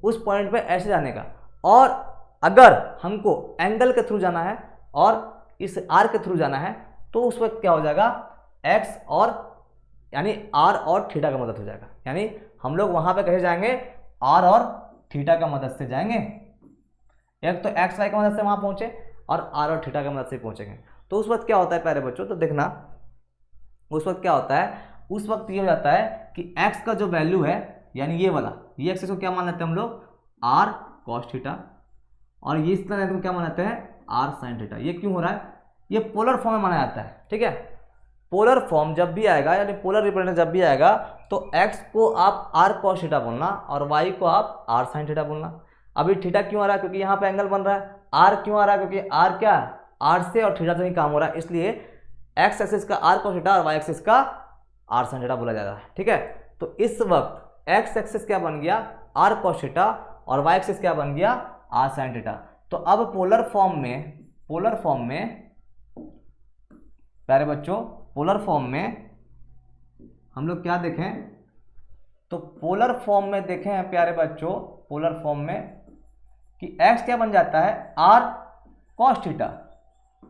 उस पॉइंट पे ऐसे जाने का। और अगर हमको एंगल के थ्रू जाना है और इस आर के थ्रू जाना है तो उस वक्त क्या हो जाएगा, एक्स और यानी आर और थीटा का मदद हो जाएगा, यानी हम लोग वहां पे कैसे जाएंगे, आर और थीटा का मदद से जाएंगे। एक तो एक्स वाई की मदद से वहां पहुंचे और आर और थीटा की मदद से पहुंचेंगे। तो उस वक्त क्या होता है प्यारे बच्चों, तो देखना उस वक्त क्या होता है, उस वक्त ये हो जाता है कि एक्स का जो वैल्यू है यानी ये वाला, ये एक्सिस को क्या मान लेते हैं हम लोग, आर कॉस थीटा, और ये इस तरह को क्या मान लेते हैं, आर साइन थीटा। ये क्यों हो रहा है, ये पोलर फॉर्म में माना जाता है। ठीक है, पोलर फॉर्म जब भी आएगा यानी पोलर रिप्रेजेंटेशन जब भी आएगा तो x को आप r cos थीटा बोलना और y को आप r sin थीटा बोलना। अभी थीटा क्यों आ रहा है, क्योंकि यहाँ पे एंगल बन रहा है। r क्यों आ रहा है, क्योंकि r क्या है, r से और थीटा से ही काम हो रहा है, इसलिए x एक्सिस का r cos थीटा और y एक्सिस का r sin थीटा बोला जाता है। ठीक है, तो इस वक्त x एक्सिस क्या बन गया, r cos थीटा और y एक्सिस क्या बन गया, r sin थीटा। तो अब पोलर फॉर्म में प्यारे बच्चों, पोलर फॉर्म में हम लोग क्या देखें, तो पोलर फॉर्म में देखें हैं प्यारे बच्चों, पोलर फॉर्म में कि x क्या बन जाता है, r cos थीटा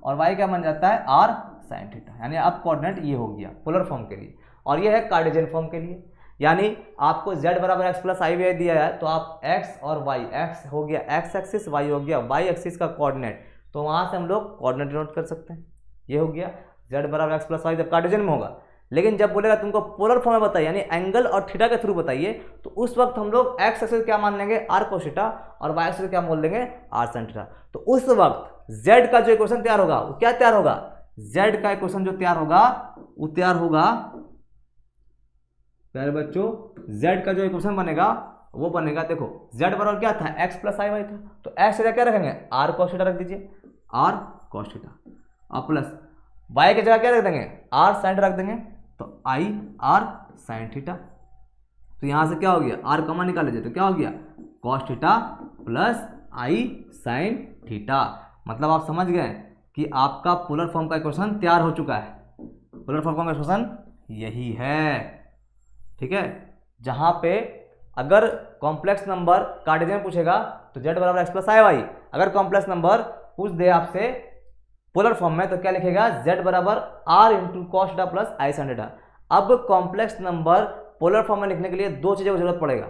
और y क्या बन जाता है, r sin थीटा। यानी अब कोऑर्डिनेट ये हो गया पोलर फॉर्म के लिए, और ये है कार्टेशियन फॉर्म के लिए। यानी आपको z बराबर एक्स प्लस आई वाई दिया है तो आप x और y, x हो गया x एक्सिस, y हो गया y एक्सिस का कोऑर्डिनेट, तो वहां से हम लोग कोऑर्डिनेट नोट कर सकते हैं। ये हो गया z बराबर एक्स प्लस वाई जब कार्टेशियन में होगा। लेकिन जब बोलेगा तुमको पोलर फॉर्म में बताइए यानी एंगल और थीटा के थ्रू बताइए, तो उस वक्त हम लोग x एक्सिस क्या मान लेंगे, r cos थीटा, और y एक्सिस क्या बोल देंगे, r sin थीटा। तो उस वक्त z का जो इक्वेशन तैयार होगा वो क्या तैयार होगा, z का इक्वेशन जो तैयार होगा वो तैयार होगा प्यारे बच्चों, z का जो इक्वेशन बनेगा वो बनेगा, देखो z बराबर क्या था, x प्लस आई वाई था, तो x जगह क्या रखेंगे, r cos थीटा रख दीजिए, r cos थीटा, और प्लस y की जगह क्या रख देंगे, r sin थीटा रख देंगे, तो i r sin थीटा। तो यहां से क्या हो गया, r कॉमन निकाल लीजिए, तो क्या हो गया, cos theta plus i sin theta. मतलब आप समझ गए कि आपका पोलर फॉर्म का इक्वेशन तैयार हो चुका है। पोलर फॉर्म का इक्वेशन यही है। ठीक है, जहां पे अगर कॉम्प्लेक्स नंबर कार्टेशियन पूछेगा तो z बराबर एक्स प्लस आई वाई, अगर कॉम्प्लेक्स नंबर पूछ दे आपसे पोलर फॉर्म में तो क्या लिखेगा, z बराबर r into cos theta plus i sine theta. अब कॉम्प्लेक्स नंबर पोलर फॉर्म में लिखने के लिए दो चीज़ों की जरूरत पड़ेगा,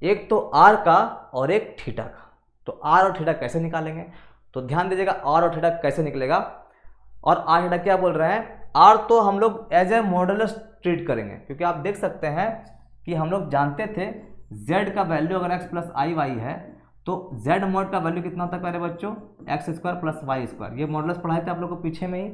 एक तो r का और एक थीटा का। तो r और थीटा कैसे निकालेंगे, तो ध्यान दीजिएगा r और थीटा कैसे निकलेगा। और r थीटा क्या बोल रहे हैं, r तो हम लोग एज ए मॉडुलस ट्रीट करेंगे, क्योंकि आप देख सकते हैं कि हम लोग जानते थे z का वैल्यू अगर x प्लस आई वाई है तो z मॉड का वैल्यू कितना होता है प्यारे बच्चों, x square plus y square. ये मॉडुलस पढ़ाए थे आप लोग को पीछे में ही,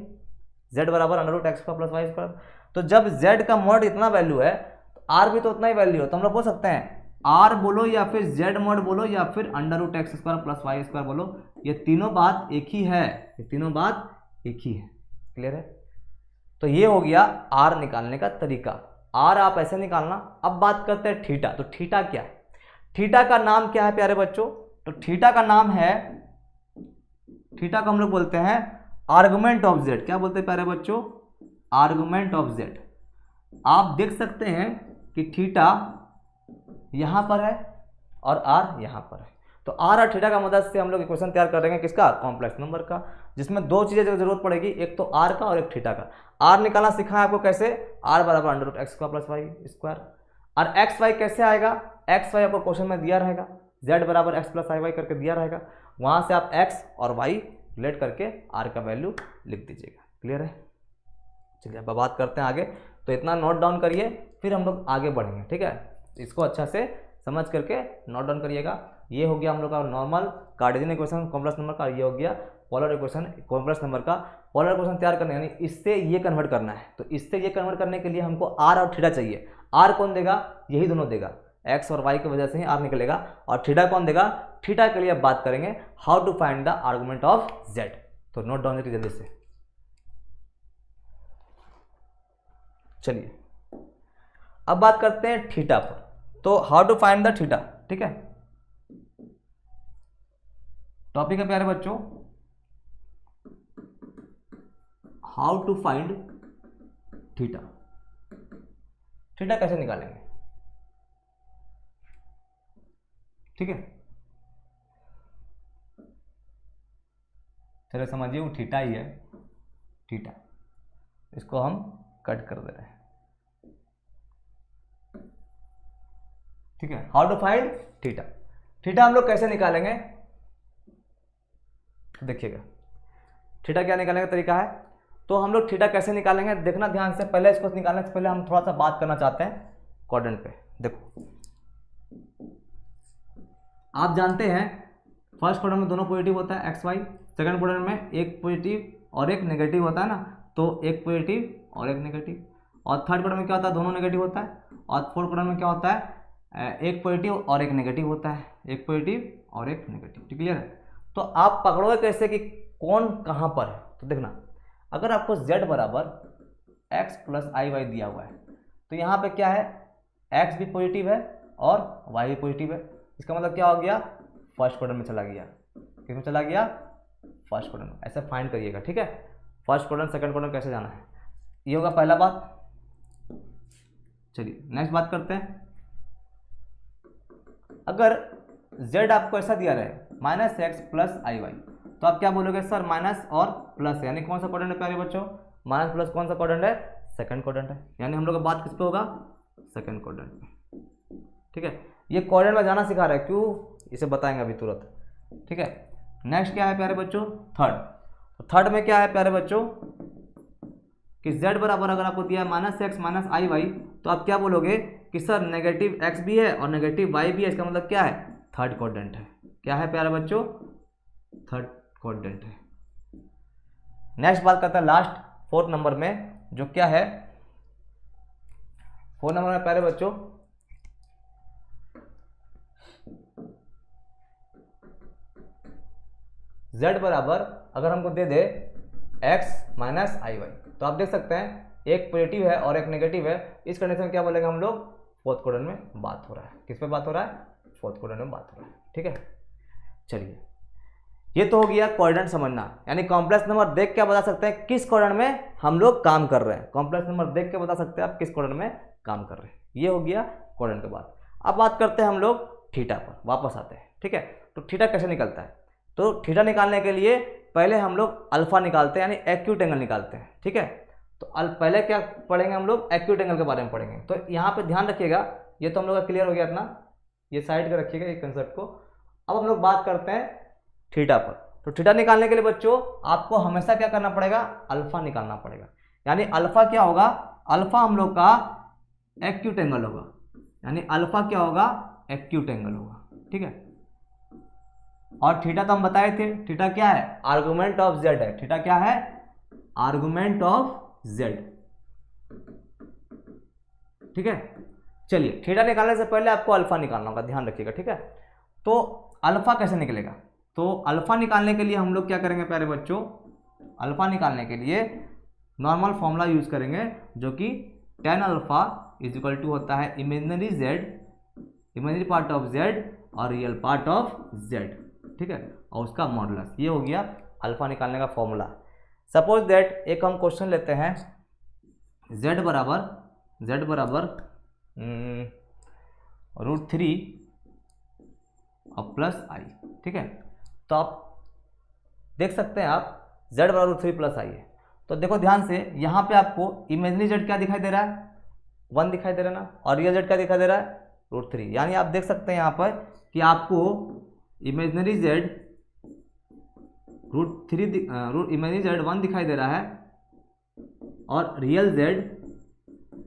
z बराबर under root x square plus y square. तो जब z का मॉड इतना वैल्यू है तो r भी तो उतना ही वैल्यू है, तो हम लोग बोल सकते हैं r बोलो या फिर z मॉड बोलो या फिर under root x square plus y square बोलो, ये तीनों बात एक ही है, ये तीनों बात एक ही है। क्लियर है, तो ये हो गया r निकालने का तरीका। r आप ऐसे निकालना। अब बात करते हैं थीटा। तो थीटा क्या है, थीटा का नाम क्या है प्यारे बच्चों, तो थीटा का नाम है, थीटा को हम लोग बोलते हैं आर्गुमेंट ऑफ जेड। क्या बोलते हैं प्यारे बच्चों, आर्गुमेंट ऑफ जेड। आप देख सकते हैं कि थीटा यहां पर है और आर यहां पर है, तो आर और थीटा का मदद से हम लोग इक्वेशन तैयार कर देंगे किसका, कॉम्प्लेक्स नंबर का, जिसमें दो चीजें की जरूरत पड़ेगी, एक तो आर का और एक थीटा का। आर निकालना सिखाया आपको कैसे, आर बराबर under root x square plus y square. और एक्स वाई कैसे आएगा, एक्स वाई आपको क्वेश्चन में दिया रहेगा, जेड बराबर एक्स प्लस आई वाई करके दिया रहेगा, वहां से आप एक्स और वाई रिलेट करके आर का वैल्यू लिख दीजिएगा। क्लियर है, चलिए अब बात करते हैं आगे। तो इतना नोट डाउन करिए, फिर हम लोग आगे बढ़ेंगे। ठीक है, इसको अच्छा से समझ करके नोट डाउन करिएगा। ये हो गया हम लोग का normal Cartesian equation complex number का, ये हो गया पोलर इक्वेशन कॉम्प्लेक्स नंबर का। पोलर इक्वेशन तैयार करना यानी इससे ये कन्वर्ट करना है, तो इससे ये कन्वर्ट करने के लिए हमको आर और थीटा चाहिए। आर कौन देगा, यही दोनों देगा, एक्स और वाई की वजह से ही आर निकलेगा। और थीटा कौन देगा, थीटा के लिए अब बात करेंगे how to find the argument of z. तो नोट डाउन करिए जल्दी से। चलिए अब बात करते हैं थीटा पर। तो how to find the theta, ठीक है। टॉपिक है प्यारे बच्चों, how to find theta. Theta कैसे निकालेंगे, ठीक है। चलो समझिए वो थीटा ही है, थीटा। इसको हम कट कर दे रहे हैं, ठीक है। How to find theta. Theta हम लोग कैसे निकालेंगे, देखिएगा थीटा क्या निकालने का तरीका है। तो हम लोग थीटा कैसे निकालेंगे देखना ध्यान से। पहले इसको निकालने से पहले हम थोड़ा सा बात करना चाहते हैं क्वाड्रेंट पे। देखो आप जानते हैं फर्स्ट क्वाड्रेंट में दोनों पॉजिटिव होता है एक्स वाई, सेकंड क्वाड्रेंट में एक पॉजिटिव और एक नेगेटिव होता है ना, तो एक पॉजिटिव और एक नेगेटिव। और थर्ड क्वाड्रेंट में क्या होता है, दोनों नेगेटिव होता है। और फोर्थ क्वाड्रेंट में क्या होता है, एक पॉजिटिव और एक नेगेटिव होता है, एक पॉजिटिव और एक नेगेटिव, ठीक क्लियर है। तो आप पकड़ोगे कैसे कि कौन कहाँ पर है, तो देखना अगर आपको z बराबर x प्लस आई वाई दिया हुआ है तो यहाँ पे क्या है, x भी पॉजिटिव है और y भी पॉजिटिव है। इसका मतलब क्या हो गया, फर्स्ट क्वाड्रेंट में चला गया। किस में चला गया, फर्स्ट क्वाड्रेंट में। ऐसे फाइंड करिएगा, ठीक है। फर्स्ट क्वाड्रेंट सेकंड क्वाड्रेंट कैसे जाना है, ये होगा पहला बात। चलिए नेक्स्ट बात करते हैं। अगर z आपको ऐसा दिया रहे minus x plus i Y, तो आप क्या बोलोगे सर माइनस और प्लस, यानी कौन सा क्वाड्रेंट है प्यारे बच्चों, माइनस प्लस कौन सा क्वाड्रेंट है, सेकंड क्वाड्रेंट है। यानी हम लोग का बात किस पे होगा, सेकंड क्वाड्रेंट पे, ठीक है। ये क्वाड्रेंट में जाना सिखा रहा है, क्यों इसे बताएंगे अभी तुरंत, ठीक है। नेक्स्ट क्या है प्यारे बच्चों, थर्ड। तो थर्ड में क्या है प्यारे बच्चों कि z बराबर अगर आपको दिया है माइनस एक्स माइनस आई वाई, तो आप क्या बोलोगे कि सर नेगेटिव x भी है और नेगेटिव y भी है। इसका मतलब क्या है, थर्ड क्वाड्रेंट है। क्या है प्यारे बच्चों, थर्ड क्वाड्रेंट है। नेक्स्ट बात करते हैं लास्ट फोर्थ नंबर में, जो क्या है फोर्थ नंबर में प्यारे बच्चों z बराबर अगर हमको दे दे x माइनस आई वाई, तो आप देख सकते हैं एक पॉजिटिव है और एक नेगेटिव है। इस कंडीशन में क्या बोलेंगे हम लोग, फोर्थ क्वाड्रेंट में बात हो रहा है। किस पे बात हो रहा है, फोर्थ क्वाड्रेंट में बात हो रहा है, ठीक है। चलिए ये तो हो गया क्वाड्रेंट समझना, यानी कॉम्प्लेक्स नंबर देख के बता सकते हैं किस क्वाड्रेंट में हम लोग काम कर रहे हैं। कॉम्प्लेक्स नंबर देख के बता सकते हैं आप किस क्वाड्रेंट में काम कर रहे हैं। ये हो गया क्वाड्रेंट के बाद। अब बात करते हैं हम लोग थीटा पर, वापस आते हैं, ठीक है। तो थीटा कैसे निकलता है, तो थीटा निकालने के लिए पहले हम लोग अल्फा निकालते हैं, यानी एक्यूट एंगल निकालते हैं, ठीक है। तो पहले क्या पढ़ेंगे हम लोग, एक्यूट एंगल के बारे में पढ़ेंगे। तो यहाँ पे ध्यान रखिएगा, ये तो हम लोग का क्लियर हो गया इतना, ये साइड कर रखिएगा ये कंसेप्ट को। अब हम लोग बात करते हैं थीटा पर। तो थीटा निकालने के लिए बच्चों आपको हमेशा क्या करना पड़ेगा, अल्फा निकालना पड़ेगा। यानी अल्फा क्या होगा, अल्फा हम लोग का एक्यूट एंगल होगा, यानी अल्फा क्या होगा, एक्यूट एंगल होगा, ठीक है। और थीटा तो हम बताए थे, थीटा क्या है, आर्गुमेंट ऑफ जेड है। थीटा क्या है, आर्गुमेंट ऑफ जेड, ठीक है। चलिए थीटा निकालने से पहले आपको अल्फा निकालना होगा, ध्यान रखिएगा, ठीक है। तो अल्फा कैसे निकलेगा, तो अल्फा निकालने के लिए हम लोग क्या करेंगे प्यारे बच्चों, अल्फा निकालने के लिए नॉर्मल फॉर्मूला यूज करेंगे, जो कि tan alpha is equal to होता है imaginary z, imaginary part of z और रियल पार्ट ऑफ जेड, ठीक है, और उसका मॉडुलस। ये हो गया अल्फा निकालने का फॉर्मूला। सपोज दैट एक हम क्वेश्चन लेते हैं, z बराबर √3 और प्लस आई, ठीक है। तो आप देख सकते हैं आप z बराबर √3 प्लस आई है। तो देखो ध्यान से, यहाँ पे आपको इमेजिनरी z क्या दिखाई दे रहा है, 1 दिखाई दे रहा है ना, और रियल z क्या दिखाई दे रहा है, √3। यानी आप देख सकते हैं यहाँ पर कि आपको इमेजिनरी z इमेजिनरी z 1 दिखाई दे रहा है और रियल z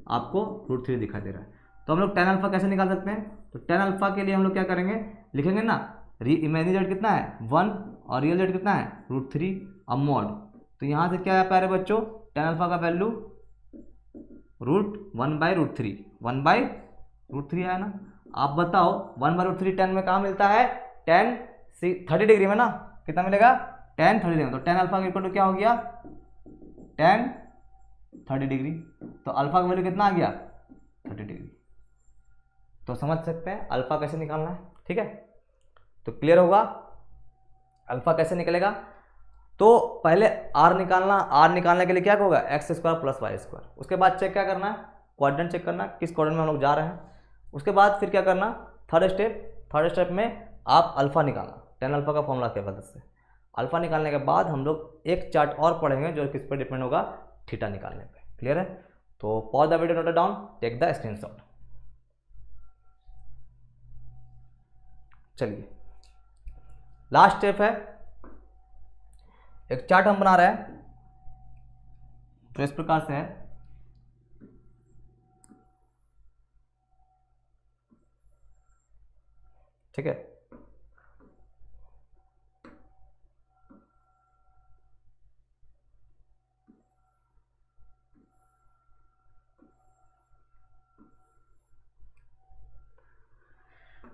आपको √3 दिखाई दे रहा है। तो हम लोग tan अल्फा कैसे निकाल सकते हैं, तो tan अल्फा के लिए हम लोग क्या करेंगे, लिखेंगे ना, इमेजिनरी z कितना है 1 और रियल z कितना है √3 अब मॉड। तो यहाँ से क्या है प्यारे बच्चों, tan अल्फा का वैल्यू √1/√3, 1/√3 आया ना। आप बताओ 1/√3 tan में कहाँ मिलता है, tan 30 डिग्री में ना, कितना मिलेगा टेन 30 लेंगे तो टेन अल्फा इक्वल टू क्या हो गया, टेन 30 डिग्री। तो अल्फा का वैल्यू कितना आ गया, 30 डिग्री। तो समझ सकते हैं अल्फा कैसे निकालना है, ठीक है। तो क्लियर होगा अल्फा कैसे निकलेगा। तो पहले आर निकालना, आर निकालने के लिए क्या होगा, x square plus y square. उसके बाद चेक क्या करना है, क्वाड्रेंट चेक करना, किस क्वाड्रेंट में हम लोग जा रहे हैं। उसके बाद फिर क्या करना, थर्ड स्टेप में आप अल्फा निकालना, टेन अल्फा का फॉर्मूला की मदद से। अल्फा निकालने के बाद हम लोग एक चार्ट और पढ़ेंगे जो किस पर डिपेंड होगा, थीटा निकालने पे। क्लियर है। तो pause the video, note down, take the screenshot. चलिए लास्ट स्टेप है, एक चार्ट हम बना रहे हैं तो इस प्रकार से है। ठीक है,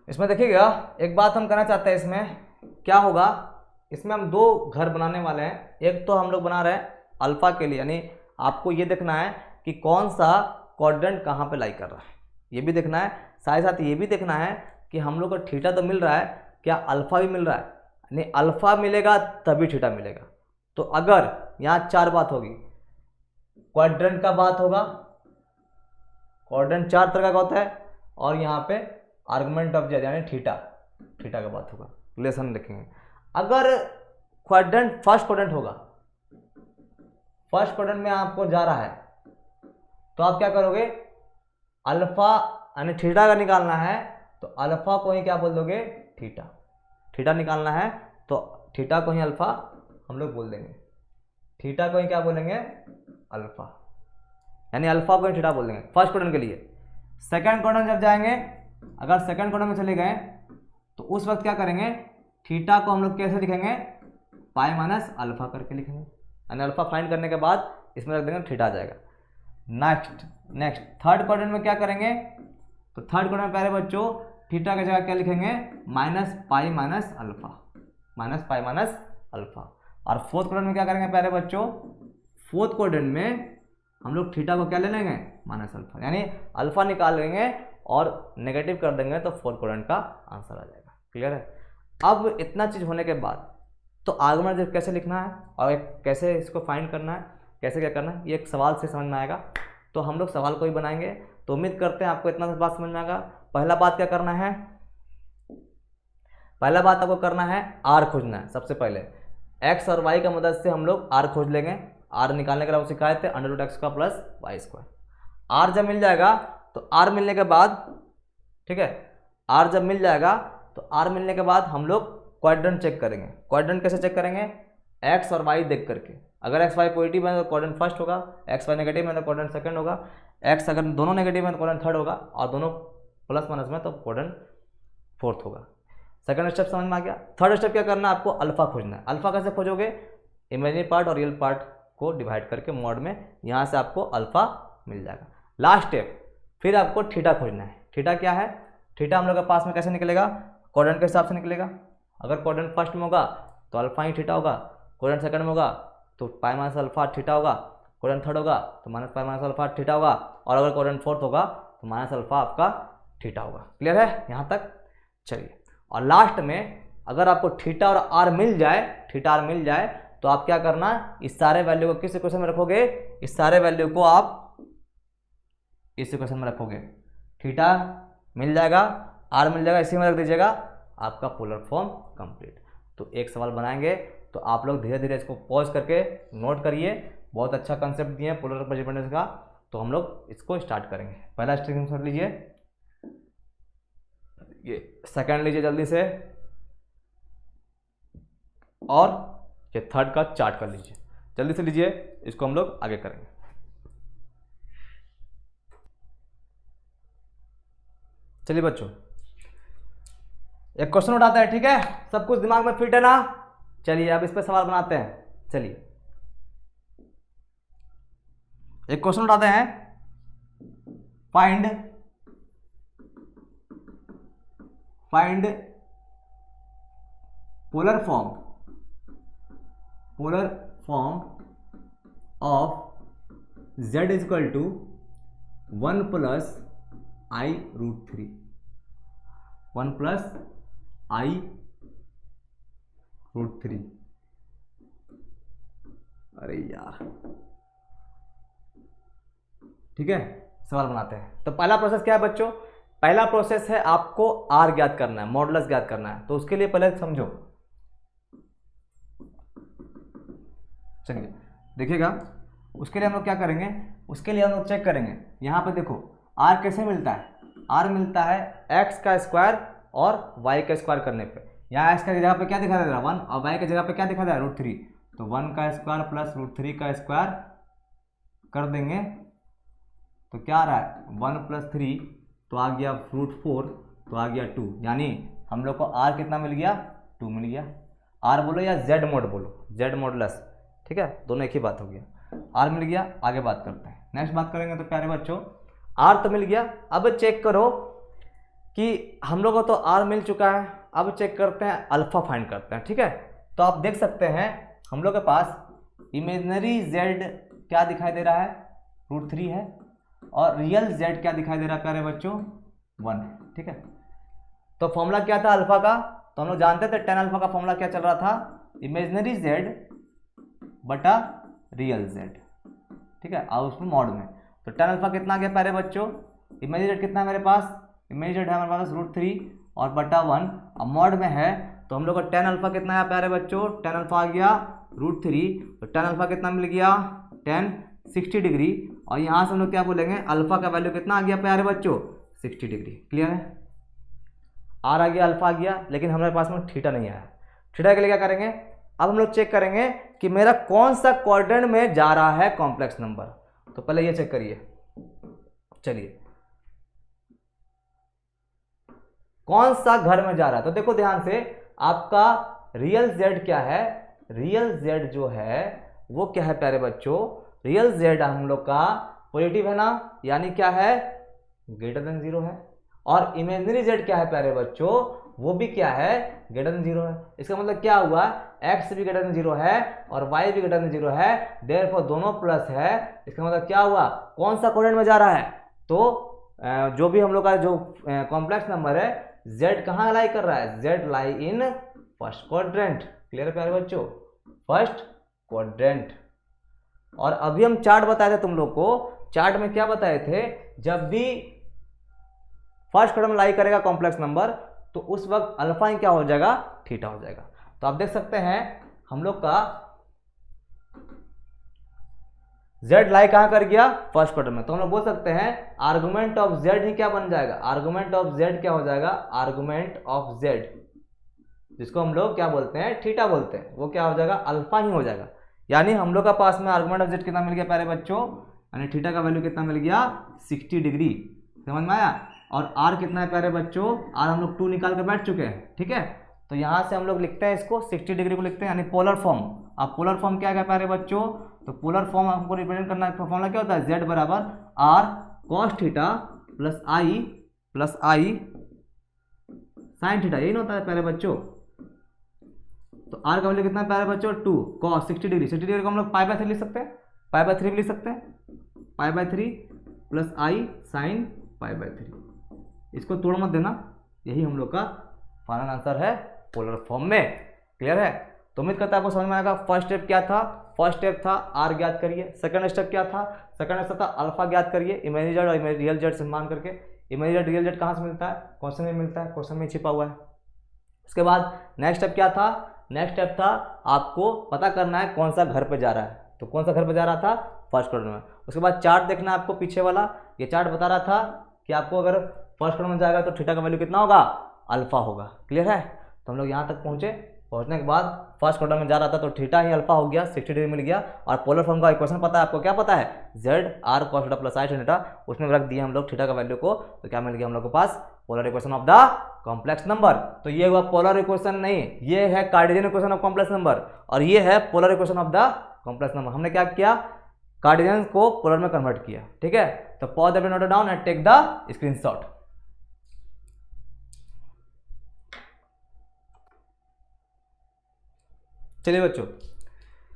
इसमें देखिएगा एक बात हम करना चाहते हैं, इसमें क्या होगा, इसमें हम दो घर बनाने वाले हैं। एक तो हम लोग बना रहे हैं अल्फा के लिए, यानी आपको ये देखना है कि कौन सा क्वाड्रेंट कहाँ पे लाई कर रहा है, ये भी देखना है। साथ ही साथ ये भी देखना है कि हम लोग को थीटा तो मिल रहा है, क्या अल्फा भी मिल रहा है, यानी अल्फा मिलेगा तभी थीटा मिलेगा। तो अगर यहाँ चार बात होगी, क्वाड्रेंट का बात होगा, क्वाड्रेंट चार तरह का होता है, और यहाँ पे आर्गुमेंट ऑफ जेड यानी थीटा, थीटा का बात होगा, रिलेशन देखेंगे। अगर क्वाड्रेंट फर्स्ट क्वाड्रेंट होगा, फर्स्ट क्वाड्रेंट में आपको जा रहा है, तो आप क्या करोगे, अल्फा यानी थीटा का निकालना है तो अल्फा को ही क्या बोल दोगे, थीटा। थीटा निकालना है तो थीटा को ही अल्फा हम लोग बोल देंगे, थीटा को ही क्या बोलेंगे, अल्फा, यानी अल्फा को ही थीटा बोल देंगे फर्स्ट क्वाड्रेंट के लिए। सेकंड क्वाड्रेंट जब जाएंगे, अगर सेकंड क्वाड्रेंट में चले गए तो उस वक्त क्या करेंगे, थीटा को हम लोग कैसे लिखेंगे, पाई माइनस अल्फा करके लिखेंगे, यानी अल्फा फाइंड करने के बाद इसमें रख देंगे, थीटा आ जाएगा। नेक्स्ट थर्ड क्वाड्रेंट में क्या करेंगे, तो थर्ड क्वाड्रेंट में प्यारे बच्चों थीटा की जगह क्या लिखेंगे, minus pi minus alpha, minus pi minus alpha. और फोर्थ क्वाड्रेंट में क्या करेंगे प्यारे बच्चों, फोर्थ क्वाड्रेंट में हम लोग थीटा को क्या ले लेंगे, माइनस अल्फा, यानी अल्फा निकाल लेंगे और नेगेटिव कर देंगे तो फोर्थ क्वाड्रेंट का आंसर आ जाएगा। क्लियर है। अब इतना चीज़ होने के बाद तो आर्गुमेंट कैसे लिखना है और कैसे इसको फाइंड करना है, कैसे क्या करना है, ये एक सवाल से समझ में आएगा। तो हम लोग सवाल को ही बनाएंगे। तो उम्मीद करते हैं आपको इतना बात समझ में आएगा। पहला बात क्या करना है, पहला बात आपको करना है आर खोजना है। सबसे पहले एक्स और वाई का मदद से हम लोग आर खोज लेंगे। आर निकालने के लिए सिखाए थे अंडर रूट एक्स का प्लस वाई स्क्वायर। आर जब मिल जाएगा तो आर मिलने के बाद, ठीक है, आर जब मिल जाएगा तो आर मिलने के बाद हम लोग क्वाड्रेंट चेक करेंगे। क्वाड्रेंट कैसे चेक करेंगे, एक्स और वाई देख करके। अगर एक्स वाई पॉजिटिव है तो क्वाड्रेंट फर्स्ट होगा, एक्स वाई नेगेटिव है तो क्वाड्रेंट सेकंड होगा, एक्स अगर दोनों नेगेटिव है तो क्वाड्रेंट थर्ड होगा, और दोनों प्लस माइनस में तो क्वाड्रेंट फोर्थ होगा। सेकंड स्टेप समझ में आ गया। थर्ड स्टेप क्या करना है, आपको अल्फा खोजना है। अल्फा कैसे खोजोगे, इमेजिनरी पार्ट और रियल पार्ट को डिवाइड करके मॉड में, यहाँ से आपको अल्फा मिल जाएगा। लास्ट स्टेप फिर आपको थीटा खोजना है। थीटा क्या है, थीटा हम लोग के पास में कैसे निकलेगा, क्वाड्रेंट के हिसाब से निकलेगा। अगर क्वाड्रेंट फर्स्ट में होगा तो अल्फा ही थीटा होगा, क्वाड्रेंट सेकंड में होगा तो पाई माइनस अल्फा थीटा होगा, क्वाड्रेंट थर्ड होगा तो minus pi minus alpha theta होगा, और अगर क्वाड्रेंट फोर्थ होगा तो माइनस अल्फा आपका थीटा होगा। क्लियर है यहाँ तक। चलिए, और लास्ट में अगर आपको थीटा और आर मिल जाए, थीटा आर मिल जाए तो आप क्या करना, इस सारे वैल्यू को किस इक्वेशन में रखोगे, इस सारे वैल्यू को आप इस इक्वेशन में रखोगे। थीटा मिल जाएगा, आर मिल जाएगा, इसी में रख दीजिएगा, आपका पोलर फॉर्म कंप्लीट। तो एक सवाल बनाएंगे तो आप लोग धीरे धीरे इसको पॉज करके नोट करिए। बहुत अच्छा कंसेप्ट दिए हैं पोलर पर डिपेंडेंस का। तो हम लोग इसको स्टार्ट करेंगे। पहला स्टेप लीजिए, ये सेकंड लीजिए जल्दी से, और ये थर्ड का चार्ट कर लीजिए, जल्दी से लीजिए, इसको हम लोग आगे करेंगे। चलिए बच्चों, एक क्वेश्चन उठाते हैं, ठीक है, सब कुछ दिमाग में फिट है ना। चलिए अब इस पे सवाल बनाते हैं। चलिए एक क्वेश्चन उठाते हैं, find polar form polar form of z is equal to 1 plus i root 3, 1 plus i root 3। अरे यार, ठीक है, सवाल बनाते हैं। तो पहला प्रोसेस क्या है बच्चों? पहला प्रोसेस है आपको r ज्ञात करना है, मॉडुलस ज्ञात करना है। तो उसके लिए पहले समझो, चलिए देखिएगा, उसके लिए हम लोग क्या करेंगे, उसके लिए हम लोग चेक करेंगे। यहाँ पे देखो r कैसे मिलता है, r मिलता है x का स्क्वायर और y का स्क्वायर करने पे। यहाँ x का जगह पे क्या दिखा दे रहा है 1, और y की जगह पे क्या दिखा दे रहा है रूट 3। तो 1 का स्क्वायर प्लस रूट 3 का स्क्वायर कर देंगे तो क्या आ रहा है 1 प्लस 3, तो आ गया रूट 4, तो आ गया 2। यानी हम लोग को r कितना मिल गया, 2 मिल गया। r बोलो या z मोड बोलो, z मॉडुलस, ठीक है, दोनों एक ही बात हो गया। r मिल गया, आगे बात करते हैं। नेक्स्ट बात करेंगे तो प्यारे बच्चों r तो मिल गया। अब चेक करो कि हम लोग को तो r मिल चुका है, अब चेक करते हैं अल्फा फाइंड करते हैं, ठीक है। तो आप देख सकते हैं हम लोग के पास इमेजनरी z क्या दिखाई दे रहा है, रूट 3 है, और रियल z क्या दिखाई दे रहा है प्यारे बच्चों, 1, ठीक है। तो फॉर्मूला क्या था अल्फा का, तो हम लोग जानते थे टेन अल्फा का फॉर्मूला क्या चल रहा था, इमेजनरी z बटा रियल z, ठीक है, और उसमें मॉड में। तो टेन अल्फा कितना आ गया प्यारे बच्चों, इमेजनरी z कितना है मेरे पास, इमेजनरी z है हमारे पास रूट 3 और बटा 1, अब मॉड में है तो हम लोग का टेन अल्फा कितना है प्यारे बच्चों, टेन अल्फा आ गया रूट 3, तो टेन अल्फा कितना मिल गया, 10 60 डिग्री। और यहाँ से हम लोग क्या बोलेंगे, अल्फा का वैल्यू कितना आ गया प्यारे बच्चों, 60 डिग्री। क्लियर है, आर आ गया, अल्फा आ गया, लेकिन हमारे पास में थीटा नहीं आया। थीटा के लिए क्या करेंगे, अब हम लोग चेक करेंगे कि मेरा कौन सा क्वाड्रेंट में जा रहा है कॉम्प्लेक्स नंबर। तो पहले ये चेक करिए, चलिए कौन सा घर में जा रहा है। तो देखो ध्यान से, आपका रियल z क्या है, रियल z जो है वो क्या है प्यारे बच्चों, रियल z हम लोग का पॉजिटिव है ना, यानी क्या है, ग्रेटर देन 0 है। और इमेजिनरी z क्या है प्यारे बच्चों, वो भी क्या है, ग्रेटर देन 0 है। इसका मतलब क्या हुआ, x भी ग्रेटर देन 0 है और y भी ग्रेटर देन 0 है, देयरफॉर दोनों प्लस है। इसका मतलब क्या हुआ, कौन सा क्वाड्रेंट में जा रहा है, तो जो भी हम लोग का जो कॉम्प्लेक्स नंबर है z कहाँ लाई कर रहा है, z lie in first quadrant. Clear है प्यारे बच्चों, फर्स्ट क्वाड्रेंट। और अभी हम चार्ट बताए थे तुम लोग को, चार्ट में क्या बताए थे, जब भी फर्स्ट क्वाड्रेंट में लाई करेगा कॉम्प्लेक्स नंबर तो उस वक्त अल्फा क्या हो जाएगा, थीटा हो जाएगा। तो आप देख सकते हैं हम लोग का z लाई कहां कर गया, फर्स्ट क्वाड्रेंट में। तो हम लोग बोल सकते हैं आर्गुमेंट ऑफ z ही क्या बन जाएगा, आर्गुमेंट ऑफ z क्या हो जाएगा, आर्गुमेंट ऑफ z, जिसको हम लोग क्या बोलते हैं, थीटा बोलते हैं, वो क्या हो जाएगा, अल्फा ही हो जाएगा। यानी हम लोग का पास में आर्गुमेंट ऑफ z कितना मिल गया प्यारे बच्चों, यानी थीटा का वैल्यू कितना मिल गया, 60 डिग्री। समझ में आया। और r कितना है प्यारे बच्चों, r हम लोग 2 निकाल कर बैठ चुके हैं, ठीक है। तो यहाँ से हम लोग लिखते हैं इसको 60 डिग्री को लिखते हैं, यानी पोलर फॉर्म। अब पोलर फॉर्म क्या है प्यारे बच्चों, तो पोलर फॉर्म हमको रिप्रेजेंट करना है, फॉर्मूला क्या होता है, z बराबर r cos theta plus i sine theta, यही ना होता है प्यारे बच्चों। तो r का वैल्यू कितना है प्यारे बच्चों, 2 cos 60 डिग्री, 60 डिग्री को हम लोग पाई बाय 3 लिख सकते हैं, पाई बाय 3 भी लिख सकते हैं, pi by 3 plus i sine pi by 3। इसको तोड़ मत देना, यही हम लोग का फाइनल आंसर है पोलर फॉर्म में। क्लियर है, तो उम्मीद करता है आपको समझ में आएगा। फर्स्ट स्टेप क्या था, फर्स्ट स्टेप था r ज्ञात करिए। सेकंड स्टेप क्या था, सेकंड स्टेप था अल्फा ज्ञात करिए, इमेजिनरी जेड और रियल जेड से मान करके। इमेजिनरी जेड रियल जेड कहाँ से मिलता है, क्वेश्चन में मिलता है, क्वेश्चन में छिपा हुआ है। उसके बाद नेक्स्ट स्टेप क्या था, नेक्स्ट स्टेप था आपको पता करना है कौन सा घर पे जा रहा है। तो कौन सा घर पे जा रहा था, फर्स्ट क्वाड्रेंट में। उसके बाद चार्ट देखना है आपको, पीछे वाला ये चार्ट बता रहा था कि आपको अगर फर्स्ट क्वाड्रेंट में जाएगा तो थीटा का वैल्यू कितना होगा, अल्फा होगा। क्लियर है, तो हम लोग यहाँ तक पहुँचे। पहुँचने के बाद फर्स्ट क्वाड्रेंट में जा रहा था तो थीटा ही अल्फा हो गया, 60 डिग्री मिल गया। और पोलर फॉर्म का इक्वेशन पता है आपको, क्या पता है, z r cos theta plus i sin theta, उसमें रख दिए हम लोग थीटा का वैल्यू को। तो क्या मिल गया हम लोग के पास, polar equation of the complex number. तो ये हुआ पोलर इक्वेशन, नहीं ये है Cartesian equation of complex number, और ये है polar equation of the complex number. हमने क्या किया, कार्टेशियन को पोलर में कन्वर्ट किया। ठीक है, तो pause the video, note down and take the screenshot. चलिए बच्चों,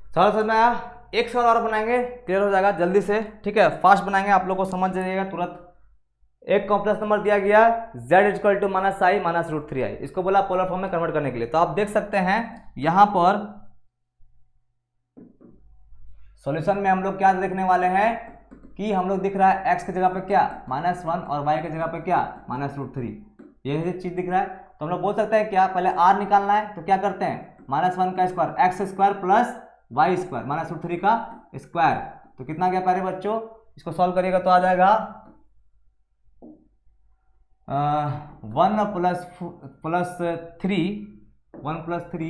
सवाल समझ में आया? एक सवाल और बनाएंगे, क्लियर हो जाएगा जल्दी से, ठीक है, फास्ट बनाएंगे, आप लोग को समझ जाइएगा तुरंत। एक कॉम्प्लेक्स नंबर दिया गया z equal to minus i minus root three i, इसको बोला पोलर फॉर्म में कन्वर्ट करने के लिए। तो आप देख सकते हैं यहां पर सॉल्यूशन में हम लोग क्या देखने वाले हैं कि हम लोग दिख रहा है x की जगह पे क्या -1 और y की जगह पे क्या -√3, ये चीज दिख रहा है। तो हम लोग बोल सकते हैं क्या, पहले r निकालना है तो क्या करते हैं -1 का square x square plus y square -√3 का स्क्वायर। तो कितना गया प्यारे बच्चों, इसको सॉल्व करिएगा तो आ जाएगा 1 प्लस थ्री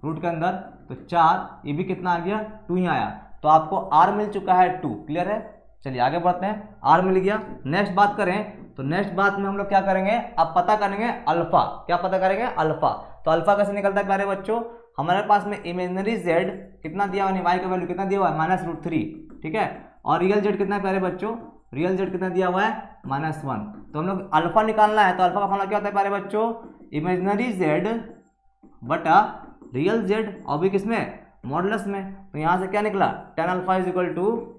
रूट के अंदर तो 4, ये भी कितना आ गया 2 ही आया। तो आपको r मिल चुका है 2, क्लियर है। चलिए आगे बढ़ते हैं, r मिल गया। नेक्स्ट बात करें तो नेक्स्ट बात में हम लोग क्या करेंगे, अब पता करेंगे अल्फा। क्या पता करेंगे, अल्फा। तो अल्फा कैसे निकलता है प्यारे बच्चों, हमारे पास में इमेजिनरी z कितना दिया हुआ है, y का वैल्यू कितना दिया हुआ है -√3, ठीक है, और रियल z कितना है प्यारे बच्चों, रियल z कितना दिया हुआ है -1। तो हम लोग अल्फा निकालना है, तो अल्फा का फॉर्मूला क्या होता है प्यारे बच्चों, इमेजिनरी z बटा रियल z, और भी किसमें मॉडुलस में। तो यहाँ से क्या निकला tan alpha is equal to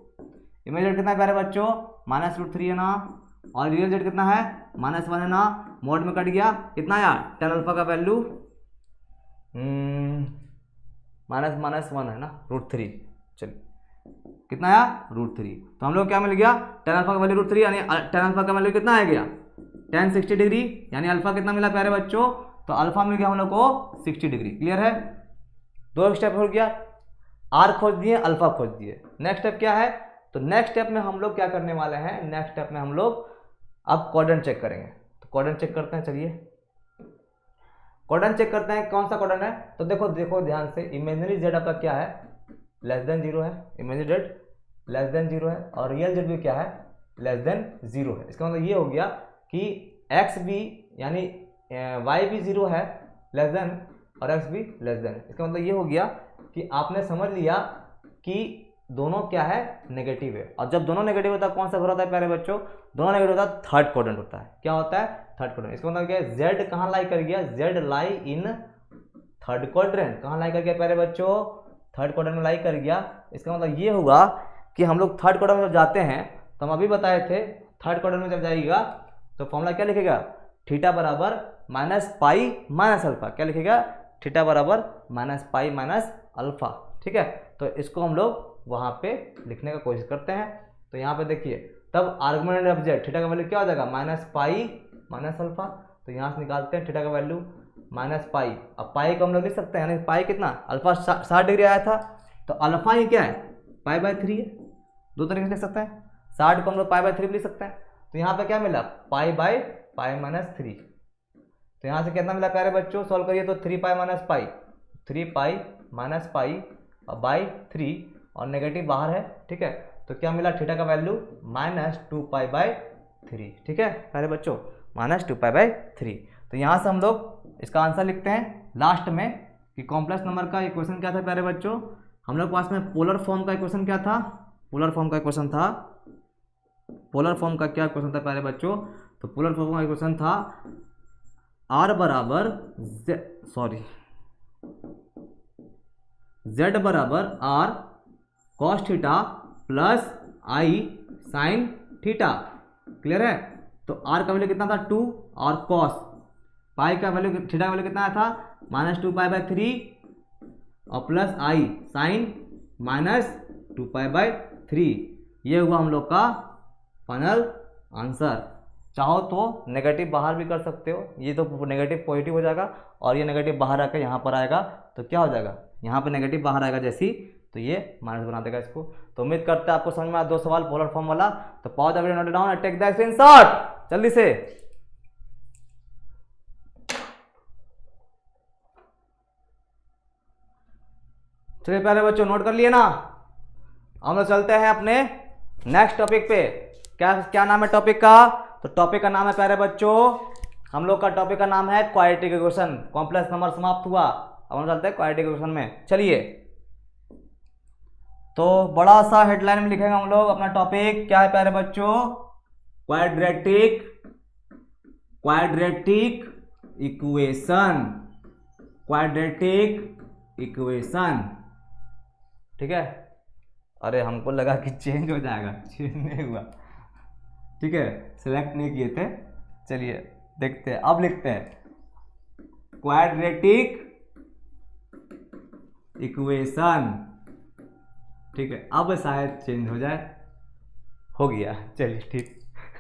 imaginary कितना है प्यारे बच्चों -√3 है ना, और रियल z कितना है -1 है ना, मोड में कट गया, कितना आया tan अल्फा का वैल्यू -1 है ना √3, चलिए कितना आया √3। तो हम लोग क्या मिल गया tan अल्फा का वैल्यू √3, यानी tan अल्फा का वैल्यू कितना आ गया tan 60 डिग्री, यानी अल्फा कितना मिला प्यारे बच्चों, तो अल्फा मिल गया हम लोग को 60 डिग्री, क्लियर है। 2 स्टेप हो गया, आर खोज दिए, अल्फा खोज दिए। नेक्स्ट स्टेप क्या है, तो नेक्स्ट स्टेप में हम लोग क्या करने वाले हैं, नेक्स्ट स्टेप में हम लोग अब क्वाड्रेंट चेक करेंगे। तो क्वाड्रेंट चेक करते हैं, चलिए क्वाड्रेंट चेक करते हैं, कौन सा क्वाड्रेंट है। तो देखो ध्यान से, इमेजिनरी जेड आपका क्या है <0 है, इमेजिनरी जेड <0 है, और रियल जेड भी क्या है <0 है। इसका मतलब ये हो गया कि एक्स भी यानी वाई भी 0 है <, और एक्स भी <। इसका मतलब ये हो गया कि आपने समझ लिया कि दोनों क्या है नेगेटिव है, और जब दोनों नेगेटिव होता है कौन सा घर होता है प्यारे बच्चों, दोनों नेगेटिव होता है थर्ड क्वाड्रेंट होता है। क्या होता है थर्ड क्वाड्रेंट। इसका मतलब क्या है, जेड कहाँ लाई कर गया, Z lie in third quadrant. कहाँ लाई कर गया प्यारे बच्चों, थर्ड क्वाड्रेंट में लाई कर गया। इसका मतलब ये हुआ कि हम लोग थर्ड क्वाड्रेंट में जब जाते हैं, तो हम अभी बताए थे थर्ड क्वाड्रेंट में जब जाइएगा तो फॉर्मूला क्या लिखेगा, थीटा बराबर -पाई माइनस अल्फा। क्या लिखेगा, थीटा बराबर -पाई माइनस अल्फा, ठीक है। तो इसको हम लोग वहाँ पे लिखने का कोशिश करते हैं। तो यहाँ पे देखिए, तब आर्गुमेंट ऑफ जेड थीटा का वैल्यू क्या हो जाएगा -पाई माइनस अल्फा। तो यहाँ से निकालते हैं थीटा का वैल्यू -पाई। अब पाई को हम लोग लिख सकते हैं, यानी पाई कितना, अल्फा 60 डिग्री आया था, तो अल्फा ही क्या है पाई/3 है। दो तरीके से लिख सकते हैं, 60 को हम लोग पाई/3 भी लिख सकते हैं। तो यहाँ पे क्या मिला पाई/पाई-3। तो यहाँ से कितना मिला प्यारे बच्चों, सॉल्व करिए तो 3पाई-पाई, 3पाई-पाई और /3, और नेगेटिव बाहर है, ठीक है। तो क्या मिला, थीटा का वैल्यू -2पाई/3, ठीक है प्यारे बच्चों, -2पाई/3। तो यहाँ से हम लोग इसका आंसर लिखते हैं लास्ट में कि कॉम्प्लेक्स नंबर का इक्वेशन क्या था प्यारे बच्चों, हम लोग के पास में पोलर फॉर्म का इक्वेशन क्या था, पोलर फॉर्म का इक्वेशन था, पोलर फॉर्म का क्या इक्वेशन था प्यारे बच्चों, तो पोलर फॉर्म का इक्वेशन था r बराबर z बराबर r cos theta plus i sin theta, clear है। तो r का वैल्यू कितना था 2, और cos पाई का वैल्यू थीटा का वैल्यू कितना आया था -2पाई/3, और प्लस i sin -2पाई/3। ये हुआ हम लोग का फाइनल आंसर। चाहो तो नेगेटिव बाहर भी कर सकते हो, ये तो नेगेटिव पॉजिटिव हो जाएगा, और ये नेगेटिव बाहर आकर यहाँ पर आएगा, तो क्या हो जाएगा, यहाँ पर नेगेटिव बाहर आएगा जैसी, तो ये माइनस बना देगा इसको। तो उम्मीद करते हैं आपको समझ में आया 2 सवाल पोलर फॉर्म वाला। तो pause the video, note down and take the screenshot जल्दी से। चलिए प्यारे बच्चों, नोट कर लिए ना, हम लोग चलते हैं अपने नेक्स्ट टॉपिक पे। क्या नाम है टॉपिक का, तो टॉपिक का नाम है प्यारे बच्चों, हम लोग का टॉपिक का नाम है क्वाड्रेटिक इक्वेशन। कॉम्प्लेक्स नंबर समाप्त हुआ, अब हम चलते हैं क्वाड्रेटिक इक्वेशन में। चलिए, तो बड़ा सा हेडलाइन में लिखेंगे हम लोग अपना टॉपिक, क्या है प्यारे बच्चों, क्वाड्रेटिक इक्वेशन, क्वाड्रेटिक इक्वेशन। ठीक है। अरे हमको लगा कि चेंज हो जाएगा, चेंज नहीं हुआ, ठीक है, सिलेक्ट नहीं किए थे। चलिए देखते हैं, अब लिखते हैं क्वाड्रेटिक इक्वेशन, ठीक है, अब शायद चेंज हो जाए, हो गया, चलिए ठीक।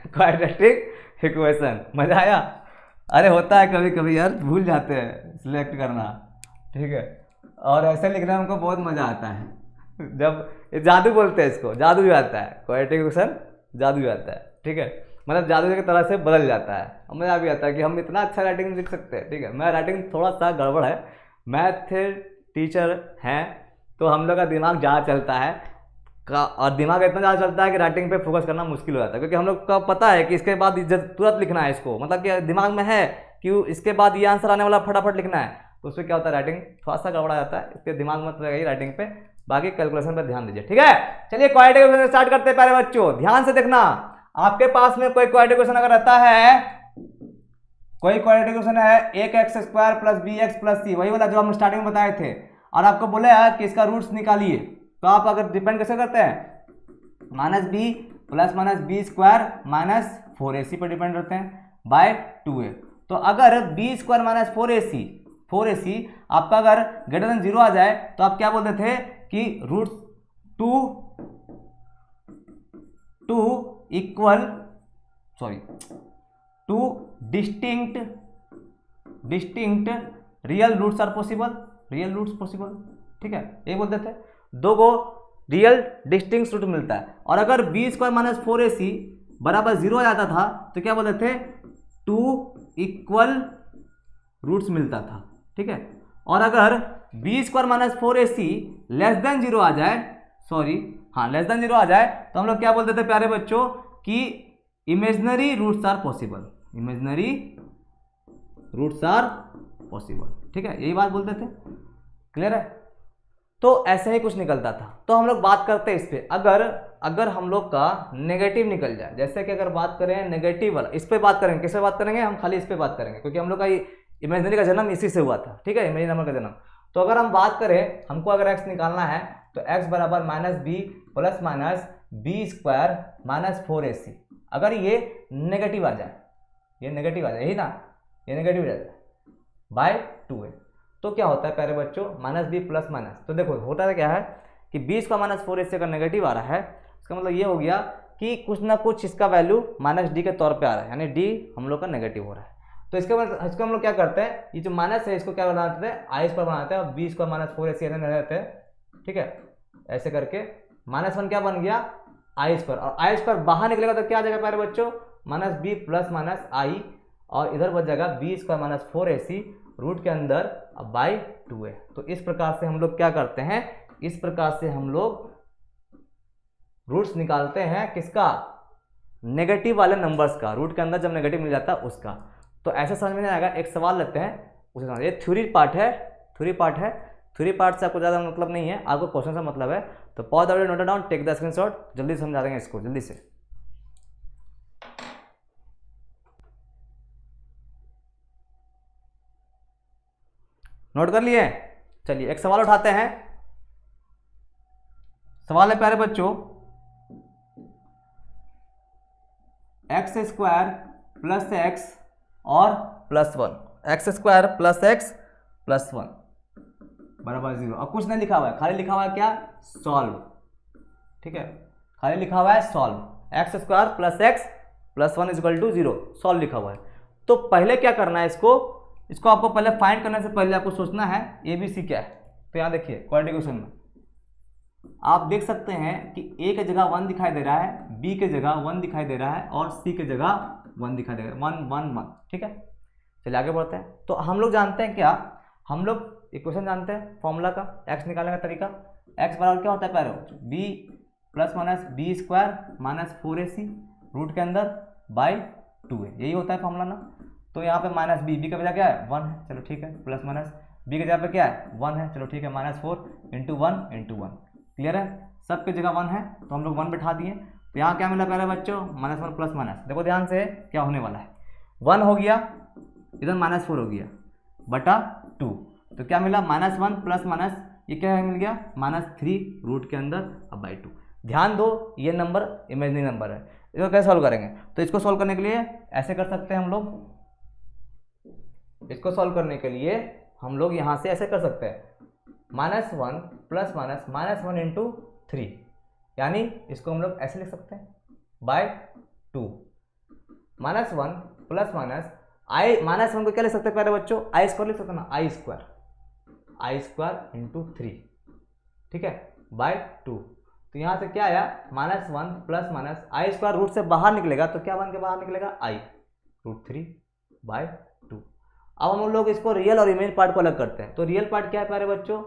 क्वाड्रेटिक इक्वेशन, मजा आया। अरे होता है कभी कभी यार, भूल जाते हैं सिलेक्ट करना, ठीक है, और ऐसे लिखना हमको बहुत मजा आता है। जब ये जादू बोलते हैं इसको, जादू भी आता है, क्वाड्रेटिक इक्वेशन जादू भी आता है, ठीक है, मतलब जादू की तरह से बदल जाता है, और मजा भी आता है कि हम इतना अच्छा राइटिंग लिख सकते हैं, ठीक है। मेरा राइटिंग थोड़ा सा गड़बड़ है, मैथ टीचर हैं तो हम लोग का दिमाग ज़्यादा चलता है और दिमाग इतना ज़्यादा चलता है कि राइटिंग पे फोकस करना मुश्किल हो जाता है, क्योंकि हम लोग का पता है कि इसके बाद तुरंत लिखना है इसको, मतलब कि दिमाग में है कि इसके बाद ये आंसर आने वाला, फटाफट लिखना है, तो उसमें क्या होता है राइटिंग थोड़ा सा गड़बड़ा जाता है, इसके दिमाग में रहेगा राइटिंग पे, बाकी कैलकुलेशन पे ध्यान दीजिए, ठीक है। चलिए क्वाड्रेटिक इक्वेशन स्टार्ट करते हैं प्यारे बच्चों, ध्यान से देखना। आपके पास में कोई क्वाड्रेटिक इक्वेशन अगर रहता है, कोई क्वाड्रेटिक इक्वेशन है एक x square plus b x plus c, वही वाला जो हम स्टार्टिंग में बताए थे, और आपको बोले कि इसका रूट्स निकालिए, तो आप अगर डिपेंड कैसे करते हैं, minus b plus minus b square minus 4ac पर डिपेंड करते हैं बाय 2a। तो अगर बी स्क्वायर माइनस 4ac आपका अगर ग्रेटर देन 0 आ जाए तो आप क्या बोलते थे कि root two equal to distinct real roots are possible, real roots possible, ठीक है, ये बोलते थे, दो को रियल डिस्टिंक्ट रूट मिलता है। और अगर बी स्क्वायर माइनस 4ac बराबर 0 आ जाता था तो क्या बोलते थे, 2 इक्वल रूट्स मिलता था, ठीक है। और अगर b square minus 4ac less than 0 आ जाए, लेस देन 0 आ जाए तो हम लोग क्या बोलते थे प्यारे बच्चों कि imaginary roots are possible, imaginary roots are possible, ठीक है, यही बात बोलते थे, क्लियर है। तो ऐसे ही कुछ निकलता था। तो हम लोग बात करते हैं इस पे, अगर हम लोग का नेगेटिव निकल जाए, जैसे कि अगर बात करें नेगेटिव वाला, इस पे बात करेंगे, किस पे बात करेंगे, हम खाली इस पे बात करेंगे, क्योंकि हम लोग का इमेजिनरी का जन्म इसी से हुआ था, ठीक है, इमेजिनरी नंबर का जन्म। तो अगर हम बात करें, हमको अगर x निकालना है तो x बराबर minus b plus minus b square minus 4ac, अगर ये नेगेटिव आ जाए, ये नेगेटिव आ जाए, यही ना, ये नेगेटिव आ जाए बाय 2a, तो क्या होता है प्यारे बच्चों, माइनस बी प्लस माइनस, तो देखो होता है क्या है कि 20 का माइनस 4ac अगर नेगेटिव आ रहा है, इसका मतलब ये हो गया कि कुछ ना कुछ इसका वैल्यू माइनस डी के तौर पे आ रहा है, यानी डी हम लोग का नेगेटिव हो रहा है। तो इसको हम लोग क्या करते हैं, ये जो माइनस है इसको क्या बनाते हैं, आई स्क्वायर बनाते हैं, और 20 का माइनस 4ac ऐसे रहते हैं, ठीक है, ऐसे करके -1 क्या बन गया, आई स्क्वायर, और आई स्क्वायर बाहर निकलेगा तो क्या आ जाएगा प्यारे बच्चों, माइनस बी प्लस माइनस आई, और इधर बच जाएगा B square minus 4ac root के अंदर बाई 2a। तो इस प्रकार से हम लोग क्या करते हैं, इस प्रकार से हम लोग रूट्स निकालते हैं, किसका, नेगेटिव वाले नंबर्स का, रूट के अंदर जब नेगेटिव मिल जाता है उसका। तो ऐसा समझ में नहीं आएगा, एक सवाल लेते हैं उसे समझ, ये थ्योरी पार्ट है, थ्योरी पार्ट से आपको ज़्यादा मतलब नहीं है, आपको क्वेश्चन से मतलब है। तो pause the video, note down, take the screenshot, जल्दी समझा देंगे इसको, जल्दी से। नोट कर लिए, चलिए एक सवाल उठाते हैं। सवाल है प्यारे बच्चों, एक्स स्क्वायर प्लस एक्स और plus 1, x square plus x plus 1 बराबर 0, और कुछ नहीं लिखा हुआ है, खाली लिखा हुआ है क्या, सॉल्व, ठीक है, खाली लिखा हुआ है solve, x square plus x plus 1 equal to 0, solve लिखा हुआ है। तो पहले क्या करना है, इसको आपको पहले फाइंड करने से पहले आपको सोचना है ABC क्या है। तो यहाँ देखिए क्वाड्रेटिक इक्वेशन में आप देख सकते हैं कि A की जगह 1 दिखाई दे रहा है, B की जगह 1 दिखाई दे रहा है, और C की जगह 1 दिखाई दे रहा है, 1 1 1, ठीक है। चलिए आगे बढ़ते हैं। तो हम लोग जानते हैं क्या, हम लोग इक्वेशन जानते हैं फॉर्मूला का, x निकालने का तरीका, x बराबर क्या होता है पैरो, b plus minus b square minus 4ac root के अंदर बाई 2a, यही होता है फॉर्मूला ना। तो यहाँ पे माइनस बी का वजह क्या है, 1 है, चलो ठीक है, प्लस माइनस बी की जगह पे क्या है, 1 है, चलो ठीक है, -4 इंटू 1, क्लियर है, सब की जगह 1 है तो हम लोग 1 बिठा दिए। तो यहाँ क्या मिला प्यारे बच्चों, -1 प्लस माइनस, देखो ध्यान से क्या होने वाला है, 1 हो गया, इधर -4 हो गया बटा 2, तो क्या मिला, -1 प्लस माइनस ये क्या मिल गया -3 रूट के अंदर अब बाई 2। ध्यान दो ये नंबर इमेजिनरी नंबर है। इसको कैसे सॉल्व करेंगे, तो इसको सॉल्व करने के लिए ऐसे कर सकते हैं हम लोग, इसको सॉल्व करने के लिए हम लोग यहाँ से ऐसे कर सकते हैं -1 प्लस -1 इंटू 3, यानी इसको हम लोग ऐसे लिख सकते हैं बाय 2। -1 प्लस -1 को क्या लिख सकते हैं प्यारे बच्चों, आई स्क्वायर लिख सकते हैं ना, आई स्क्वायर इंटू 3, ठीक है, बाय 2। तो यहाँ से क्या आया -1 प्लस आई स्क्वायर रूट से बाहर निकलेगा तो क्या बन के बाहर निकलेगा i√3 बाय 2। अब हम लोग इसको रियल और इमेज पार्ट को अलग करते हैं। तो रियल पार्ट क्या है प्यारे बच्चों,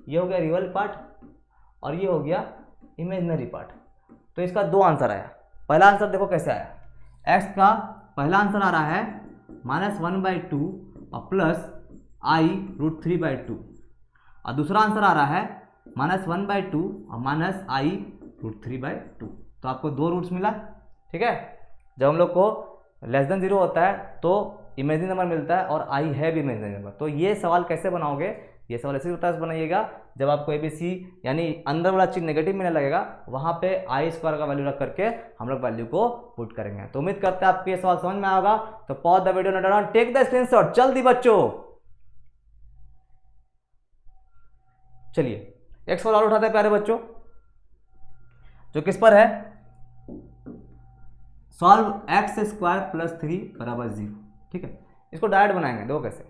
ये हो गया रियल पार्ट और ये हो गया इमेजिनरी पार्ट। तो इसका 2 आंसर आया। पहला आंसर देखो कैसे आया, x का पहला आंसर आ रहा है -1/2 और प्लस i√3/2, और दूसरा आंसर आ रहा है -1/2 और -i√3/2। तो आपको 2 रूट्स मिला, ठीक है। जब हम लोग को लेस देन 0 होता है तो इमेजिनरी नंबर मिलता है और आई है भी इमेजिनरी नंबर। तो ये सवाल कैसे बनाओगे, ये सवाल ऐसे होता है बनाइएगा जब आपको ABC यानी अंदर वाला चीज नेगेटिव मिलने लगेगा, वहां पे आई स्क्वायर का वैल्यू रख करके हम लोग वैल्यू को पुट करेंगे। तो उम्मीद करते हैं आपको ये सवाल समझ में आएगा। तो pause the video, note down, take the screenshot, जल्दी बच्चों। चलिए एक सवाल और उठाते हैं प्यारे बच्चों, जो किस पर है, सॉल्व x² प्लस 3 बराबर 0, ठीक है। इसको डायरेक्ट बनाएंगे, देखो कैसे,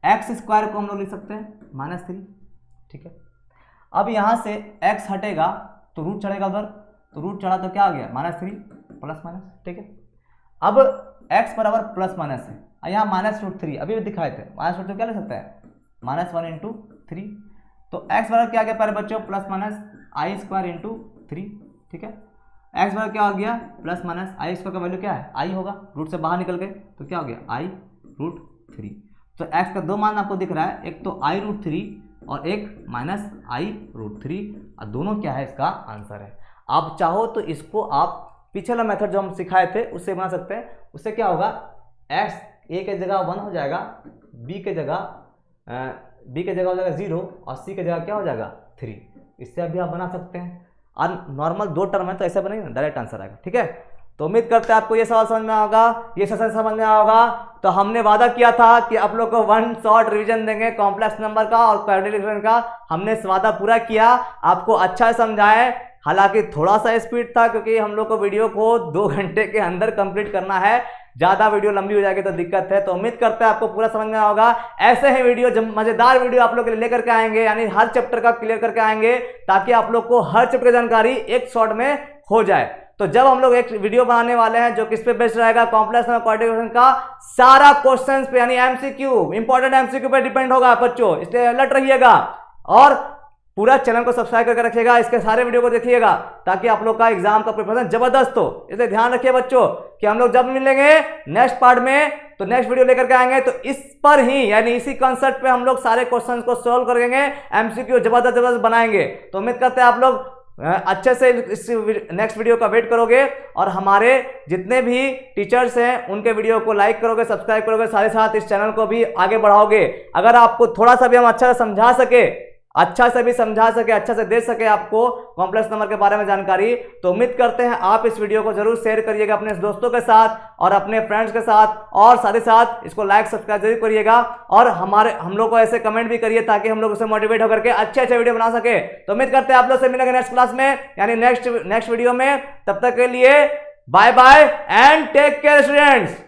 x² को हम लोग लिख सकते हैं -3, ठीक है। अब यहां से x हटेगा तो रूट चढ़ेगा उधर, तो रूट चढ़ा तो क्या आ गया -3 प्लस माइनस, ठीक है। अब x बराबर प्लस माइनस है, यहाँ -√3 अभी भी दिखाए थे, -√3 क्या लिख सकता है -1 इंटू 3। तो x बराबर क्या आ गया प्यारे बच्चों, प्लस माइनस i² इंटू 3, ठीक है। x बराबर क्या हो गया, प्लस माइनस आई स्क्वायर का वैल्यू क्या है, i होगा, रूट से बाहर निकल गए तो क्या हो गया i√3। तो x का 2 मान आपको दिख रहा है, एक तो i√3 और एक -i√3, और दोनों क्या है, इसका आंसर है। आप चाहो तो इसको आप पीछे वाला मेथड जो हम सिखाए थे उससे बना सकते हैं। उससे क्या होगा, x a के जगह 1 हो जाएगा, b के जगह हो जाएगा 0 और c के जगह क्या हो जाएगा 3। इससे अभी आप बना सकते हैं, और नॉर्मल 2 टर्म है तो ऐसे बनेगा, डायरेक्ट आंसर आएगा, ठीक है। तो उम्मीद करते हैं आपको ये सवाल समझ में आएगा, ये सेशन समझ में आएगा। तो हमने वादा किया था कि आप लोग को 1 शॉर्ट रिवीजन देंगे कॉम्प्लेक्स नंबर का और क्वाड्रेटिक डिफरेंस का, हमने वादा पूरा किया, आपको अच्छा समझाए। हालांकि थोड़ा सा स्पीड था क्योंकि हम लोग को वीडियो को 2 घंटे के अंदर कंप्लीट करना है, ज्यादा वीडियो लंबी हो जाएगी तो दिक्कत है। तो उम्मीद करते हैं आपको पूरा समझ में होगा। ऐसे ही वीडियो जब मजेदार वीडियो आप लोग के लिए लेकर के आएंगे, यानी हर चैप्टर का क्लियर करके आएंगे, ताकि आप लोग को हर चैप्टर की जानकारी एक शॉर्ट में हो जाए। तो जब हम लोग एक वीडियो बनाने वाले हैं जो किस पे बेस्ड रहेगा, कॉम्प्लेक्स नंबर क्वाड्रेटिक का सारा क्वेश्चंस पे, यानी एमसीक्यू, इंपॉर्टेंट एमसीक्यू पे डिपेंड होगा बच्चों, इसलिए अलर्ट रहिएगा और पूरा चैनल को सब्सक्राइब करके रखिएगा, इसके सारे वीडियो को देखिएगा ताकि आप लोग का एग्जाम का प्रिपरेशन जबरदस्त हो। इसलिए ध्यान रखिए बच्चों कि हम लोग जब मिलेंगे नेक्स्ट पार्ट में तो नेक्स्ट वीडियो लेकर के आएंगे, तो इस पर ही यानी इसी कॉन्सेप्ट पे हम लोग सारे क्वेश्चंस को सॉल्व करेंगे, एमसीक्यू जबरदस्त बनाएंगे। तो उम्मीद करते हैं आप लोग अच्छे से इस नेक्स्ट वीडियो का वेट करोगे और हमारे जितने भी टीचर्स हैं उनके वीडियो को लाइक करोगे, सब्सक्राइब करोगे, साथ ही साथ इस चैनल को भी आगे बढ़ाओगे। अगर आपको थोड़ा सा भी हम अच्छा से समझा सके, अच्छा से दे सके आपको कॉम्प्लेक्स नंबर के बारे में जानकारी, तो उम्मीद करते हैं आप इस वीडियो को जरूर शेयर करिएगा अपने दोस्तों के साथ और अपने फ्रेंड्स के साथ, और साथ ही साथ इसको लाइक सब्सक्राइब जरूर करिएगा और हम लोग को ऐसे कमेंट भी करिए ताकि हम लोग उसे मोटिवेट होकर के अच्छे वीडियो बना सके। तो उम्मीद करते हैं आप लोग से मिलेंगे नेक्स्ट क्लास में, यानी नेक्स्ट वीडियो में। तब तक के लिए bye bye and take care students.